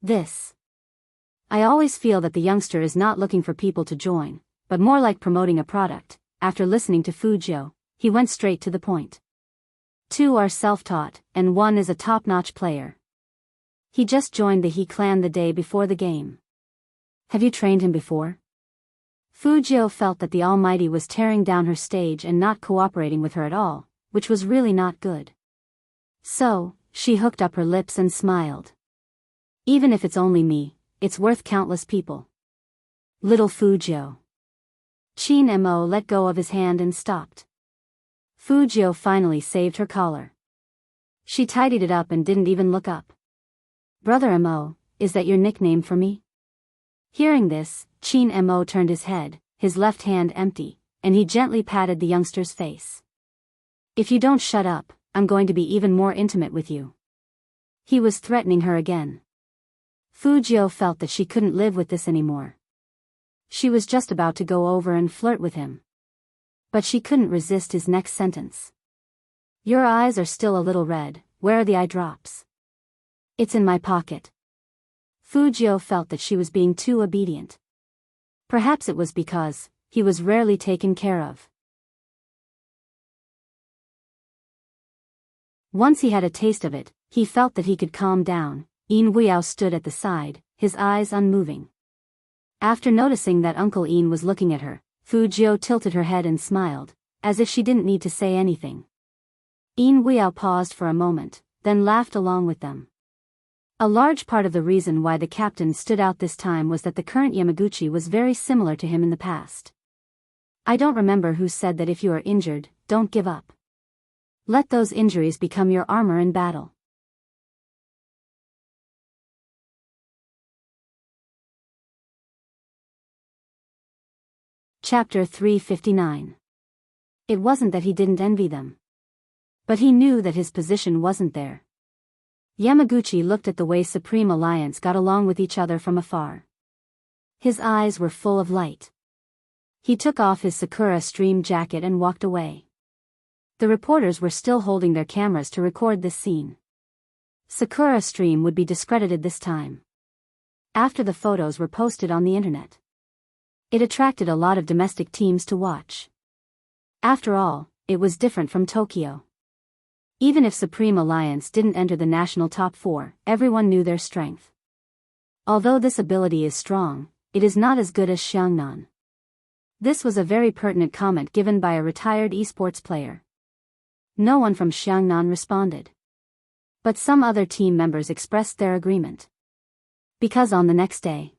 This. I always feel that the youngster is not looking for people to join, but more like promoting a product. After listening to Fujio, he went straight to the point. 2 are self-taught, and 1 is a top-notch player. He just joined the He clan the day before the game. Have you trained him before? Fujio felt that the Almighty was tearing down her stage and not cooperating with her at all, which was really not good. So, she hooked up her lips and smiled. Even if it's only me, it's worth countless people. Little Fujio. Qin Mo let go of his hand and stopped. Fujio finally saved her collar. She tidied it up and didn't even look up. Brother Mo, is that your nickname for me? Hearing this, Qin Mo turned his head, his left hand empty, and he gently patted the youngster's face. If you don't shut up, I'm going to be even more intimate with you. He was threatening her again. Fujio felt that she couldn't live with this anymore. She was just about to go over and flirt with him. But she couldn't resist his next sentence. Your eyes are still a little red, where are the eye drops? It's in my pocket. Fujio felt that she was being too obedient. Perhaps it was because he was rarely taken care of. Once he had a taste of it, he felt that he could calm down. Ian Weao stood at the side, his eyes unmoving. After noticing that Uncle Ian was looking at her, Fujio tilted her head and smiled, as if she didn't need to say anything. Ian Weao paused for a moment, then laughed along with them. A large part of the reason why the captain stood out this time was that the current Yamaguchi was very similar to him in the past. I don't remember who said that if you are injured, don't give up. Let those injuries become your armor in battle. Chapter 359. It wasn't that he didn't envy them. But he knew that his position wasn't there. Yamaguchi looked at the way Supreme Alliance got along with each other from afar. His eyes were full of light. He took off his Sakura Stream jacket and walked away. The reporters were still holding their cameras to record this scene. Sakura Stream would be discredited this time. After the photos were posted on the internet, it attracted a lot of domestic teams to watch. After all, it was different from Tokyo. Even if Supreme Alliance didn't enter the national top 4, everyone knew their strength. Although this ability is strong, it is not as good as Xiangnan. This was a very pertinent comment given by a retired esports player. No one from Xiangnan responded. But some other team members expressed their agreement. Because on the next day,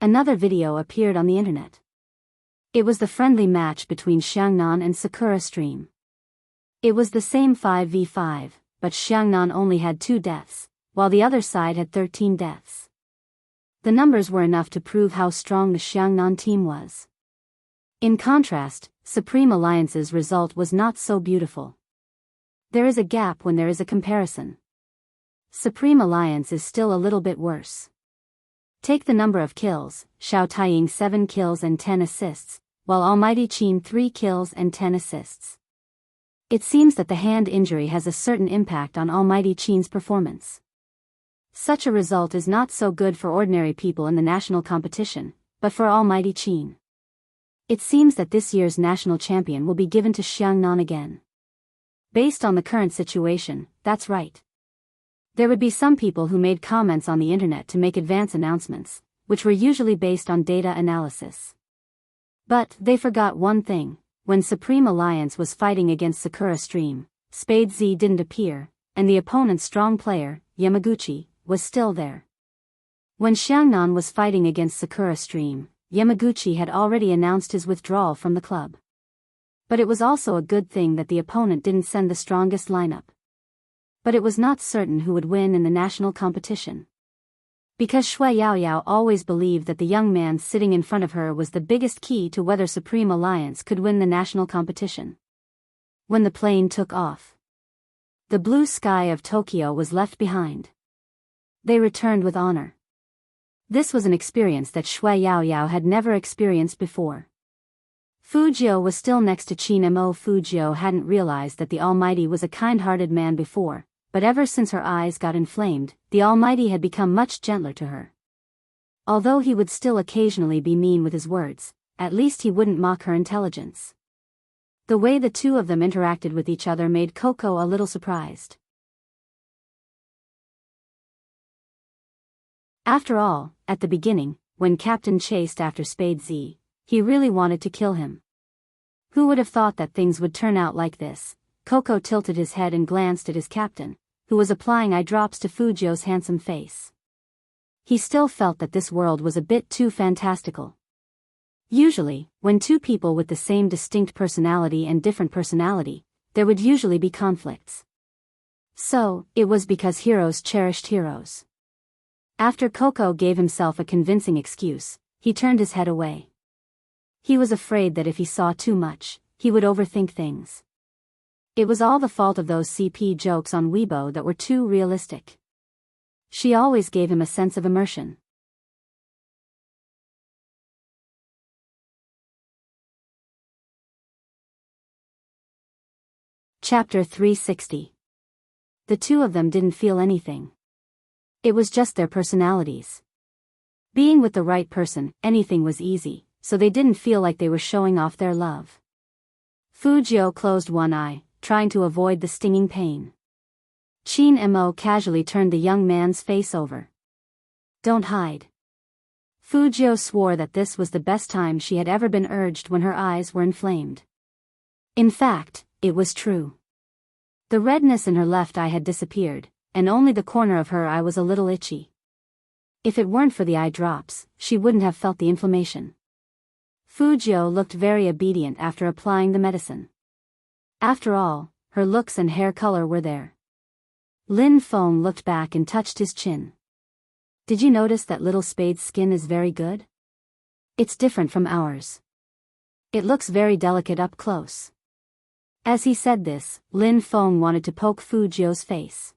another video appeared on the internet. It was the friendly match between Xiangnan and Sakura Stream. It was the same 5v5, but Xiangnan only had 2 deaths, while the other side had 13 deaths. The numbers were enough to prove how strong the Xiangnan team was. In contrast, Supreme Alliance's result was not so beautiful. There is a gap when there is a comparison. Supreme Alliance is still a little bit worse. Take the number of kills, Xiao Taiying 7 kills and 10 assists, while Almighty Qin 3 kills and 10 assists. It seems that the hand injury has a certain impact on Almighty Qin's performance. Such a result is not so good for ordinary people in the national competition, but for Almighty Qin. It seems that this year's national champion will be given to Xiangnan again. Based on the current situation, that's right. There would be some people who made comments on the internet to make advance announcements, which were usually based on data analysis. But they forgot one thing. When Supreme Alliance was fighting against Sakura Stream, Spade Z didn't appear, and the opponent's strong player, Yamaguchi, was still there. When Xiangnan was fighting against Sakura Stream, Yamaguchi had already announced his withdrawal from the club. But it was also a good thing that the opponent didn't send the strongest lineup. But it was not certain who would win in the national competition. Because Shui Yaoyao always believed that the young man sitting in front of her was the biggest key to whether Supreme Alliance could win the national competition. When the plane took off, the blue sky of Tokyo was left behind. They returned with honor. This was an experience that Shui Yaoyao had never experienced before. Fujio was still next to Qin Mo. Fujio hadn't realized that the Almighty was a kind-hearted man before, but ever since her eyes got inflamed, the Almighty had become much gentler to her. Although he would still occasionally be mean with his words, at least he wouldn't mock her intelligence. The way the two of them interacted with each other made Coco a little surprised. After all, at the beginning, when Captain chased after Spade Z, he really wanted to kill him. Who would have thought that things would turn out like this? Coco tilted his head and glanced at his captain, who was applying eye drops to Fujio's handsome face. He still felt that this world was a bit too fantastical. Usually, when two people with the same distinct personality and different personality, there would usually be conflicts. So, it was because heroes cherished heroes. After Coco gave himself a convincing excuse, he turned his head away. He was afraid that if he saw too much, he would overthink things. It was all the fault of those CP jokes on Weibo that were too realistic. She always gave him a sense of immersion. Chapter 360. The two of them didn't feel anything. It was just their personalities. Being with the right person, anything was easy, so they didn't feel like they were showing off their love. Fujio closed one eye, trying to avoid the stinging pain. Qin Mo casually turned the young man's face over. "Don't hide." Fujio swore that this was the best time she had ever been urged when her eyes were inflamed. In fact, it was true. The redness in her left eye had disappeared, and only the corner of her eye was a little itchy. If it weren't for the eye drops, she wouldn't have felt the inflammation. Fujio looked very obedient after applying the medicine. After all, her looks and hair color were there. Lin Feng looked back and touched his chin. "Did you notice that little Spade's skin is very good? It's different from ours. It looks very delicate up close." As he said this, Lin Feng wanted to poke Fujio's face.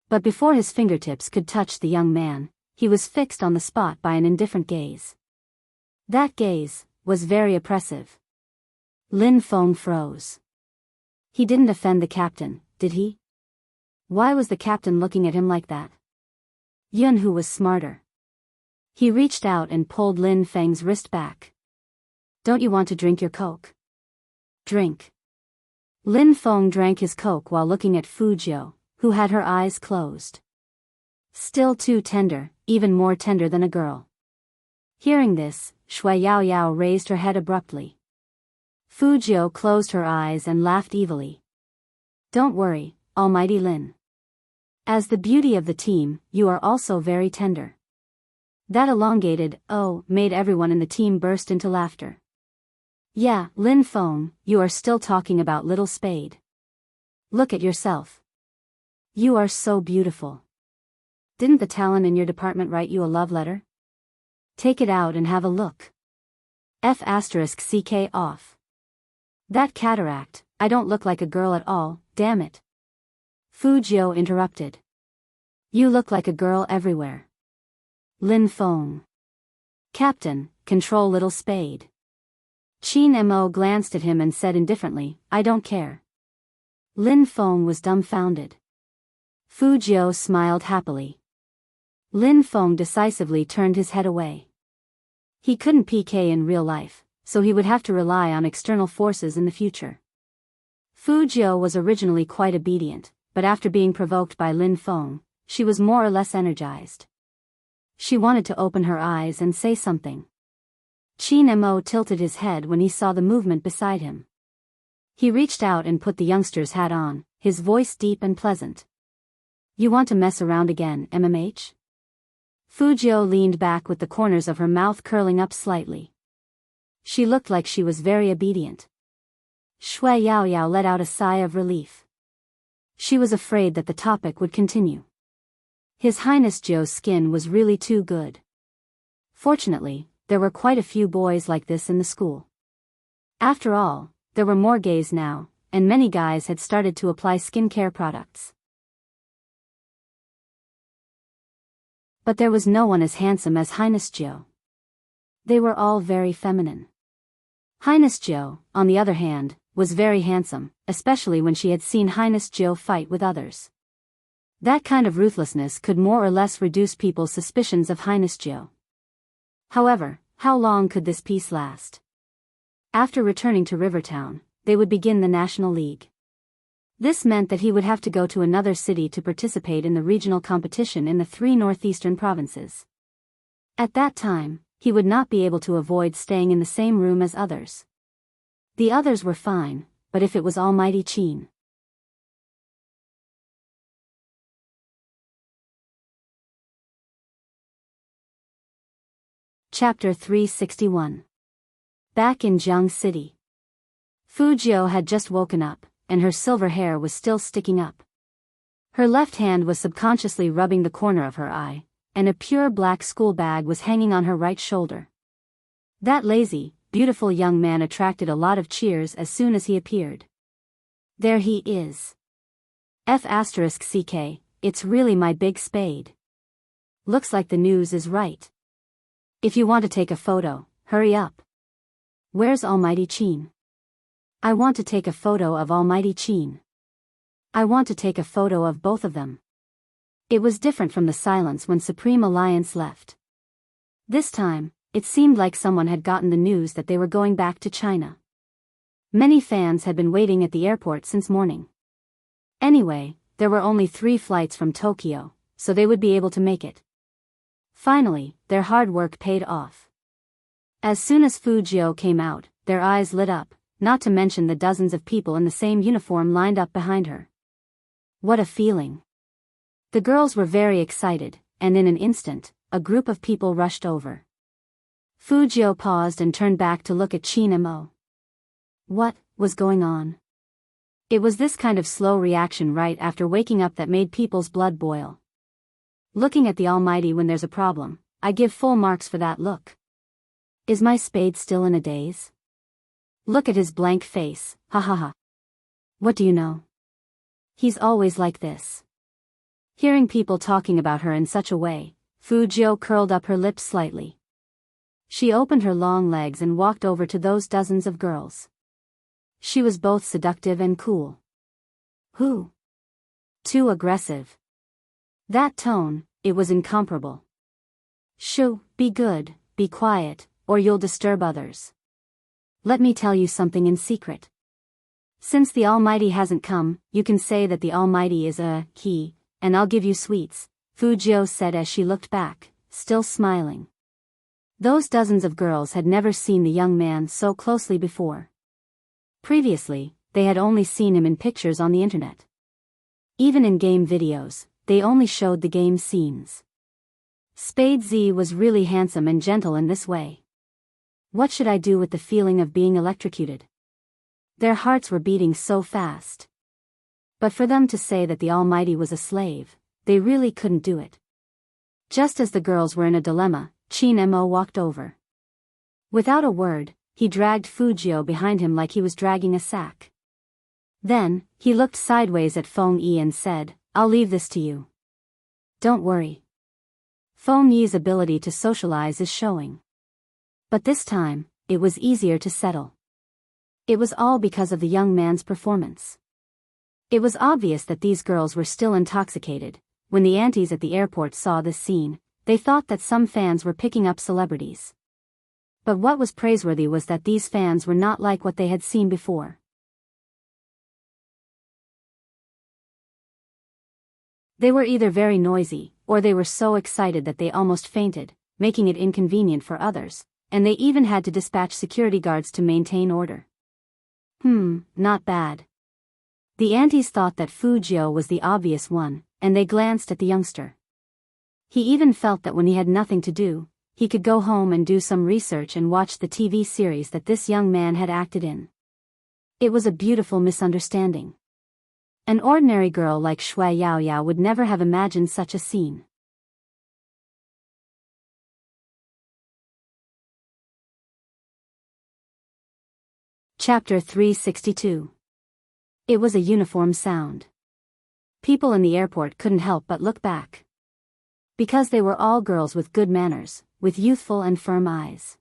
But before his fingertips could touch the young man, he was fixed on the spot by an indifferent gaze. That gaze was very oppressive. Lin Feng froze. He didn't offend the captain, did he? Why was the captain looking at him like that? Yunhu was smarter. He reached out and pulled Lin Feng's wrist back. "Don't you want to drink your Coke?" "Drink." Lin Feng drank his Coke while looking at Fujio, who had her eyes closed. Still too tender, even more tender than a girl. Hearing this, Shui Yaoyao raised her head abruptly. Fujio closed her eyes and laughed evilly. "Don't worry, Almighty Lin. As the beauty of the team, you are also very tender." That elongated "oh" made everyone in the team burst into laughter. "Yeah, Lin Feng, you are still talking about little Spade. Look at yourself. You are so beautiful. Didn't the talent in your department write you a love letter? Take it out and have a look. F***ck off. That cataract, I don't look like a girl at all, damn it." Fujio interrupted. "You look like a girl everywhere." Lin Feng. "Captain, control little Spade." Qin Mo glanced at him and said indifferently, "I don't care." Lin Feng was dumbfounded. Fujio smiled happily. Lin Feng decisively turned his head away. He couldn't PK in real life, so he would have to rely on external forces in the future. Fujio was originally quite obedient, but after being provoked by Lin Feng, she was more or less energized. She wanted to open her eyes and say something. Qin Mo tilted his head when he saw the movement beside him. He reached out and put the youngster's hat on, his voice deep and pleasant. "You want to mess around again, MMH?" Fujio leaned back with the corners of her mouth curling up slightly. She looked like she was very obedient. Shui Yao Yao let out a sigh of relief. She was afraid that the topic would continue. His Highness Zhou's skin was really too good. Fortunately, there were quite a few boys like this in the school. After all, there were more gays now, and many guys had started to apply skincare products. But there was no one as handsome as Highness Zhou. They were all very feminine. Highness Zhou, on the other hand, was very handsome, especially when she had seen Highness Zhou fight with others. That kind of ruthlessness could more or less reduce people's suspicions of Highness Zhou. However, how long could this peace last? After returning to Rivertown, they would begin the National League. This meant that he would have to go to another city to participate in the regional competition in the 3 northeastern provinces. At that time, he would not be able to avoid staying in the same room as others. The others were fine, but if it was Almighty Qin. Chapter 361. Back in Jiang City. Fu Jiu had just woken up, and her silver hair was still sticking up. Her left hand was subconsciously rubbing the corner of her eye, and a pure black school bag was hanging on her right shoulder. That lazy, beautiful young man attracted a lot of cheers as soon as he appeared. There he is. F***ck, it's really my big spade. Looks like the news is right. If you want to take a photo, hurry up. Where's Almighty Qin? I want to take a photo of Almighty Qin. I want to take a photo of both of them. It was different from the silence when Supreme Alliance left. This time, it seemed like someone had gotten the news that they were going back to China. Many fans had been waiting at the airport since morning. Anyway, there were only 3 flights from Tokyo, so they would be able to make it. Finally, their hard work paid off. As soon as Fu Jiu came out, their eyes lit up, not to mention the dozens of people in the same uniform lined up behind her. What a feeling. The girls were very excited, and in an instant, a group of people rushed over. Fu Jiu paused and turned back to look at Qin Mo. What was going on? It was this kind of slow reaction right after waking up that made people's blood boil. Looking at the Almighty when there's a problem, I give full marks for that look. Is my spade still in a daze? Look at his blank face, ha ha ha. What do you know? He's always like this. Hearing people talking about her in such a way, Fu Jiu curled up her lips slightly. She opened her long legs and walked over to those dozens of girls. She was both seductive and cool. Who? Too aggressive. That tone, it was incomparable. Shoo, be good, be quiet, or you'll disturb others. Let me tell you something in secret. Since the Almighty hasn't come, you can say that the Almighty is he, and I'll give you sweets, Fu Jiu said as she looked back, still smiling. Those dozens of girls had never seen the young man so closely before. Previously, they had only seen him in pictures on the internet. Even in game videos, they only showed the game scenes. Spade Z was really handsome and gentle in this way. What should I do with the feeling of being electrocuted? Their hearts were beating so fast. But for them to say that the Almighty was a slave, they really couldn't do it. Just as the girls were in a dilemma, Qin Mo walked over. Without a word, he dragged Fu Jiu behind him like he was dragging a sack. Then, he looked sideways at Feng Yi and said, I'll leave this to you. Don't worry. Feng Yi's ability to socialize is showing. But this time, it was easier to settle. It was all because of the young man's performance. It was obvious that these girls were still intoxicated. When the aunties at the airport saw this scene, they thought that some fans were picking up celebrities. But what was praiseworthy was that these fans were not like what they had seen before. They were either very noisy, or they were so excited that they almost fainted, making it inconvenient for others, and they even had to dispatch security guards to maintain order. Not bad. The aunties thought that Fu Jiu was the obvious one, and they glanced at the youngster. He even felt that when he had nothing to do, he could go home and do some research and watch the TV series that this young man had acted in. It was a beautiful misunderstanding. An ordinary girl like Shui Yaoyao would never have imagined such a scene. Chapter 362. It was a uniform sound. People in the airport couldn't help but look back. Because they were all girls with good manners, with youthful and firm eyes.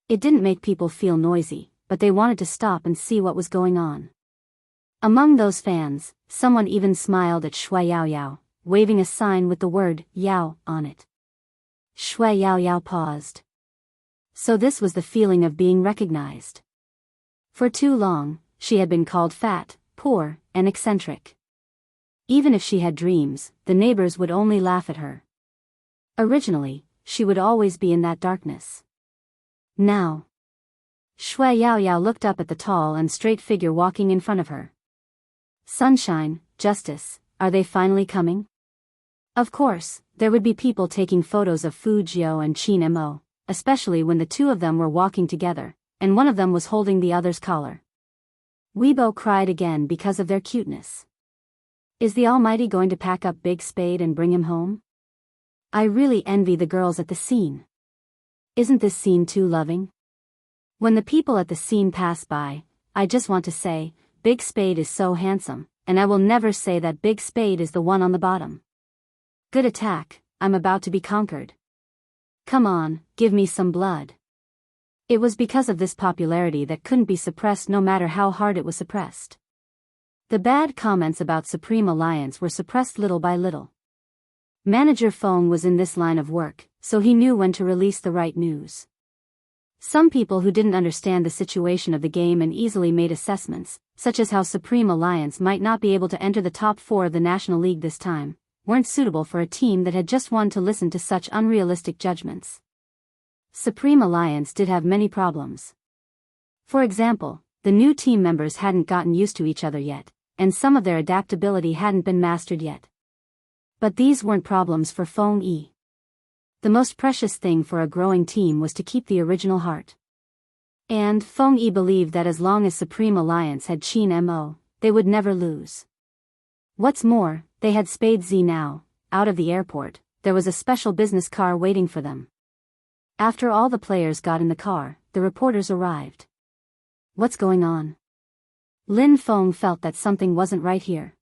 It didn't make people feel noisy, but they wanted to stop and see what was going on. Among those fans, someone even smiled at Shui Yaoyao, waving a sign with the word Yao on it. Shui Yaoyao paused. So this was the feeling of being recognized. For too long, she had been called fat, poor, and eccentric. Even if she had dreams, the neighbors would only laugh at her. Originally, she would always be in that darkness. Now. Shui Yaoyao looked up at the tall and straight figure walking in front of her. Sunshine, Justice, are they finally coming? Of course, there would be people taking photos of Fu Jiu and Qin Mo, especially when the two of them were walking together, and one of them was holding the other's collar. Weibo cried again because of their cuteness. Is the Almighty going to pack up Big Spade and bring him home? I really envy the girls at the scene. Isn't this scene too loving? When the people at the scene pass by, I just want to say, Big Spade is so handsome, and I will never say that Big Spade is the one on the bottom. Good attack, I'm about to be conquered. Come on, give me some blood. It was because of this popularity that couldn't be suppressed no matter how hard it was suppressed. The bad comments about Supreme Alliance were suppressed little by little. Manager Feng was in this line of work, so he knew when to release the right news. Some people who didn't understand the situation of the game and easily made assessments, such as how Supreme Alliance might not be able to enter the top 4 of the National League this time, weren't suitable for a team that had just won to listen to such unrealistic judgments. Supreme Alliance did have many problems. For example, the new team members hadn't gotten used to each other yet, and some of their adaptability hadn't been mastered yet. But these weren't problems for Feng Yi. The most precious thing for a growing team was to keep the original heart. And Feng Yi believed that as long as Supreme Alliance had Qin Mo, they would never lose. What's more, they had Spade Z now. Out of the airport, there was a special business car waiting for them. After all the players got in the car, the reporters arrived. What's going on? Lin Feng felt that something wasn't right here.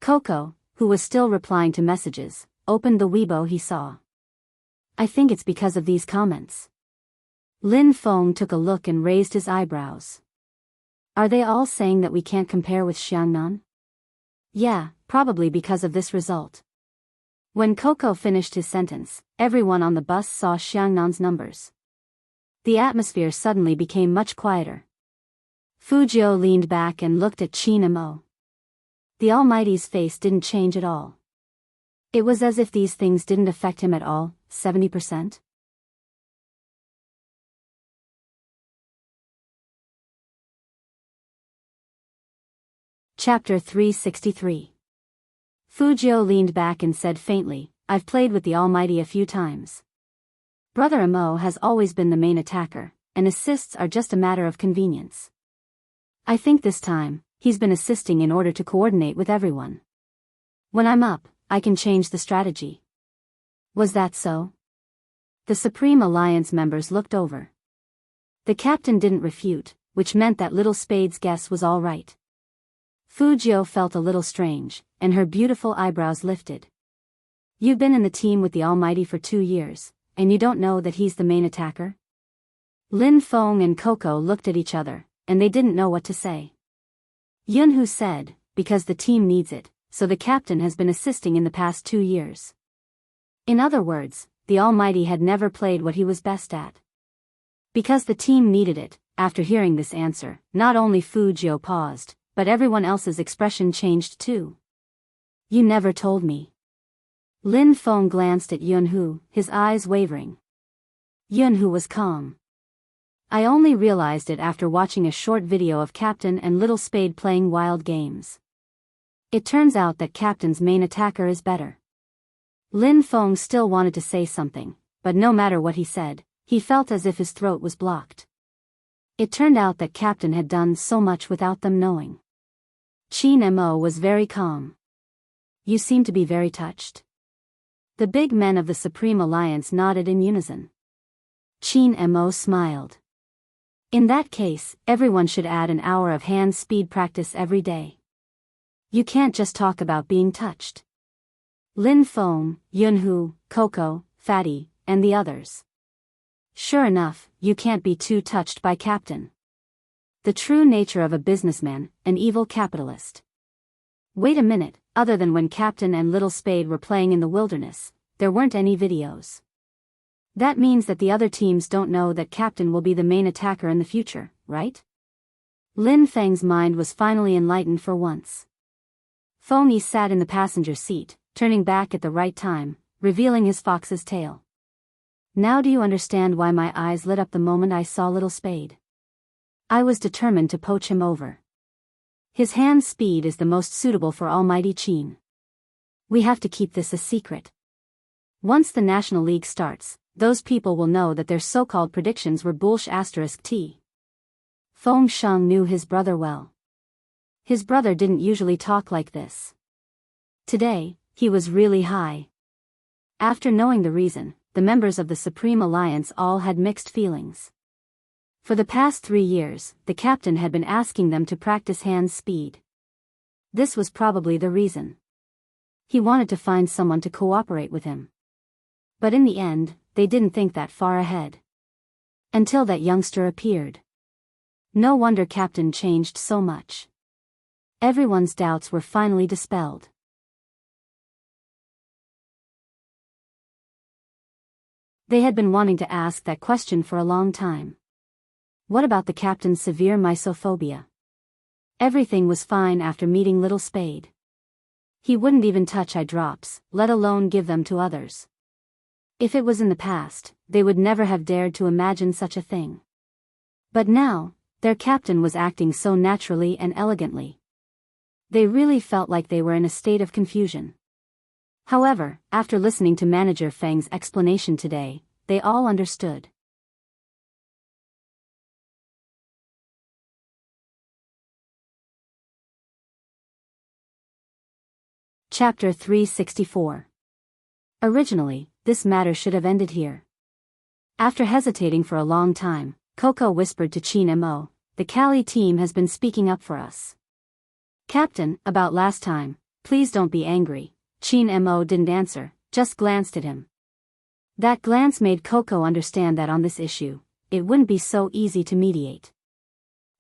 Coco, who was still replying to messages, opened the Weibo he saw. I think it's because of these comments. Lin Feng took a look and raised his eyebrows. Are they all saying that we can't compare with Xiangnan? Yeah, probably because of this result. When Coco finished his sentence, everyone on the bus saw Xiangnan's numbers. The atmosphere suddenly became much quieter. Fu Jiu leaned back and looked at Qin Mo. The Almighty's face didn't change at all. It was as if these things didn't affect him at all. 70%? Chapter 363. Fu Jiu leaned back and said faintly, I've played with the Almighty a few times. Brother Amo has always been the main attacker, and assists are just a matter of convenience. I think this time, he's been assisting in order to coordinate with everyone. When I'm up, I can change the strategy. Was that so? The Supreme Alliance members looked over. The captain didn't refute, which meant that Little Spade's guess was all right. Fu Jiu felt a little strange, and her beautiful eyebrows lifted. You've been in the team with the Almighty for 2 years, and you don't know that he's the main attacker? Lin Feng and Coco looked at each other, and they didn't know what to say. Yunhu said, because the team needs it, so the captain has been assisting in the past 2 years. In other words, the Almighty had never played what he was best at. Because the team needed it, after hearing this answer, not only Fu Jiu paused, but everyone else's expression changed too. You never told me. Lin Feng glanced at Yunhu, his eyes wavering. Yunhu was calm. I only realized it after watching a short video of Captain and Little Spade playing wild games. It turns out that Captain's main attacker is better. Lin Feng still wanted to say something, but no matter what he said, he felt as if his throat was blocked. It turned out that Captain had done so much without them knowing. Qin Mo was very calm. You seem to be very touched. The big men of the Supreme Alliance nodded in unison. Qin Mo smiled. In that case, everyone should add an hour of hand speed practice every day. You can't just talk about being touched. Lin Feng, Yunhu, Coco, Fatty, and the others. Sure enough, you can't be too touched by Captain. The true nature of a businessman, an evil capitalist. Wait a minute, other than when Captain and Little Spade were playing in the wilderness, there weren't any videos. That means that the other teams don't know that Captain will be the main attacker in the future, right? Lin Feng's mind was finally enlightened for once. Feng Yi sat in the passenger seat, turning back at the right time, revealing his fox's tail. Now do you understand why my eyes lit up the moment I saw Little Spade? I was determined to poach him over. His hand speed is the most suitable for Almighty Qin. We have to keep this a secret. Once the National League starts, those people will know that their so-called predictions were bullsh*t. Feng Sheng knew his brother well. His brother didn't usually talk like this. Today, he was really high. After knowing the reason, the members of the Supreme Alliance all had mixed feelings. For the past 3 years, the captain had been asking them to practice hand speed. This was probably the reason. He wanted to find someone to cooperate with him. But in the end, they didn't think that far ahead. Until that youngster appeared. No wonder Captain changed so much. Everyone's doubts were finally dispelled. They had been wanting to ask that question for a long time. What about the captain's severe mysophobia? Everything was fine after meeting Little Spade. He wouldn't even touch eye drops, let alone give them to others. If it was in the past, they would never have dared to imagine such a thing. But now, their captain was acting so naturally and elegantly. They really felt like they were in a state of confusion. However, after listening to Manager Feng's explanation today, they all understood. Chapter 364. Originally, this matter should have ended here. After hesitating for a long time, Coco whispered to Qin Mo, "The Cali team has been speaking up for us." "Captain, about last time, please don't be angry." Qin Mo didn't answer, just glanced at him. That glance made Coco understand that on this issue, it wouldn't be so easy to mediate.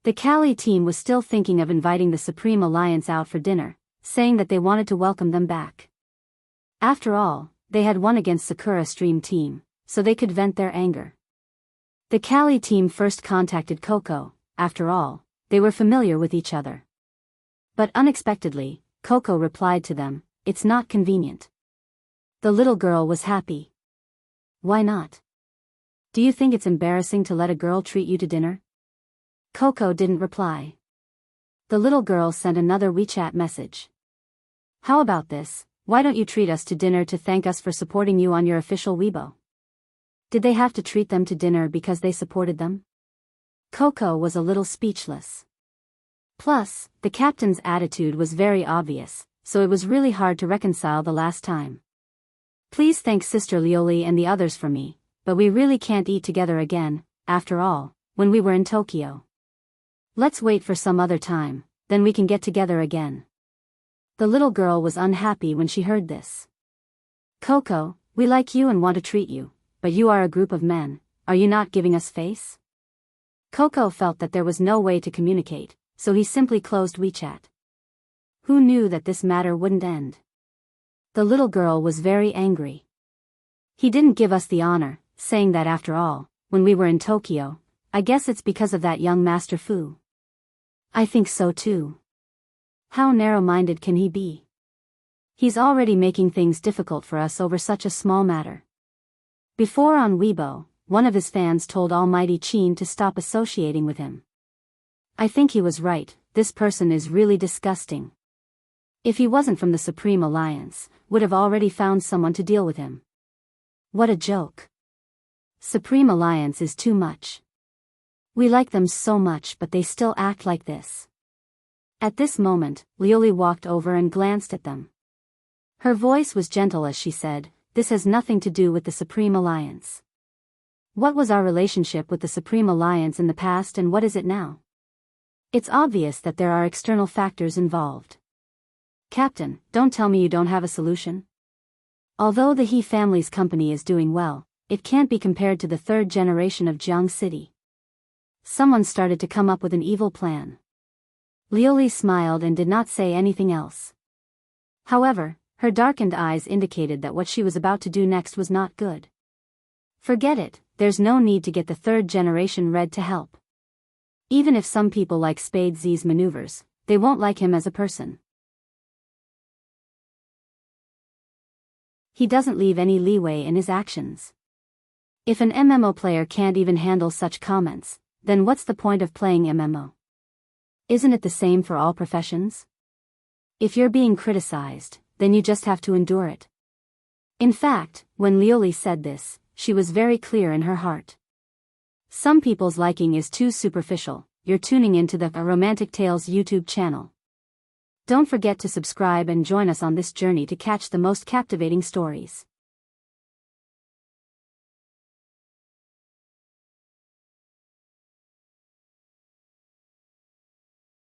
The Cali team was still thinking of inviting the Supreme Alliance out for dinner, saying that they wanted to welcome them back. After all, they had won against Sakura Stream Team, so they could vent their anger. The Cali team first contacted Coco. After all, they were familiar with each other. But unexpectedly, Coco replied to them, "It's not convenient." The little girl was happy. "Why not? Do you think it's embarrassing to let a girl treat you to dinner?" Coco didn't reply. The little girl sent another WeChat message. "How about this? Why don't you treat us to dinner to thank us for supporting you on your official Weibo?" Did they have to treat them to dinner because they supported them? Coco was a little speechless. Plus, the captain's attitude was very obvious, so it was really hard to reconcile the last time. "Please thank Sister Lioli and the others for me, but we really can't eat together again, after all, when we were in Tokyo. Let's wait for some other time, then we can get together again." The little girl was unhappy when she heard this. "Coco, we like you and want to treat you, but you are a group of men, are you not giving us face?" Coco felt that there was no way to communicate, so he simply closed WeChat. Who knew that this matter wouldn't end? The little girl was very angry. "He didn't give us the honor," saying that after all, when we were in Tokyo, "I guess it's because of that young Master Fu." "I think so too. How narrow-minded can he be? He's already making things difficult for us over such a small matter." Before on Weibo, one of his fans told Almighty Qin to stop associating with him. "I think he was right, this person is really disgusting. If he wasn't from the Supreme Alliance, would have already found someone to deal with him." What a joke. Supreme Alliance is too much. We like them so much but they still act like this. At this moment, Lioli walked over and glanced at them. Her voice was gentle as she said, "This has nothing to do with the Supreme Alliance. What was our relationship with the Supreme Alliance in the past and what is it now? It's obvious that there are external factors involved. Captain, don't tell me you don't have a solution? Although the He family's company is doing well, it can't be compared to the third generation of Jiang City. Someone started to come up with an evil plan." Lioli smiled and did not say anything else. However, her darkened eyes indicated that what she was about to do next was not good. Forget it, there's no need to get the third generation red to help. Even if some people like Spade Z's maneuvers, they won't like him as a person. He doesn't leave any leeway in his actions. If an MMO player can't even handle such comments, then what's the point of playing MMO? Isn't it the same for all professions? If you're being criticized, then you just have to endure it. In fact, when Lioli said this, she was very clear in her heart. Some people's liking is too superficial. You're tuning into the Romantic Tales YouTube channel. Don't forget to subscribe and join us on this journey to catch the most captivating stories.